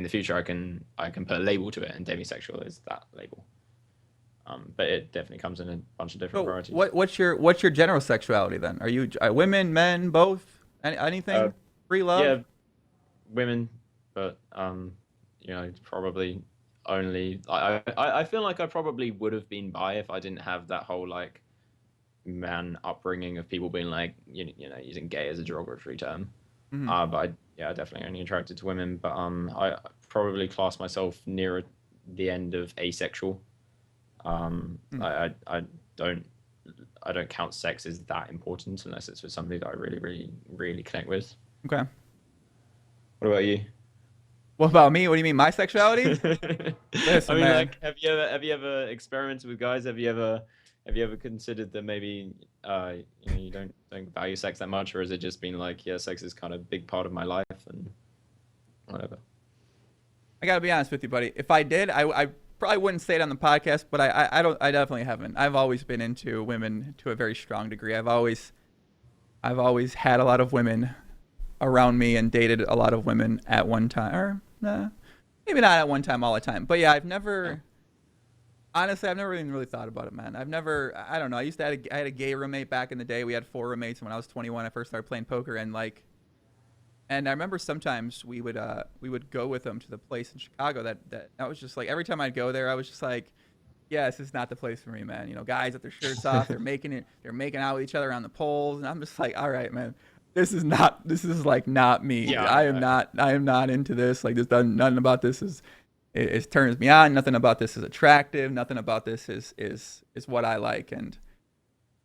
future I can put a label to it, and demisexual is that label. But it definitely comes in a bunch of different So varieties. what's your general sexuality then? Are you women, men, both? Uh, Anything? Free love? yeah, women, but probably only. I feel like I probably would have been bi if I didn't have that whole like man upbringing of people being like using gay as a derogatory term. Mm-hmm. But I definitely only attracted to women. But I probably class myself nearer the end of asexual. Mm. I don't count sex as that important unless it's with somebody that I really, really, really connect with. Okay. What about you? What about me? What do you mean, my sexuality? I Listen, mean, man. like, have you ever experimented with guys? Have you ever considered that maybe you don't value sex that much, or has it just been like, yeah, sex is kind of a big part of my life and whatever? I gotta be honest with you, buddy. If I did, I probably wouldn't say it on the podcast, but I don't. I definitely haven't. I've always been into women to a very strong degree. I've always had a lot of women around me and dated a lot of women at one time, or maybe not at one time all the time. But yeah, I've never. Honestly, I've never even really thought about it, man. I've never. I don't know. I had a gay roommate back in the day. We had 4 roommates when I was 21. I first started playing poker, and like. And I remember sometimes we would go with them to the place in Chicago that was just like every time I'd go there I was just like, yeah, this is not the place for me, man. You know, guys with their shirts off, they're making out with each other on the poles, and I'm just like, all right, man, this is like not me. Yeah, I am not into this. Like this doesn't nothing about this it turns me on. Nothing about this is attractive. Nothing about this is what I like. And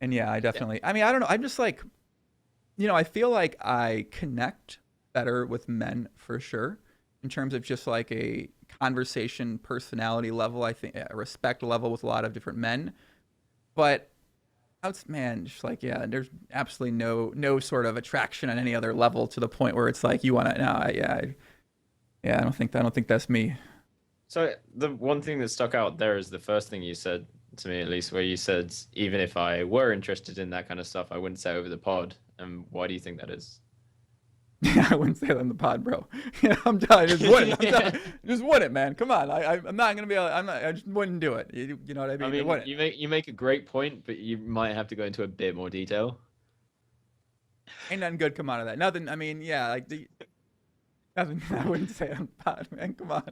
yeah, I definitely. I mean, I don't know. I'm just like, I feel like I connect better with men for sure in terms of just like a conversation personality level. I think a respect level with a lot of different men, but man, just like, yeah, there's absolutely no sort of attraction on any other level to the point where it's like you want to yeah, I don't think that's me. So the one thing that stuck out there is the first thing you said to me, at least, where you said even if I were interested in that kind of stuff, I wouldn't say over the pod. And why do you think that is? Yeah, I wouldn't say that on the pod, bro. Yeah, I'm telling you, just wouldn't. Just wouldn't, man. Come on, I'm not gonna be able. I just wouldn't do it. You know what I mean? I mean, you make a great point, but you might have to go into a bit more detail. Ain't nothing good come out of that. Nothing. I mean, yeah, nothing. I wouldn't say it on the pod, man. Come on.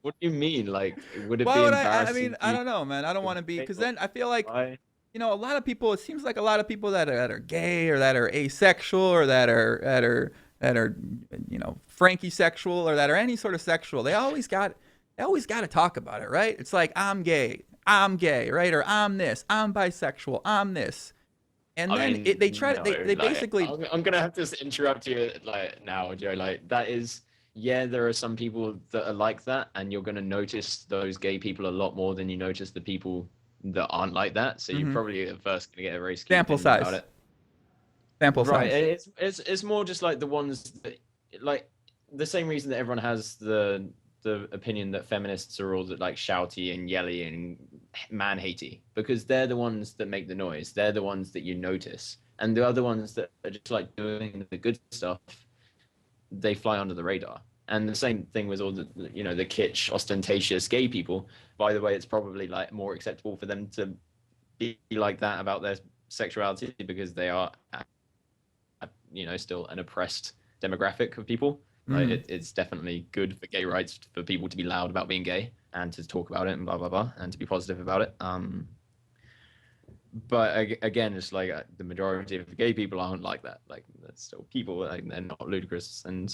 What do you mean? Like, would it Why be would I embarrassing? mean, I don't know, man. I don't want to be, because then I feel like, Why? a lot of people. It seems like a lot of people that are gay or that are asexual or that are Frankie sexual or that are any sort of sexual. They always got to talk about it, right? It's like I'm gay, right? Or I'm this, I'm bisexual, I'm this, and I then mean, they try no, to they like, basically. I'm gonna have to interrupt you like now, Joe. Like that is, yeah, there are some people that are like that, and you're gonna notice those gay people a lot more than you notice the people that aren't like that. So you're probably at first gonna get a very skewed Sample opinion about size. it. Sample Right. size. It's more just like the ones that like the same reason that everyone has the opinion that feminists are all like shouty and yelly and man hatey, because they're the ones that make the noise. They're the ones that you notice. And the other ones that are just like doing the good stuff, they fly under the radar. And the same thing with all the the kitsch, ostentatious gay people. By the way, it's probably like more acceptable for them to be like that about their sexuality because they are still an oppressed demographic of people. Like it's definitely good for gay rights for people to be loud about being gay and to talk about it and blah blah blah and to be positive about it. But again, it's like the majority of gay people aren't like that. Like they're still people, like they're not ludicrous, and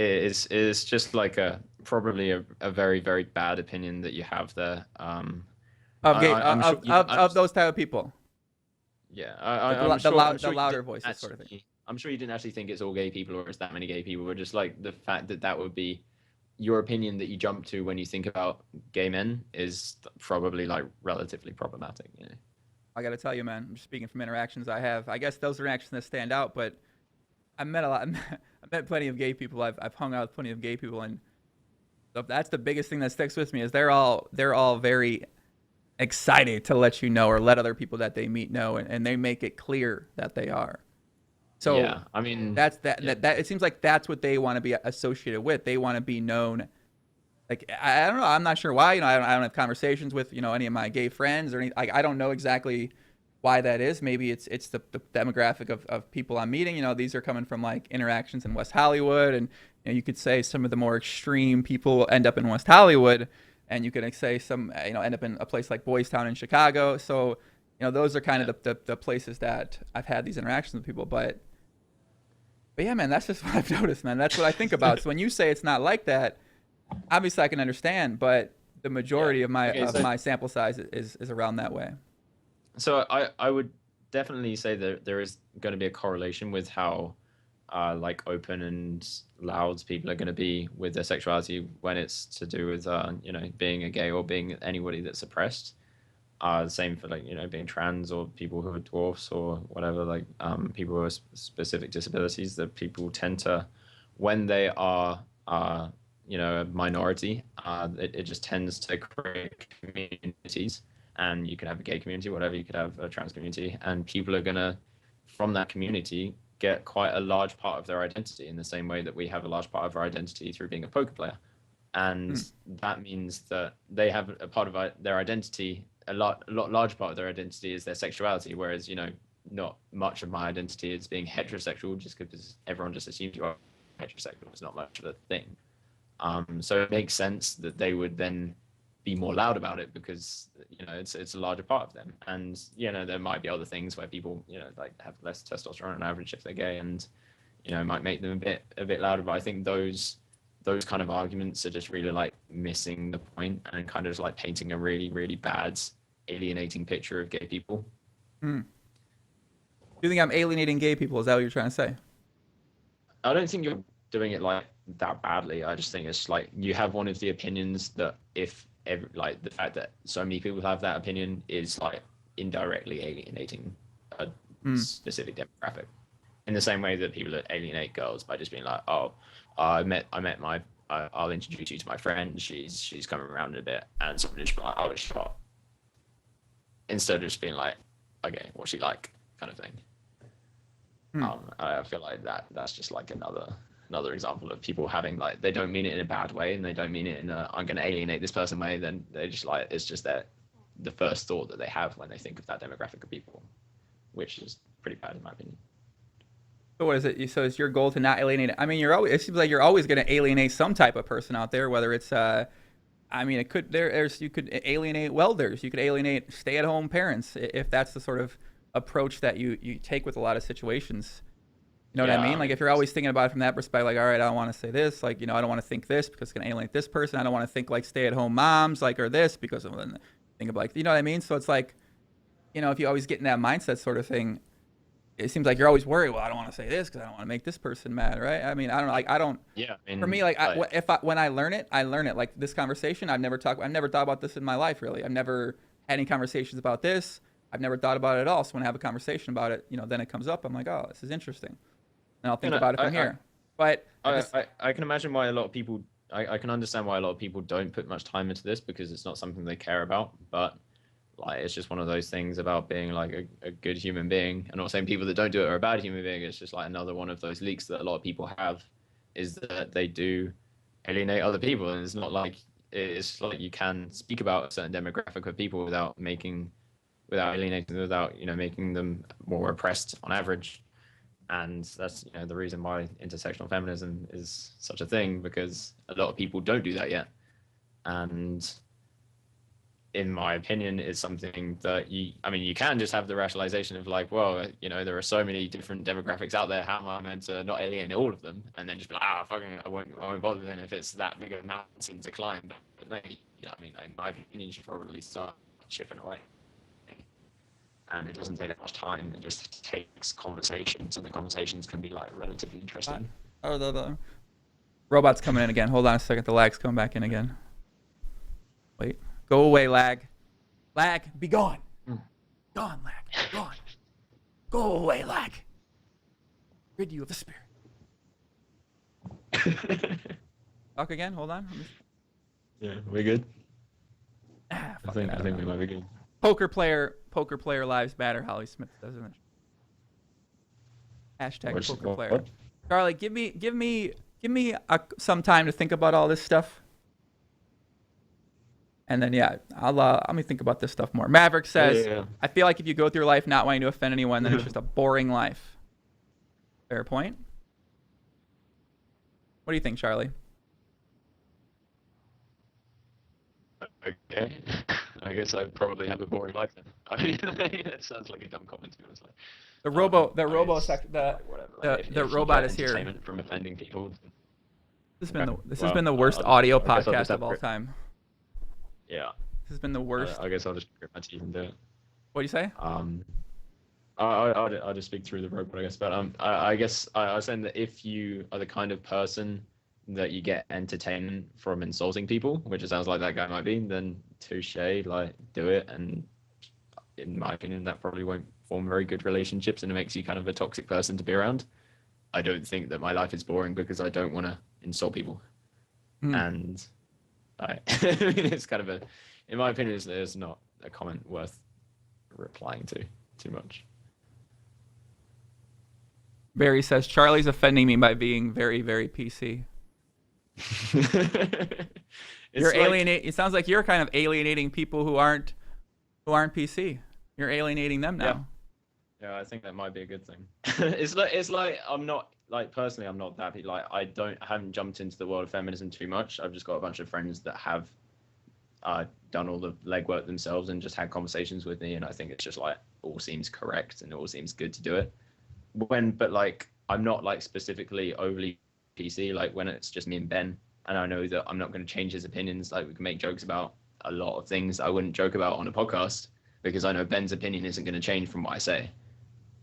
it's just like a probably a very very bad opinion that you have there. I'm sure you. Of those type of people, Yeah, the, the loud the you louder didn't voices sort of thing. actually. I'm sure you didn't actually think it's all gay people or it's that many gay people. But just like the fact that that would be your opinion that you jump to when you think about gay men is probably like relatively problematic. You know. I got to tell you, man. I'm just speaking from interactions I have. I guess those are interactions that stand out, but I met a lot. I met plenty of gay people. I've hung out with plenty of gay people, and that's the biggest thing that sticks with me is they're all very excited to let you know or let other people that they meet know, and they make it clear that they are. So Yeah, I mean, that's that, yeah, that it seems like that's what they want to be associated with. They want to be known. Like I don't know. I'm not sure why. I don't have conversations with any of my gay friends or any. Like I don't know exactly why that is. Maybe it's the demographic of people I'm meeting. These are coming from like interactions in West Hollywood, and you could say some of the more extreme people end up in West Hollywood, and you could say some end up in a place like Boys Town in Chicago. So those are kind yeah. of the places that I've had these interactions with people. But yeah, man, that's just what I've noticed, man. That's what I think about. So when you say it's not like that, obviously I can understand, but the Yeah. majority of my Okay, so sample size is around that way. I would definitely say that there is going to be a correlation with how like open and loud people are going to be with their sexuality when it's to do with being a gay or being anybody that's oppressed. The same for like being trans or people who are dwarfs or whatever, like people who have specific disabilities. That people tend to, when they are a minority, it just tends to create communities. And you could have a gay community, whatever. You could have a trans community, and people are gonna, from that community, get quite a large part of their identity in the same way that we have a large part of our identity through being a poker player. Hmm. And that means that they have a part of their identity, a lot large part of their identity is their sexuality, whereas not much of my identity is being heterosexual, just because everyone just assumes you are heterosexual. It's not much of a thing. So it makes sense that they would then be more loud about it because it's a larger part of them. And there might be other things where people like have less testosterone on average if they're gay, and it might make them a bit louder. But I think those kind of arguments are just really like missing the point and kind of just like painting a really really bad alienating picture of gay people. Hmm. Do you think I'm alienating gay people? Is that what you're trying to say? I don't think you're doing it like that badly. I just think it's like you have one of the opinions that if like the fact that so many people have that opinion is like indirectly alienating a Hmm. specific demographic. In the same way that people alienate girls by just being like, oh, I met my I'll introduce you to my friend. She's coming around a bit, and someone just be like, oh, it's shot. Instead of just being like, okay, what's she like, kind of thing. Hmm. I feel like that's just like another example of people having like they don't mean it in a bad way and they don't mean it in a I'm going to alienate this person way. Then they just like it's just the first thought that they have when they think of that demographic of people, which is pretty bad in my opinion. So what is it? So it's your goal to not alienate? I mean, you're always. It seems like you're always going to alienate some type of person out there. Whether it's, I mean, it could there's you could alienate welders. You could alienate stay-at-home parents if that's the sort of approach that you take with a lot of situations. You know what I Yeah, mean? I Like mean, if you're always thinking about it from that perspective, like, all right, I don't want to say this, like, I don't want to think this because it's gonna alienate this person. I don't want to think like stay-at-home moms, like, or this because of think of like, you know what I mean? So it's like, if you always get in that mindset sort of thing, it seems like you're always worried. Well, I don't want to say this because I don't want to make this person mad, right? I mean, I don't know, like, I don't. yeah, I For me, mean, like, like if when I learn it, I learn it. Like this conversation, I've never thought about this in my life, really. I've never had any conversations about this. I've never thought about it at all. So when I have a conversation about it, then it comes up. I'm like, oh, this is interesting, and I'll you think know, about it I from I here. But at I this, I, I can imagine why a lot of people. I can understand why a lot of people don't put much time into this because it's not something they care about. But like, it's just one of those things about being like a good human being. I'm not saying people that don't do it are a bad human being. It's just like another one of those leaks that a lot of people have, is that they do alienate other people, and it's like you can speak about a certain demographic of people without alienating them, without making them more oppressed on average. And that's the reason why intersectional feminism is such a thing, because a lot of people don't do that yet. And in my opinion, is something that you can just have the rationalization of like, well, there are so many different demographics out there. How am I meant to not alienate all of them? And then just be like, fucking, I won't bother then if it's that big of a mountain to climb. But no, in my opinion, you should probably start chipping away. And it doesn't take that much time. It just takes conversations, and the conversations can be like relatively interesting. Oh, the robot's coming in again. Hold on a second. The lag's coming back in again. Wait. Go away, lag. Lag, be gone. Gone, lag. Gone. Go away, lag. Rid you of the spirit. Talk again. Hold on. Yeah, we good? I think we might be good. Poker player lives matter. Holly Smith, doesn't it? Hashtag poker player. What? Charlie, give me some time to think about all this stuff. And then, I'll let me think about this stuff more. Maverick says, I feel like if you go through life not wanting to offend anyone, then it's just a boring life. Fair point. What do you think, Charlie? Okay. I guess I probably have a boring life then. I mean, it sounds like a dumb comment to be honest. The robot is here. From offending people. This has been the worst audio podcast of all time. Yeah. This has been the worst. I guess I'll just grit my teeth and do it. What do you say? I'll just speak through the robot, I guess. But I guess I was saying that if you are the kind of person that you get entertainment from insulting people, which it sounds like that guy might be, then touche, like do it. And in my opinion, that probably won't form very good relationships, and it makes you kind of a toxic person to be around. I don't think that my life is boring because I don't want to insult people. And I mean, it's kind of in my opinion, it's not a comment worth replying to too much. Barry says, Charlie's offending me by being very, very PC. It sounds like you're kind of alienating people who aren't PC. You're alienating them now. Yeah, I think that might be a good thing. It's like I'm not, like, personally, I'm not that, like, I haven't jumped into the world of feminism too much. I've just got a bunch of friends that have done all the legwork themselves and just had conversations with me, and I think it's just like all seems correct and it all seems good to do it. But like, I'm not like specifically overly PC, like when it's just me and Ben, and I know that I'm not going to change his opinions. Like, we can make jokes about a lot of things I wouldn't joke about on a podcast, because I know Ben's opinion isn't going to change from what I say.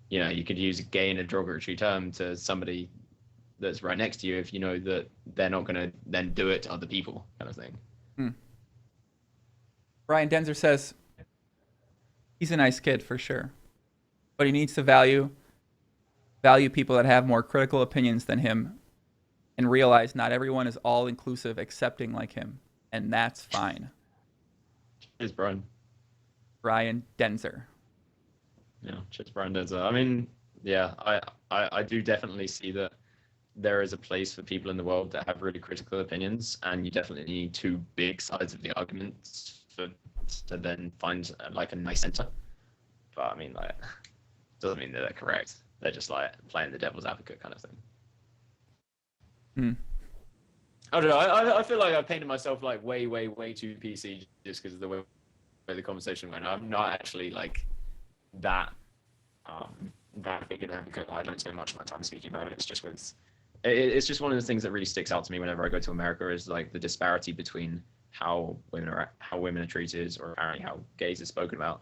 You could use gay in a derogatory term to somebody that's right next to you if you know that they're not going to then do it to other people, kind of thing. Brian Denzer says, he's a nice kid for sure, but he needs to value people that have more critical opinions than him, and realize not everyone is all inclusive accepting like him, and that's fine. Cheers, Brian. Brian Denzer. Yeah, cheers, Brian Denzer. I mean, yeah, I do definitely see that there is a place for people in the world that have really critical opinions, and you definitely need two big sides of the argument to then find like a nice center. But I mean, like, doesn't mean that they're correct. They're just like playing the devil's advocate kind of thing. I don't know. I feel like I painted myself like way too PC just because of the way the conversation went. I'm not actually like that big an advocate. I don't spend much of my time speaking about it. It's just it's just one of the things that really sticks out to me whenever I go to America, is like the disparity between how women are treated, or apparently how gays are spoken about,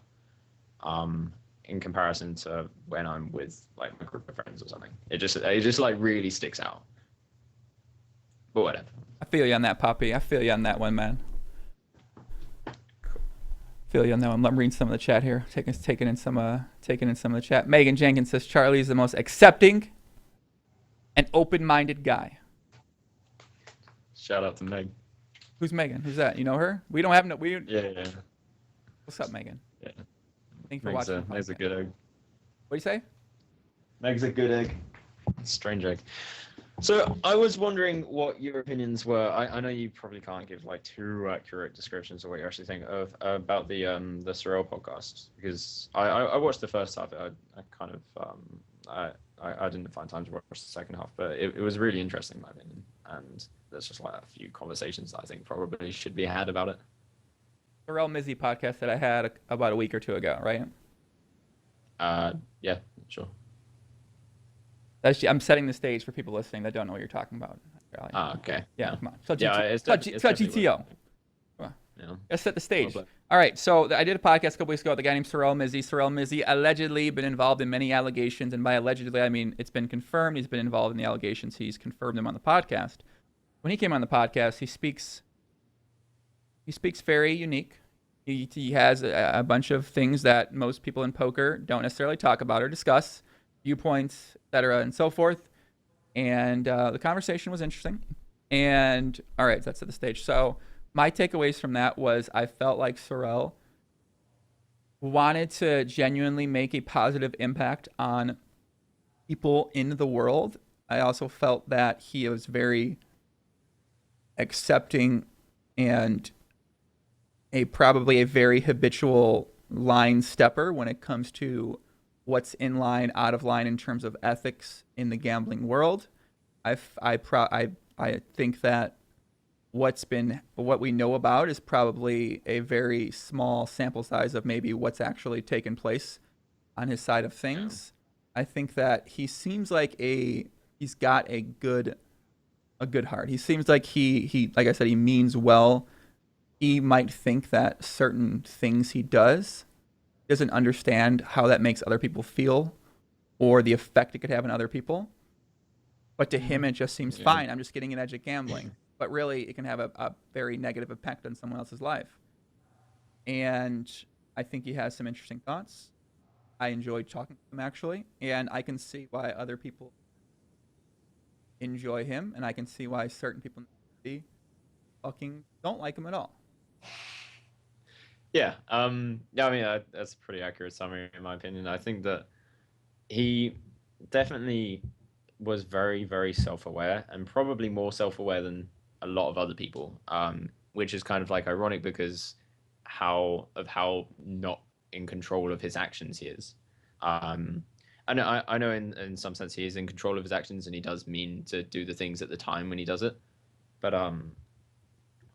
in comparison to when I'm with like my group of friends or something. It just like really sticks out. But whatever. I feel you on that, Poppy. I feel you on that one, man. Feel you on that one. I'm reading some of the chat here. Taking in some of the chat. Megan Jenkins says Charlie is the most accepting and open-minded guy. Shout out to Meg. Who's Megan? Who's that? You know her? We don't have no. Yeah. What's up, Megan? Yeah. Thanks for watching. Meg's a good egg. What do you say? Meg's a good egg. Strange egg. So I was wondering what your opinions were. I know you probably can't give like too accurate descriptions of what you actually think of about the Carrel podcast, because I watched the first half. I kind of I didn't find time to watch the second half, but it was really interesting in my opinion, and there's just like a few conversations that I think probably should be had about it. Carrel Mizzy podcast that I had about a week or two ago, right? Yeah, sure. I'm setting the stage for people listening that don't know what you're talking about. Okay. Yeah, Yeah. come on. It's about, Yeah, it's about GTO. Come on. Yeah. Let's set the stage. Well, All right, so I did a podcast a couple weeks ago with a guy named Carrel Mizzy. Carrel Mizzy allegedly been involved in many allegations, and by allegedly I mean it's been confirmed he's been involved in the allegations. He's confirmed them on the podcast. When he came on the podcast, he speaks very unique. He has a bunch of things that most people in poker don't necessarily talk about or discuss, viewpoints, etc., and so forth. And the conversation was interesting. And all right, that's at the stage. So my takeaways from that was I felt like Carrel wanted to genuinely make a positive impact on people in the world. I also felt that he was very accepting and probably a very habitual line stepper when it comes to what's in line, out of line in terms of ethics in the gambling world. I think that what we know about is probably a very small sample size of maybe what's actually taken place on his side of things. I think that he seems like he's got a good heart. He seems like he like I said, he means well. He might think that certain things he doesn't understand how that makes other people feel or the effect it could have on other people. But to him, it just seems fine. I'm just getting an edge at gambling. But really, it can have a very negative effect on someone else's life. And I think he has some interesting thoughts. I enjoyed talking to him, actually. And I can see why other people enjoy him. And I can see why certain people fucking don't like him at all. Yeah. I mean, that's a pretty accurate summary in my opinion. I think that he definitely was very, very self-aware, and probably more self-aware than a lot of other people, which is kind of like ironic because how not in control of his actions he is. I know in some sense he is in control of his actions, and he does mean to do the things at the time when he does it. But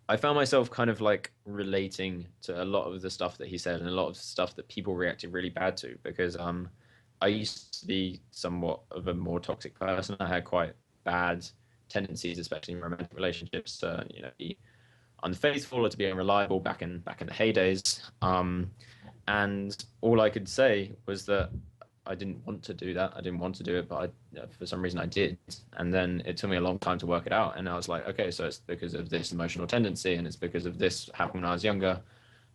I found myself kind of like relating to a lot of the stuff that he said and a lot of stuff that people reacted really bad to, because I used to be somewhat of a more toxic person. I had quite bad tendencies, especially in romantic relationships, to be unfaithful or to be unreliable back in the heydays. And all I could say was that I didn't want to do that. I didn't want to do it, but for some reason I did. And then it took me a long time to work it out. And I was like, okay, so it's because of this emotional tendency, and it's because of this happened when I was younger,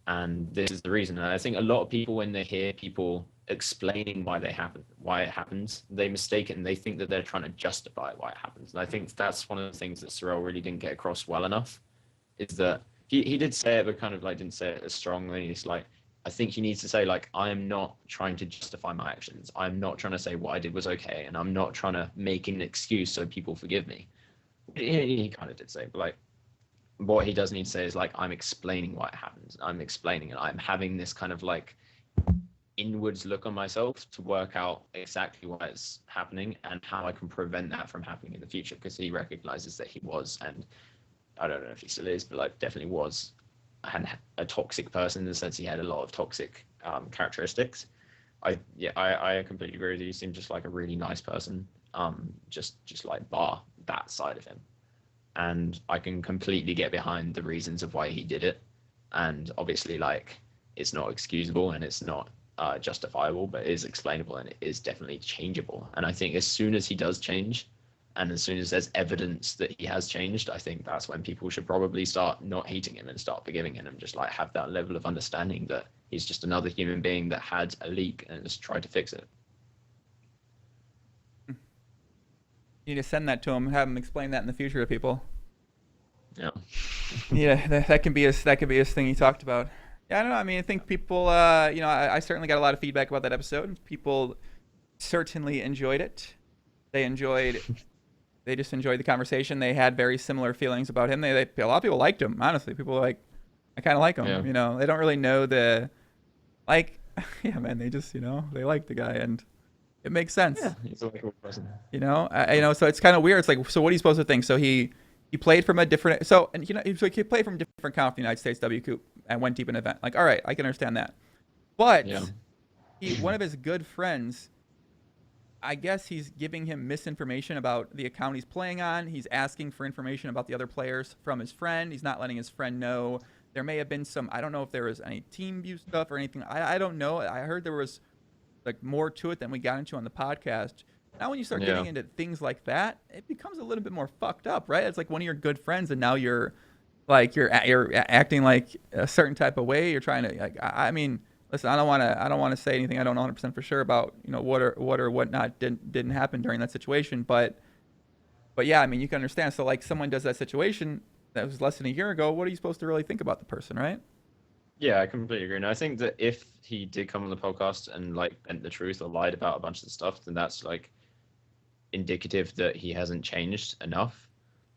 and this is the reason. And I think a lot of people, when they hear people explaining why it happens, they mistake it and they think that they're trying to justify why it happens. And I think that's one of the things that Carrel really didn't get across well enough, is that he did say it, but kind of like didn't say it as strongly. It's like, I think he needs to say, like, I am not trying to justify my actions. I'm not trying to say what I did was okay, and I'm not trying to make an excuse so people forgive me. He kind of did say, but like, what he does need to say is like, I'm explaining why it happens. I'm explaining it. I'm having this kind of like inwards look on myself to work out exactly why it's happening and how I can prevent that from happening in the future, because he recognizes that he was, and I don't know if he still is, but like definitely was a toxic person, in the sense he had a lot of toxic characteristics. I completely agree with you. He seemed just like a really nice person, just like bar that side of him. And I can completely get behind the reasons of why he did it. And obviously, like, it's not excusable and it's not justifiable, but it is explainable and it is definitely changeable. And I think as soon as he does change, and as soon as there's evidence that he has changed, I think that's when people should probably start not hating him and start forgiving him, and just like have that level of understanding that he's just another human being that had a leak and just tried to fix it. You need to send that to him, have him explain that in the future to people. Yeah. Yeah, that can be his thing he talked about. Yeah, I don't know. I mean, I think people, I certainly got a lot of feedback about that episode. People certainly enjoyed it. They just enjoyed the conversation. They had very similar feelings about him. A lot of people liked him, honestly. People were like, I kind of like him. Yeah. They don't really know yeah, man, they just, they like the guy, and it makes sense. Yeah, he's a cool person. So it's kind of weird. It's like, so what are you supposed to think? So he played from a different, he played from a different count of the United States and went deep in an event. Like, all right, I can understand that. But Yeah. one of his good friends, I guess he's giving him misinformation about the account he's playing on. He's asking for information about the other players from his friend. He's not letting his friend know. There may have been some, I don't know if there was any team view stuff or anything. I don't know. I heard there was like more to it than we got into on the podcast. Now, when you start Yeah. getting into things like that, it becomes a little bit more fucked up, right? It's like one of your good friends, and now you're acting like a certain type of way. You're trying to, like, I mean, listen, I don't want to say anything I don't know 100% for sure about, what or what not didn't happen during that situation, but yeah, I mean, you can understand. So like, someone does that situation that was less than a year ago. What are you supposed to really think about the person, right? Yeah, I completely agree. And I think that if he did come on the podcast and like bent the truth or lied about a bunch of stuff, then that's like indicative that he hasn't changed enough.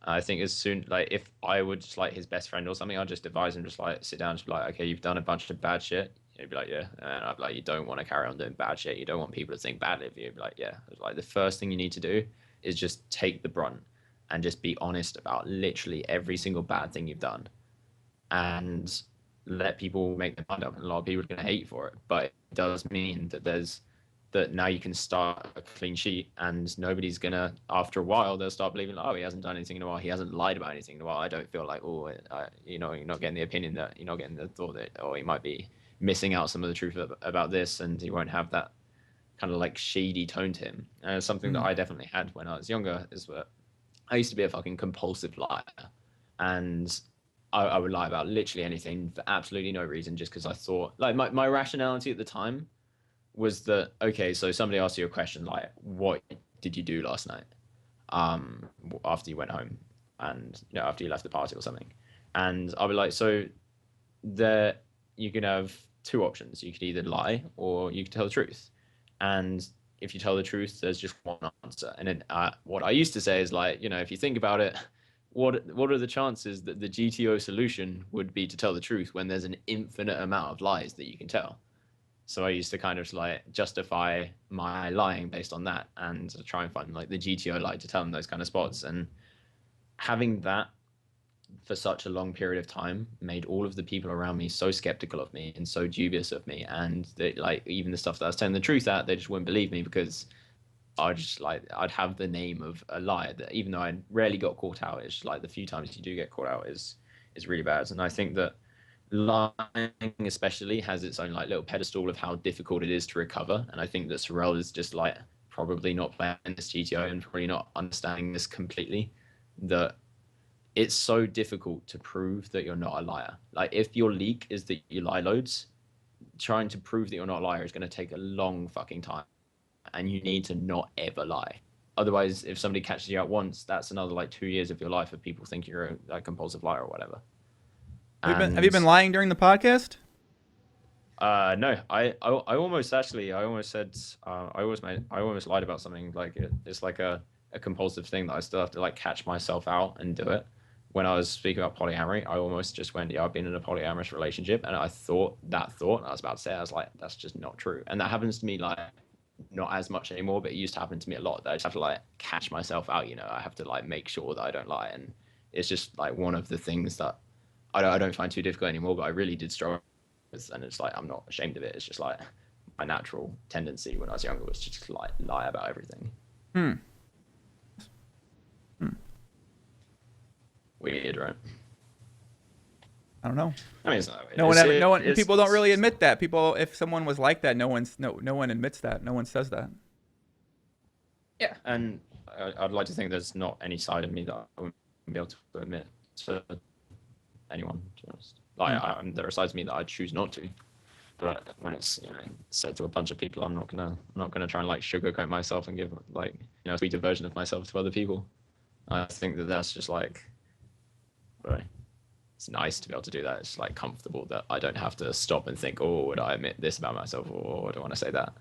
I think as soon like if I would just like his best friend or something, I'd just advise him just like sit down and just be like, okay, you've done a bunch of bad shit. He'd be like, yeah, and I'd be like, you don't want to carry on doing bad shit. You don't want people to think badly of you. He'd be like, yeah. It's like the first thing you need to do is just take the brunt and just be honest about literally every single bad thing you've done, and let people make their mind up. And a lot of people are going to hate you for it, but it does mean that that now you can start a clean sheet, and nobody's gonna, after a while they'll start believing like, oh, he hasn't done anything in a while, he hasn't lied about anything in a while. I don't feel like, oh, you're not getting the opinion, that you're not getting the thought that, oh, he might be missing out some of the truth about this, and he won't have that kind of like shady tone to him. And it's something that Mm. I definitely had when I was younger, is that I used to be a fucking compulsive liar, and I would lie about literally anything for absolutely no reason, just because I thought, like, my rationality at the time was that, okay, so somebody asked you a question like, what did you do last night, after you went home, and after you left the party or something, and I'll be like, so there, you can have two options. You could either lie or you could tell the truth, and if you tell the truth, there's just one answer. And then what I used to say is like, if you think about it, what are the chances that the GTO solution would be to tell the truth when there's an infinite amount of lies that you can tell? So I used to kind of like justify my lying based on that, and try and find like the GTO lie to tell them those kind of spots. And having that for such a long period of time made all of the people around me so skeptical of me and so dubious of me, and that like even the stuff that I was telling the truth at, they just wouldn't believe me, because I'd have the name of a liar, that even though I rarely got caught out, it's just like the few times you do get caught out is really bad. And I think that lying especially has its own like little pedestal of how difficult it is to recover. And I think that Sorrel is just like probably not playing this GTO and probably not understanding this completely, that it's so difficult to prove that you're not a liar. Like if your leak is that you lie loads, trying to prove that you're not a liar is going to take a long fucking time, and you need to not ever lie. Otherwise, if somebody catches you out once, that's another like 2 years of your life of people think you're a compulsive liar or whatever. Have you been And lying during the podcast? no, I almost actually, I almost said, I almost lied about something. Like it's like a compulsive thing that I still have to like catch myself out and do it. When I was speaking about polyamory, I almost just went, yeah, I've been in a polyamorous relationship, and I thought I was about to say, I was like, that's just not true. And that happens to me like not as much anymore, but it used to happen to me a lot. That I just have to like catch myself out. I have to like make sure that I don't lie, and it's just like one of the things that I don't find too difficult anymore. But I really did struggle with, and it's like I'm not ashamed of it. It's just like my natural tendency when I was younger was just to like lie about everything. Hmm. Weird, right? I don't know. I mean, it's not. No one. People don't really admit that. People, if someone was like that, no one admits that. No one says that. Yeah, and I'd like to think there's not any side of me that I wouldn't be able to admit to anyone. To be honest, like there are sides of me that I choose not to. But when it's said to a bunch of people, I'm not gonna try and like sugarcoat myself and give like a sweeter version of myself to other people. I think that that's just like, right. It's nice to be able to do that. It's like comfortable that I don't have to stop and think, oh, would I admit this about myself, or do I want to say that?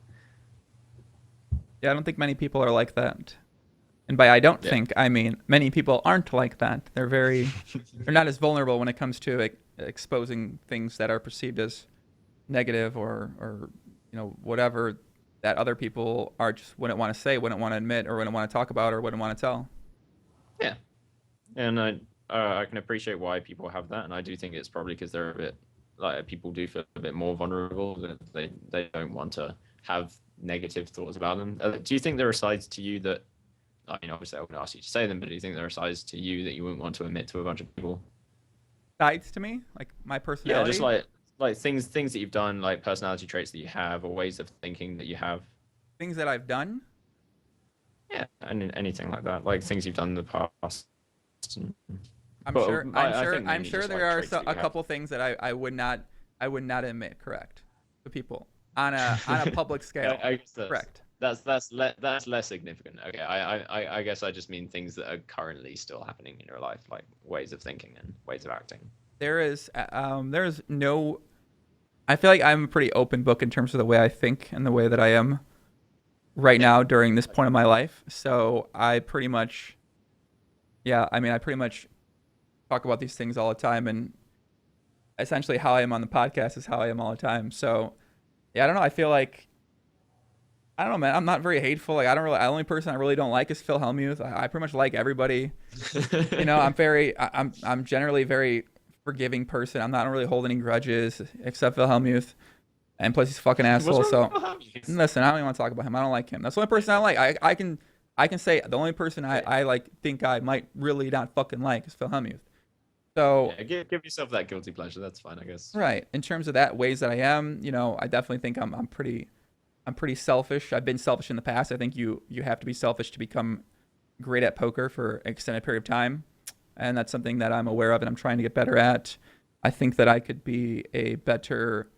Yeah, I don't think many people are like that. And by I don't think, I mean many people aren't like that. They're not as vulnerable when it comes to exposing things that are perceived as negative or whatever, that other people are just wouldn't want to say, wouldn't want to admit, or wouldn't want to talk about, or wouldn't want to tell. Yeah, and I can appreciate why people have that, and I do think it's probably because they're a bit like people do feel a bit more vulnerable, that they don't want to have negative thoughts about them. Do you think there are sides to you that, I mean, obviously I wouldn't ask you to say them, but do you think there are sides to you that you wouldn't want to admit to a bunch of people? Sides to me, like my Yeah, just personality, like things that you've done, like personality traits that you have, or ways of thinking that you have. things that I've done. Yeah, and anything like that, like things you've done in the past. I'm But sure. I'm I sure. think I'm mainly sure just there like are traits that a you have. couple things that I would not admit. Correct, to people on a public scale. I guess Correct. that's less significant. Okay, I guess I just mean things that are currently still happening in your life, like ways of thinking and ways of acting. There is no. I feel like I'm a pretty open book in terms of the way I think and the way that I am right Yeah. now during this point of my life. So I pretty much, yeah. I mean, I pretty much talk about these things all the time, and essentially how I am on the podcast is how I am all the time. So yeah, I don't know. I feel like I don't know, man. I'm not very hateful. Like I don't really. The only person I really don't like is Phil Hellmuth. I pretty much like everybody. You know, I'm generally very forgiving person. I'm not really holding any grudges except Phil Hellmuth. And plus he's a fucking What's asshole. wrong So with Mohammed? listen, I don't even want to talk about him. I don't like him. That's the only person I like. I can say the only person I like think I might really not fucking like is Phil Hellmuth. So Yeah, give yourself that guilty pleasure. That's fine, I guess. right, in terms of that ways that I am, you know, I definitely think I'm pretty selfish. I've been selfish in the past. I think you have to be selfish to become great at poker for an extended period of time, and that's something that I'm aware of and I'm trying to get better at. I think that I could be a better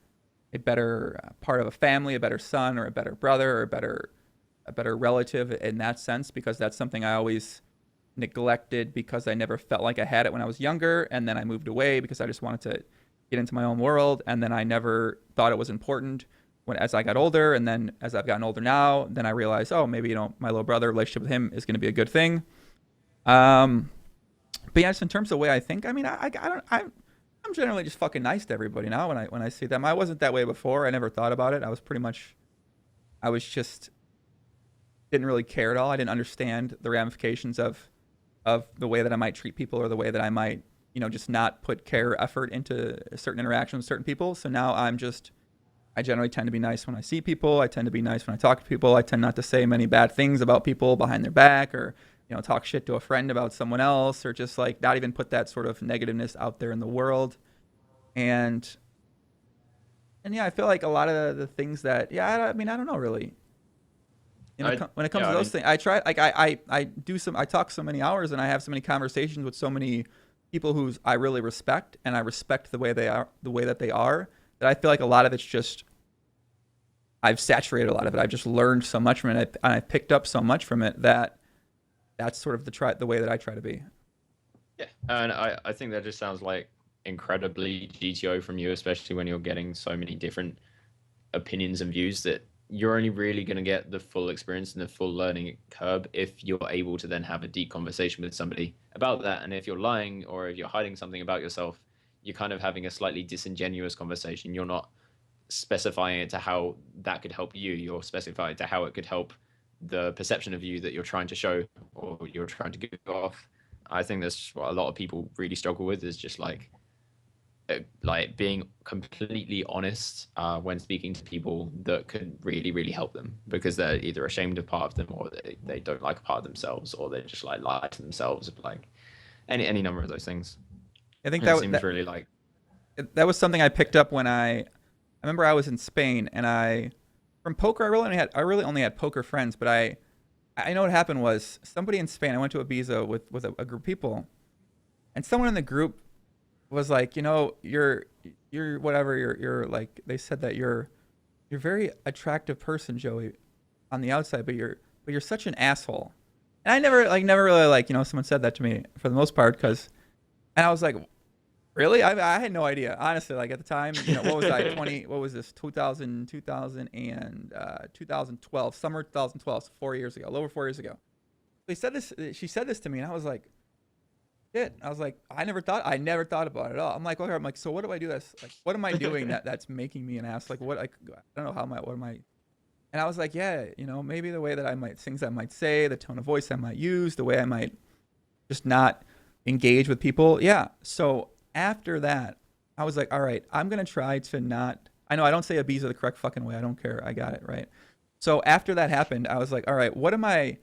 part of a family, a better son or a better brother or a better relative in that sense because that's something I always neglected because I never felt like I had it when I was younger, and then I moved away because I just wanted to get into my own world, and then I never thought it was important when as I got older, and then as I've gotten older now, then I realized, oh, maybe you know my little brother relationship with him is going to be a good thing. Um, but yeah, just in terms of the way I think, I mean, I don't I'm generally just fucking nice to everybody now when I see them. I wasn't that way before. I never thought about it. I was pretty much I was just didn't really care at all. I didn't understand the ramifications of the way that I might treat people or the way that I might, you know, just not put care or effort into certain interactions with certain people. So now I generally tend to be nice when I see people. I tend to be nice when I talk to people. I tend not to say many bad things about people behind their back or, you know, talk shit to a friend about someone else or just like not even put that sort of negativeness out there in the world. And and yeah, I feel like a lot of the things that I mean, I don't know really. You know, I when it comes yeah, to I those mean, things, I try like I do some I talk so many hours and I have so many conversations with so many people who I really respect and I respect the way they are the way that they are that I feel like a lot of it's just I've saturated a lot of it. I've just learned so much from it and I picked up so much from it that that's sort of the way that I try to be. yeah, and I think that just sounds like incredibly GTO from you, especially when you're getting so many different opinions and views that you're only really going to get the full experience and the full learning curve if you're able to then have a deep conversation with somebody about that. And if you're lying or if you're hiding something about yourself, you're kind of having a slightly disingenuous conversation. You're not specifying it to how that could help you. You're specifying it to how it could help the perception of you that you're trying to show or you're trying to give off. I think that's what a lot of people really struggle with is just like being completely honest when speaking to people that could really really help them because they're either ashamed of part of them or they don't like a part of themselves or they just like lie to themselves like any number of those things. I think And it seems really like that was something I picked up when I remember I was in Spain and from poker I really only had poker friends, but I know what happened was somebody in Spain. I went to Ibiza with a group of people, and someone in the group was like, you know, you're whatever you're like. They said that you're a very attractive person, Joey, on the outside, but you're such an asshole. And I never really like you know someone said that to me for the most part because, and I was like, really? I had no idea honestly. Like at the time, you know, what was I 20? What was this 2000 and 2012 summer 2012, so 4 years ago, a little over 4 years ago. They said this. She said this to me, and I was like, "Shit!" I was like, I never thought about it at all. I'm like, okay, I'm like, so what do I do? That's like, what am I doing that's making me an ass? Like, what? Like, I don't know how am I. What am I? And I was like, yeah, you know, maybe the way that I might things I might say, the tone of voice I might use, the way I might just not engage with people. Yeah. So after that, I was like, all right, I'm gonna try to not. I know I don't say Ibiza the correct fucking way. I don't care. I got it right. So after that happened, I was like, all right, what am I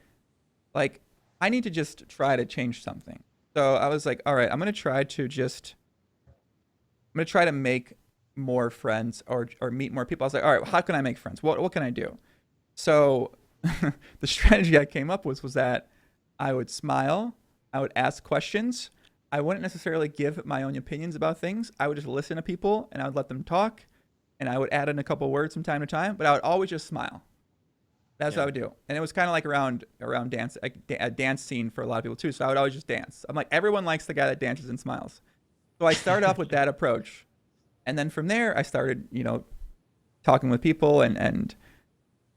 like? I need to just try to change something. So I was like, all right, I'm gonna try to make more friends or meet more people. I was like, all right, how can I make friends? What can I do? So the strategy I came up with was that I would smile, I would ask questions. I wouldn't necessarily give my own opinions about things. I would just listen to people and I would let them talk, and I would add in a couple words from time to time, but I would always just smile. That's what I Yeah. would do. And it was kind of like around dance, a dance scene for a lot of people too. So I would always just dance. I'm like, everyone likes the guy that dances and smiles. So I started off with that approach. And then from there I started, talking with people,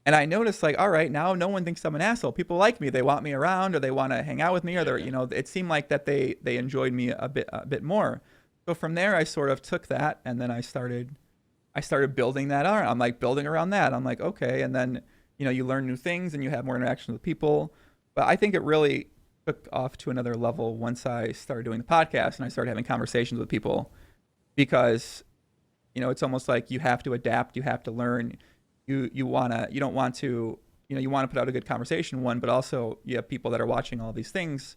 and I noticed, like, all right, now no one thinks I'm an asshole. People like me. They want me around, or they want to hang out with me, or Yeah. it seemed like that they enjoyed me a bit more. So from there, I sort of took that, and then I started building that out. I'm like building around that. I'm like, okay, and then you learn new things and you have more interaction with people. But I think it really took off to another level once I started doing the podcast and I started having conversations with people, because it's almost like you have to adapt, you have to learn. You don't want to you want to put out a good conversation, one, but also you have people that are watching all these things.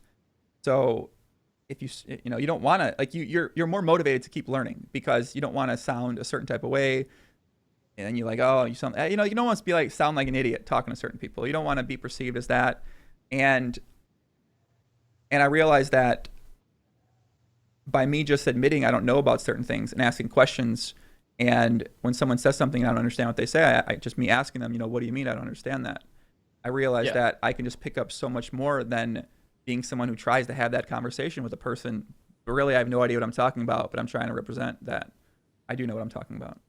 So if you don't want to, like, you're more motivated to keep learning because you don't want to sound a certain type of way, and then you're like, oh, you sound, you don't want to be like sound like an idiot talking to certain people. You don't want to be perceived as that. And and I realized that by me just admitting I don't know about certain things and asking questions, and when someone says something and I don't understand what they say, I just me asking them, what do you mean I don't understand that? I realized Yeah. that I can just pick up so much more than being someone who tries to have that conversation with a person. But really, I have no idea what I'm talking about, but I'm trying to represent that I do know what I'm talking about.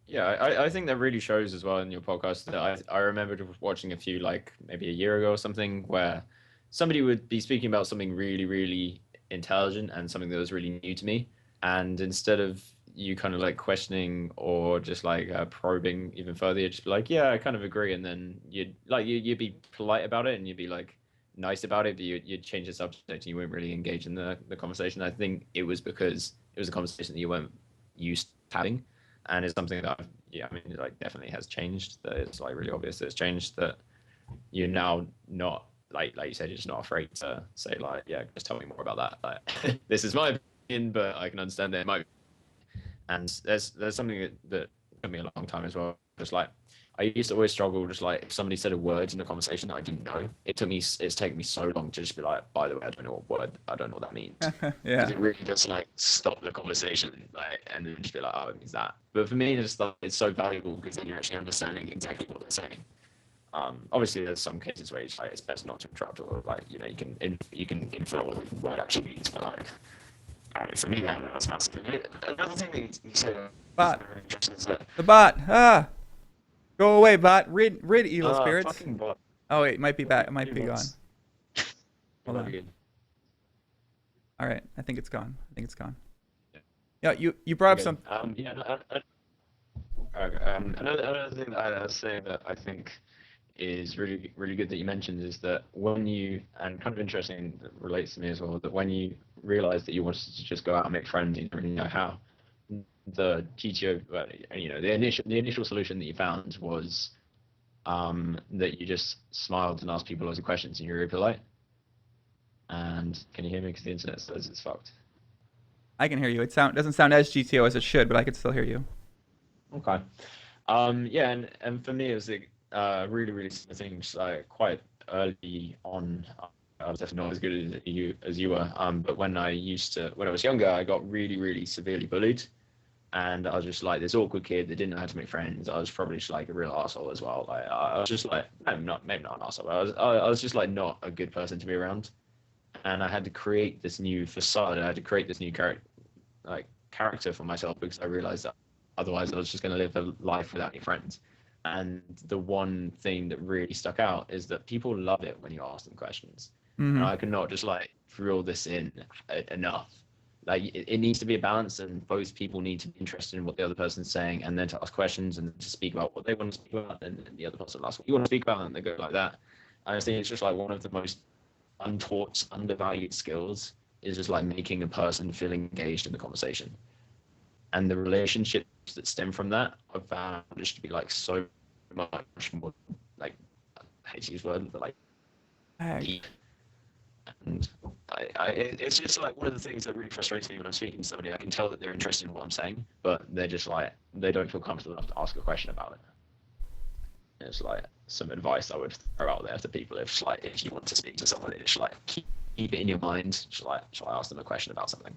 Yeah, I think that really shows as well in your podcast that I remember watching a few, like maybe a year ago or something, where somebody would be speaking about something really, really intelligent and something that was really new to me. And instead of you kind of like questioning or just like probing even further, you'd just be like, yeah, I kind of agree. And then you'd be polite about it and you'd be like nice about it, but you'd change the subject and you wouldn't really engage in the conversation. I think it was because it was a conversation that you weren't used to having, and it's something that yeah, I mean, it like definitely has changed. That it's like really obvious that it's changed. That you're now not like you said, you're just not afraid to say like, yeah, just tell me more about that. Like, this is my opinion, but I can understand that it might. And there's something that took me a long time as well. Just like I used to always struggle, just like if somebody said a word in a conversation that I didn't know, it's taken me so long to just be like, by the way, I don't know what word, I don't know what that means, because Yeah. it really does like stop the conversation, like, and then just be like, oh, it means that. But for me, it's like it's so valuable because then you're actually understanding exactly what they're saying. Obviously, there's some cases where it's best not to interrupt, or like you can infer what the word actually means, but like for me, that was fascinating. Another thing that you said was Bot. very interesting is that The bot. Go away, bot. Rid evil spirits. fucking bot. Oh wait, it might be back. It might It be gone. was- Hold on. good. All right, I think it's gone. I think it's gone. Yeah. Yeah, you brought up Okay. some. Yeah. Another thing that I was saying that I think is really really good that you mentioned is that when you, and kind of interesting that relates to me as well, that when you realize that you wanted to just go out and make friends, you don't really know how. The GTO, well, the initial solution that you found was that you just smiled and asked people loads of questions and you're really polite. And can you hear me? Because the internet says it's fucked. I can hear you. It doesn't sound as GTO as it should, but I could still hear you. Okay. Yeah, and for me, it was like really, really similar things. Like quite early on, I was definitely not as good as you were. But when I was younger, I got really, really severely bullied, and I was just like this awkward kid that didn't know how to make friends. I was probably just like a real asshole as well. Like I was just like maybe not an asshole. But I was just like not a good person to be around, and I had to create this new facade. I had to create this new character for myself because I realized that otherwise I was just going to live a life without any friends. And the one thing that really stuck out is that people love it when you ask them questions. And Hmm. I could not just like drill this in enough. Like it needs to be a balance, and both people need to be interested in what the other person's saying, and then to ask questions and to speak about what they want to speak about, and the other person asks what you want to speak about, and they go like that. And I think it's just like one of the most untaught, undervalued skills is just like making a person feel engaged in the conversation. and the relationships that stem from that, I've found just to be like so much more like, I hate to use word, but like deep. And it's just like one of the things that really frustrates me when I'm speaking to somebody. I can tell that they're interested in what I'm saying, but they're just like, they don't feel comfortable enough to ask a question about it. It's like some advice I would throw out there to people. If like, if you want to speak to somebody, just like keep it in your mind. Just like, shall I ask them a question about something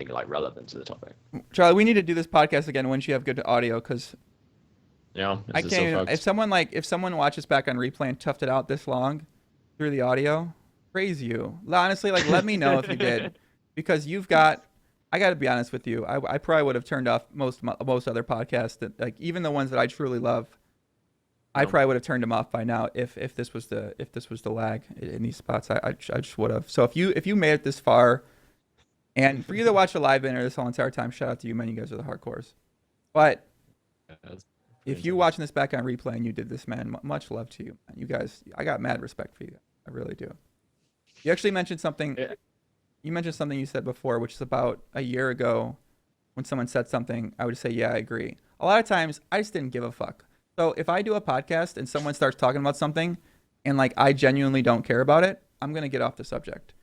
like relevant to the topic? Charlie, we need to do this podcast again once you have good audio, because Yeah, I can't even, if someone watches back on replay and toughed it out this long through the audio, praise you. Honestly, like, let me know if you did, because I got to be honest with you. I probably would have turned off most other podcasts that, like, even the ones that I truly love. I probably would have turned them off by now if this was the lag in these spots. I just would have. So if you made it this far, and for you to watch the live banner this whole entire time, shout out to you, man. You guys are the hardcores. But if you watching this back on replay and you did this, man, much love to you, man. You guys, I got mad respect for you. I really do. You actually mentioned something. Yeah. You mentioned something you said before, which is about a year ago, when someone said something, I would say, yeah, I agree. A lot of times, I just didn't give a fuck. So if I do a podcast and someone starts talking about something and like I genuinely don't care about it, I'm going to get off the subject.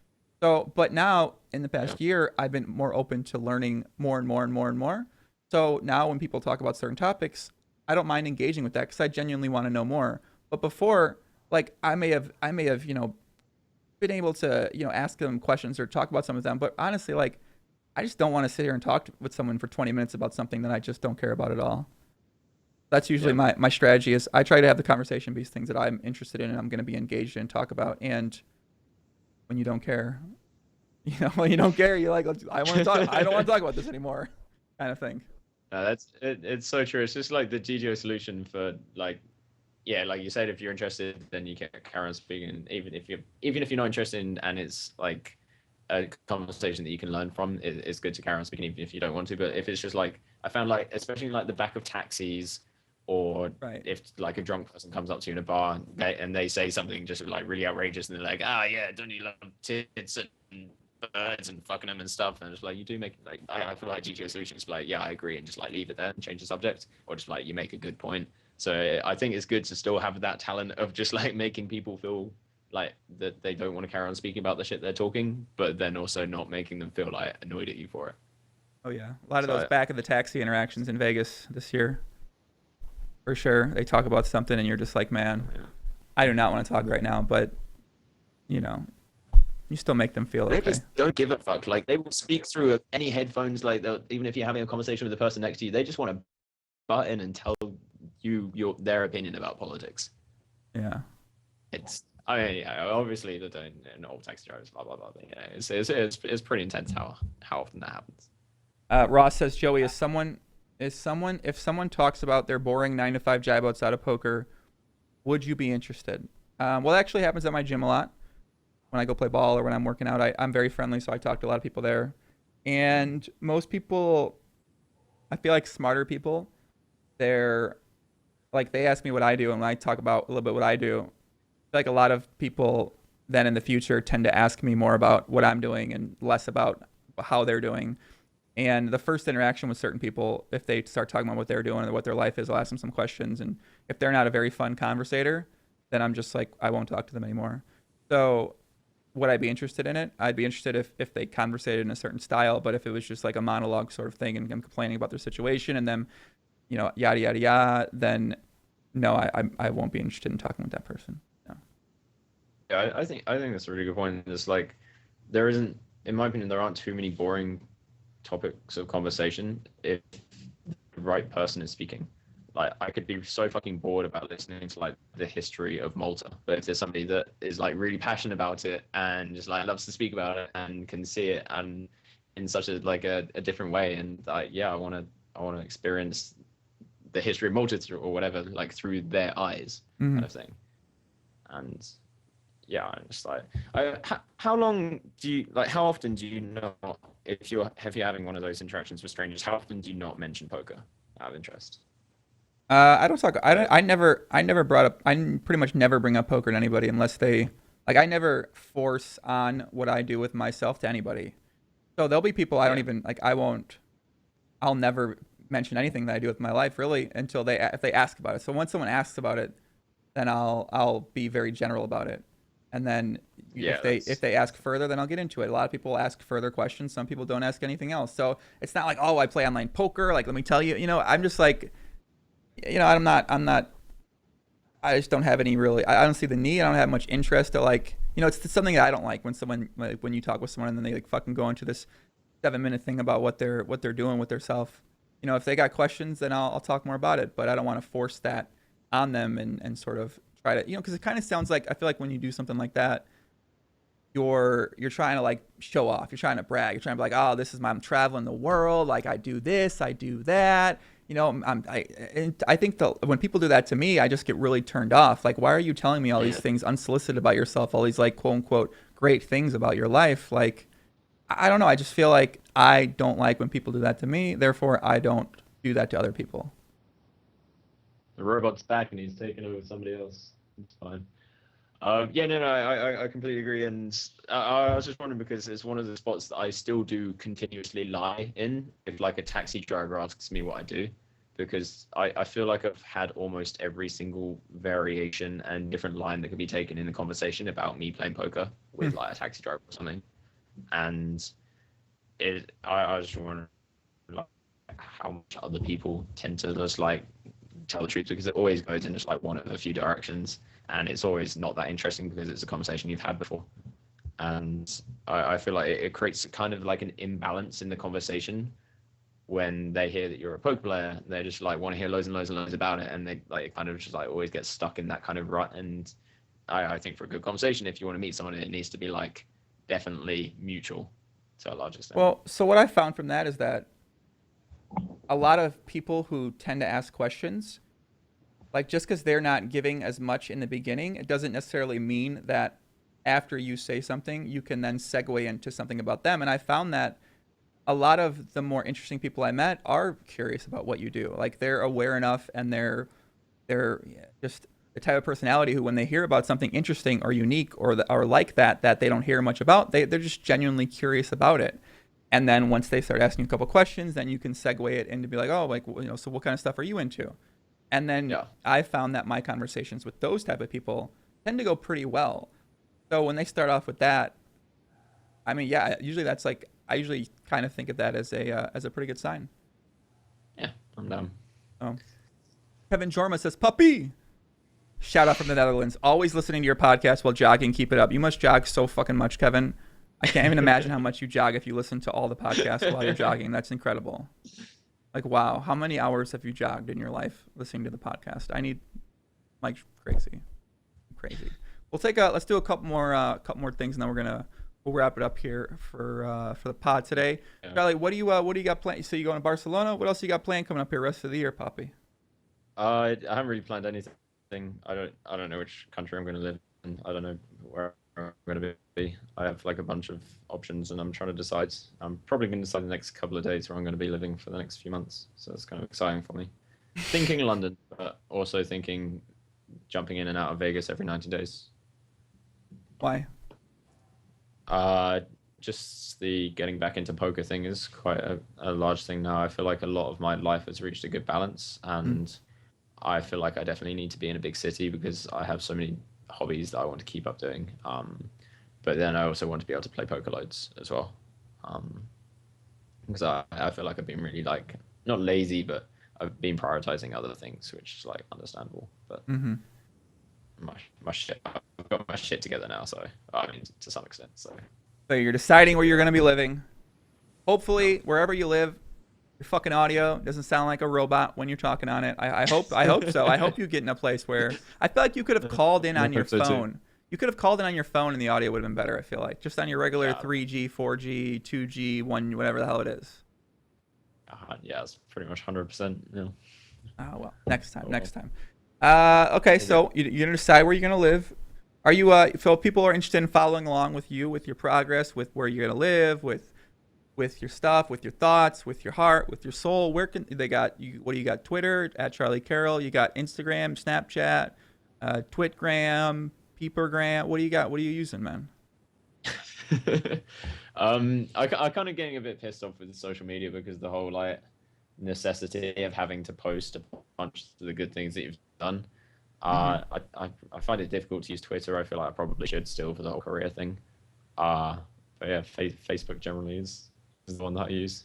So, but now in the past year, I've been more open to learning more and more and more and more. So now when people talk about certain topics, I don't mind engaging with that because I genuinely want to know more. But before, like I may have, been able to, ask them questions or talk about some of them. But honestly, like I just don't want to sit here and talk with someone for 20 minutes about something that I just don't care about at all. That's usually my strategy. Is I try to have the conversation be things that I'm interested in and I'm going to be engaged in, talk about. And when you don't care, when you don't care, you're like, I want to talk. I don't want to talk about this anymore, kind of thing. No, that's it. It's so true. It's just like the GTO solution for like, yeah, like you said, if you're interested, then you can carry on speaking. Even if you're not interested in, and it's like a conversation that you can learn from, it's good to carry on speaking even if you don't want to. But if it's just like, I found like, especially like the back of taxis, or if like a drunk person comes up to you in a bar and they say something just like really outrageous and they're like, yeah, don't you love tits and birds and fucking them and stuff, and it's like, you do make like, I feel like GTO solutions is like, yeah, I agree, and just like leave it there and change the subject, or just like you make a good point. So I think it's good to still have that talent of just like making people feel like that they don't want to carry on speaking about the shit they're talking, but then also not making them feel like annoyed at you for it. Oh yeah, a lot of those back of the taxi interactions in Vegas this year. For sure. They talk about something and you're just like, man, I do not want to talk right now, but you still make them feel okay. They just don't give a fuck. Like they will speak through any headphones, like even if you're having a conversation with the person next to you, they just want to butt in and tell you their opinion about politics. Yeah. Obviously they don't, all taxi drivers, blah blah blah. But, it's pretty intense how often that happens. Ross says, Joey, if someone talks about their boring 9-to-5 job outside of poker, would you be interested? Well, it actually happens at my gym a lot. When I go play ball or when I'm working out, I'm very friendly, so I talk to a lot of people there. And most people, I feel like smarter people, they're like, they ask me what I do, and when I talk about a little bit what I do, I feel like a lot of people then in the future tend to ask me more about what I'm doing and less about how they're doing. And the first interaction with certain people, if they start talking about what they're doing or what their life is, I'll ask them some questions. And if they're not a very fun conversator, then I'm just like, I won't talk to them anymore. So would I be interested in it? I'd be interested if they conversated in a certain style, but if it was just like a monologue sort of thing and I'm complaining about their situation and then, yada, yada, yada, then no, I won't be interested in talking with that person. No. Yeah, I think that's a really good point. It's like, there isn't, in my opinion, there aren't too many boring topics of conversation if the right person is speaking. Like I could be so fucking bored about listening to like the history of Malta, but if there's somebody that is like really passionate about it and just like loves to speak about it and can see it and in such a different way, and like, yeah, I want to experience the history of Malta or whatever, like through their eyes, kind of thing. And yeah, I'm just like, how often do you not, if you're having one of those interactions with strangers, how often do you not mention poker out of interest? I don't talk. I never brought up. I pretty much never bring up poker to anybody unless they like. I never force on what I do with myself to anybody. So there'll be people I don't even like. I won't. I'll never mention anything that I do with my life really until if they ask about it. So once someone asks about it, then I'll be very general about it. And then Yeah, if that's they ask further, then I'll get into it. A lot of people ask further questions. Some people don't ask anything else. So it's not like, oh, I play online poker. Like, let me tell you, I'm just like, I'm not. I just don't have any really. I don't see the need. I don't have much interest to like. It's something that I don't like when someone like when you talk with someone and then they like fucking go into this 7 minute thing about what they're doing with their self. If they got questions, then I'll talk more about it. But I don't want to force that on them and sort of try to because it kind of sounds like I feel like when you do something like that, you're trying to like show off. You're trying to brag. You're trying to be like, oh, I'm traveling the world. Like I do this, I do that. I think when people do that to me, I just get really turned off. Like, why are you telling me all these things unsolicited about yourself? All these like quote unquote great things about your life. Like, I don't know. I just feel like I don't like when people do that to me. Therefore, I don't do that to other people. the robot's back and he's taking over somebody else. It's fine. Yeah, no, I completely agree, and I was just wondering because it's one of the spots that I still do continuously lie in if like a taxi driver asks me what I do, because I feel like I've had almost every single variation and different line that could be taken in the conversation about me playing poker with like a taxi driver or something, and I was just wondering like how much other people tend to just like tell the truth because it always goes in just like one of a few directions and it's always not that interesting because it's a conversation you've had before. And I feel like it creates kind of like an imbalance in the conversation when they hear that you're a poker player. They just like want to hear loads and loads and loads about it, and they like kind of just like always get stuck in that kind of rut. And I think for a good conversation, if you want to meet someone, it needs to be like definitely mutual to a large extent. Well, so what I found from that is that a lot of people who tend to ask questions, like just because they're not giving as much in the beginning, it doesn't necessarily mean that after you say something, you can then segue into something about them. And I found that a lot of the more interesting people I met are curious about what you do. Like they're aware enough and they're just the type of personality who when they hear about something interesting or unique or like that they don't hear much about, they're just genuinely curious about it. And then once they start asking a couple questions, then you can segue it into be like, oh, like, so what kind of stuff are you into? And then I found that my conversations with those type of people tend to go pretty well. So when they start off with that, I mean, yeah, usually that's like, I usually kind of think of that as a pretty good sign. Yeah, I'm down. Kevin Jorma says, puppy. Shout out from the Netherlands. Always listening to your podcast while jogging. Keep it up. You must jog so fucking much, Kevin. I can't even imagine how much you jog if you listen to all the podcasts while you're jogging. That's incredible. Like, wow. How many hours have you jogged in your life listening to the podcast? I need, like, crazy. Let's do a couple more things, and then we'll wrap it up here for the pod today. Yeah. Charlie, what do you got planned? So you going to Barcelona? What else you got planned coming up here rest of the year, Poppy? I haven't really planned anything. I don't know which country I'm going to live in. I don't know where I'm going to be. I have like a bunch of options, and I'm trying to decide. I'm probably going to decide the next couple of days where I'm going to be living for the next few months. So it's kind of exciting for me. Thinking London, but also thinking jumping in and out of Vegas every 90 days. Why? Just the getting back into poker thing is quite a large thing now. I feel like a lot of my life has reached a good balance, and I feel like I definitely need to be in a big city because I have so many hobbies that I want to keep up doing. But then I also want to be able to play poker loads as well. Because I feel like I've been really like, not lazy, but I've been prioritizing other things, which is like understandable. But my shit, I've got my shit together now. So I mean, to some extent. So you're deciding where you're going to be living. Hopefully, wherever you live, your fucking audio doesn't sound like a robot when you're talking on it. I hope so. I hope you get in a place where I feel like you could have called in on your phone. You could have called in on your phone and the audio would have been better, I feel like. Just on your regular 3G, 4G, 2G, 1, whatever the hell it is. Yeah, it's pretty much 100%. Yeah. Oh, well, next time. Okay, so you're going to decide where you're going to live. Are you, so people are interested in following along with you, with your progress, with where you're going to live, with your stuff, with your thoughts, with your heart, with your soul? Where can they got you? What do you got? Twitter at Charlie Carrel. You got Instagram, Snapchat, Twitgram, Peepergram. What do you got? What are you using, man? I kind of getting a bit pissed off with social media because the whole like necessity of having to post a bunch of the good things that you've done. I find it difficult to use Twitter. I feel like I probably should still for the whole career thing. But yeah, Facebook generally is the one that I use.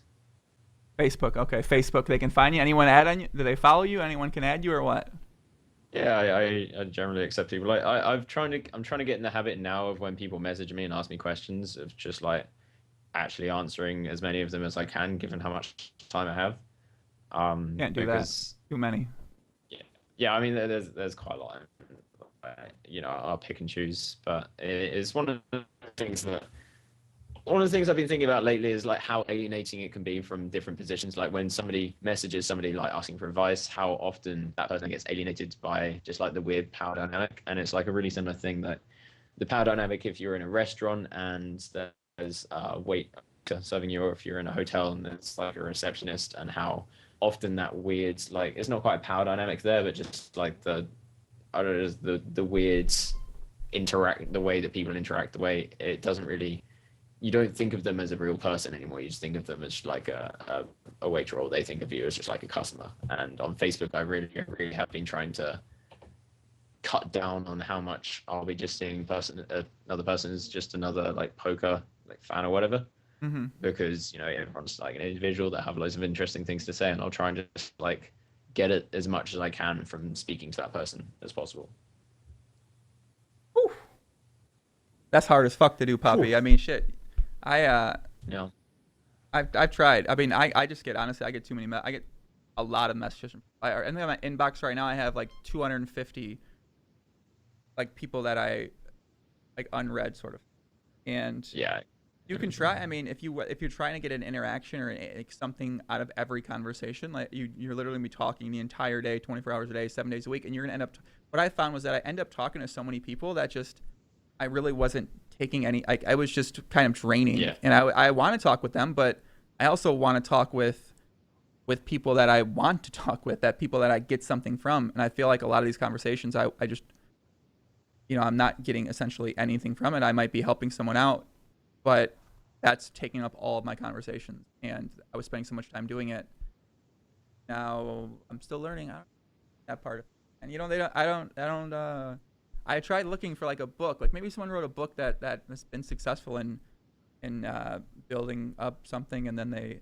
Facebook, okay. Facebook, they can find you. Anyone add on you? Do they follow you? Anyone can add you or what? Yeah, I generally accept people. Like I'm trying to get in the habit now of when people message me and ask me questions of just like actually answering as many of them as I can, given how much time I have. Can't do Because that. Too many. yeah, I mean, there's quite a lot. You know, I'll pick and choose, but it's one of the things I've been thinking about lately is like how alienating it can be from different positions. Like when somebody messages somebody like asking for advice, how often that person gets alienated by just like the weird power dynamic. And it's like a really similar thing that the power dynamic if you're in a restaurant and there's a waiter serving you, or if you're in a hotel and it's like a receptionist, and how often that weird, like, it's not quite a power dynamic there, but just like the I don't know, the weird the way that people interact, the way it doesn't really, you don't think of them as a real person anymore. You just think of them as like a waiter, or they think of you as just like a customer. And on Facebook, I really have been trying to cut down on how much I'll be just seeing another person is just another like poker like fan or whatever. Because you know everyone's like an individual that have loads of interesting things to say, and I'll try and just like get it as much as I can from speaking to that person as possible. Whew. That's hard as fuck to do, Poppy. Whew. I mean, shit. Yeah. I've tried. I mean, I just get, honestly, I get too many. I get a lot of messages. I think on my inbox right now I have like 250 like people that I like unread sort of, and Yeah. you can try. I mean, if you're trying to get an interaction or like something out of every conversation, like you're literally gonna be talking the entire day, 24 hours a day, 7 days a week, and you're gonna end up. What I found was that I end up talking to so many people that just I really wasn't taking any. Like I was just kind of draining, Yeah. and I want to talk with them, but I also want to talk with people that I want to talk with, that people that I get something from, and I feel like a lot of these conversations, I just, you know, I'm not getting essentially anything from it. I might be helping someone out, but that's taking up all of my conversations, and I was spending so much time doing it. Now I'm still learning that part of it. And you know, I tried looking for like a book, like maybe someone wrote a book that has been successful in building up something, and then they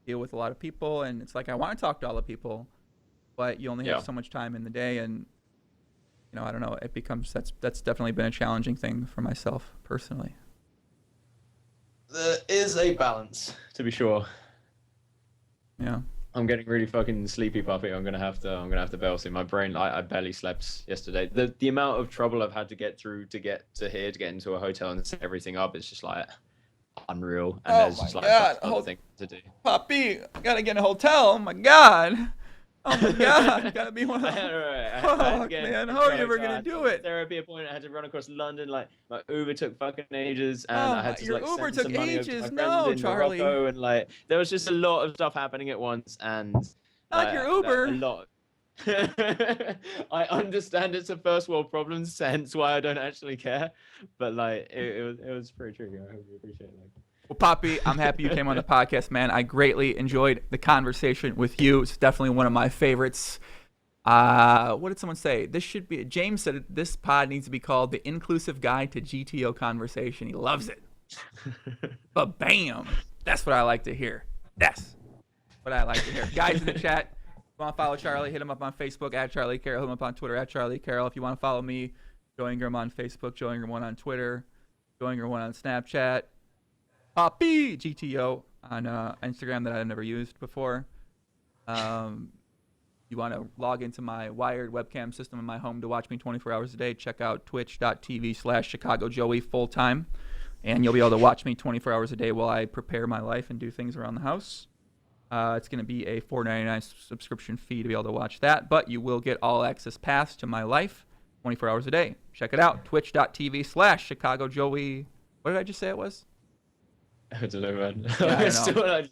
deal with a lot of people, and it's like I want to talk to all the people, but you only have so much time in the day, and you know, I don't know, it becomes that's definitely been a challenging thing for myself personally. There is a balance, to be sure. Yeah. I'm getting really fucking sleepy, puppy. I'm gonna have to bail soon. My brain, I barely slept yesterday. The amount of trouble I've had to get through to get to here, to get into a hotel and set everything up, it's just like unreal. And there's just like other things to do. Poppy, I gotta get in a hotel. Oh my god. Oh my god, gotta be one of them. Fuck, man, how are you ever gonna do it? Therapy appointment. I had to run across London. Like my Uber took fucking ages, and I had to your like Uber send some took money over to ages. my friend No, in Charlie. Morocco, and like there was just a lot of stuff happening at once, and Not your Uber. a lot. I understand it's a first world problem, hence why I don't actually care. But like it was pretty tricky. I hope you appreciate it. Well, Poppy, I'm happy you came on the podcast, man. I greatly enjoyed the conversation with you. It's definitely one of my favorites. What did someone say? James said this pod needs to be called The Inclusive Guide to GTO Conversation. He loves it. But bam, that's what I like to hear. That's what I like to hear. Guys in the chat, if you want to follow Charlie, hit him up on Facebook at Charlie Carrel. Hit him up on Twitter at Charlie Carrel. If you want to follow me, Joe Ingram on Facebook, Joe Ingram1 on Twitter, Joe Ingram1 on Snapchat. Poppy GTO on Instagram that I've never used before. You want to log into my wired webcam system in my home to watch me 24 hours a day, check out twitch.tv/ChicagoJoey full-time, and you'll be able to watch me 24 hours a day while I prepare my life and do things around the house. It's going to be a $4.99 subscription fee to be able to watch that, but you will get all access pass to my life 24 hours a day. Check it out, twitch.tv/ChicagoJoey. What did I just say it was? I don't know, man. Yeah,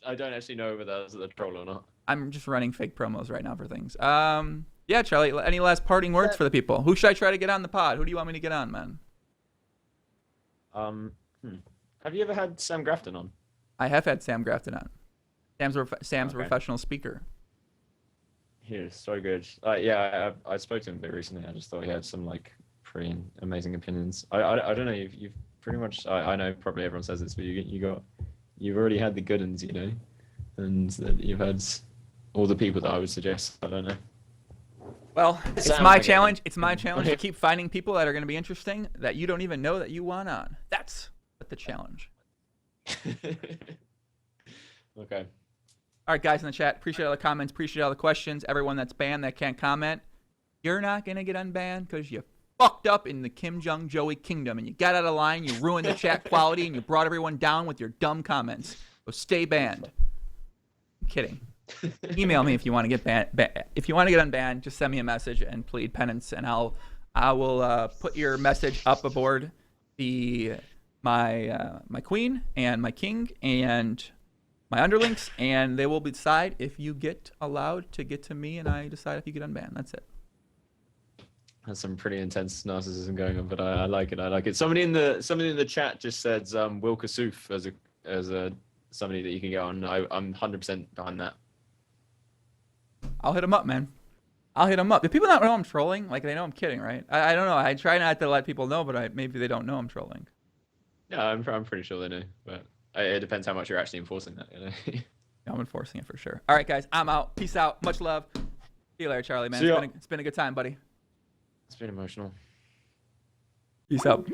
I don't actually know whether that's a troll or not. I'm just running fake promos right now for things. Yeah, Charlie, any last parting words for the people? Who should I try to get on the pod? Who do you want me to get on, man? Have you ever had Sam Grafton on? I have had Sam Grafton on. Sam's a professional speaker. He was so good. I spoke to him a bit recently. I just thought he had some like pretty amazing opinions. I don't know. You've pretty much. I know probably everyone says this, but you've already had the good ones, you know, and that you've had all the people that I would suggest. I don't know. Well, it's Sound my like it. challenge. It's my challenge to keep finding people that are going to be interesting that you don't even know that you want on. That's the challenge. Okay. All right, guys in the chat, appreciate all the comments, appreciate all the questions. Everyone that's banned that can't comment, you're not going to get unbanned because you fucked up in the Kim Jong Joey kingdom and you got out of line, you ruined the chat quality, and you brought everyone down with your dumb comments. So stay banned. I'm kidding. Email me if you want to get banned. If you want to get unbanned, just send me a message and plead penance, and I will put your message up aboard my queen and my king and my underlings, and they will decide if you get allowed to get to me, and I decide if you get unbanned. That's it. That's some pretty intense narcissism going on, but I like it. I like it. Somebody in the chat just said Will Kasuf as a somebody that you can get on. I'm 100% behind that. I'll hit him up, man. I'll hit him up. Do people not know I'm trolling? Like, they know I'm kidding, right? I don't know. I try not to let people know, but maybe they don't know I'm trolling. Yeah, I'm pretty sure they know, but it depends how much you're actually enforcing that. You know? I'm enforcing it for sure. All right, guys. I'm out. Peace out. Much love. See you later, Charlie, man. See ya. It's been a good time, buddy. It's been emotional. Peace out.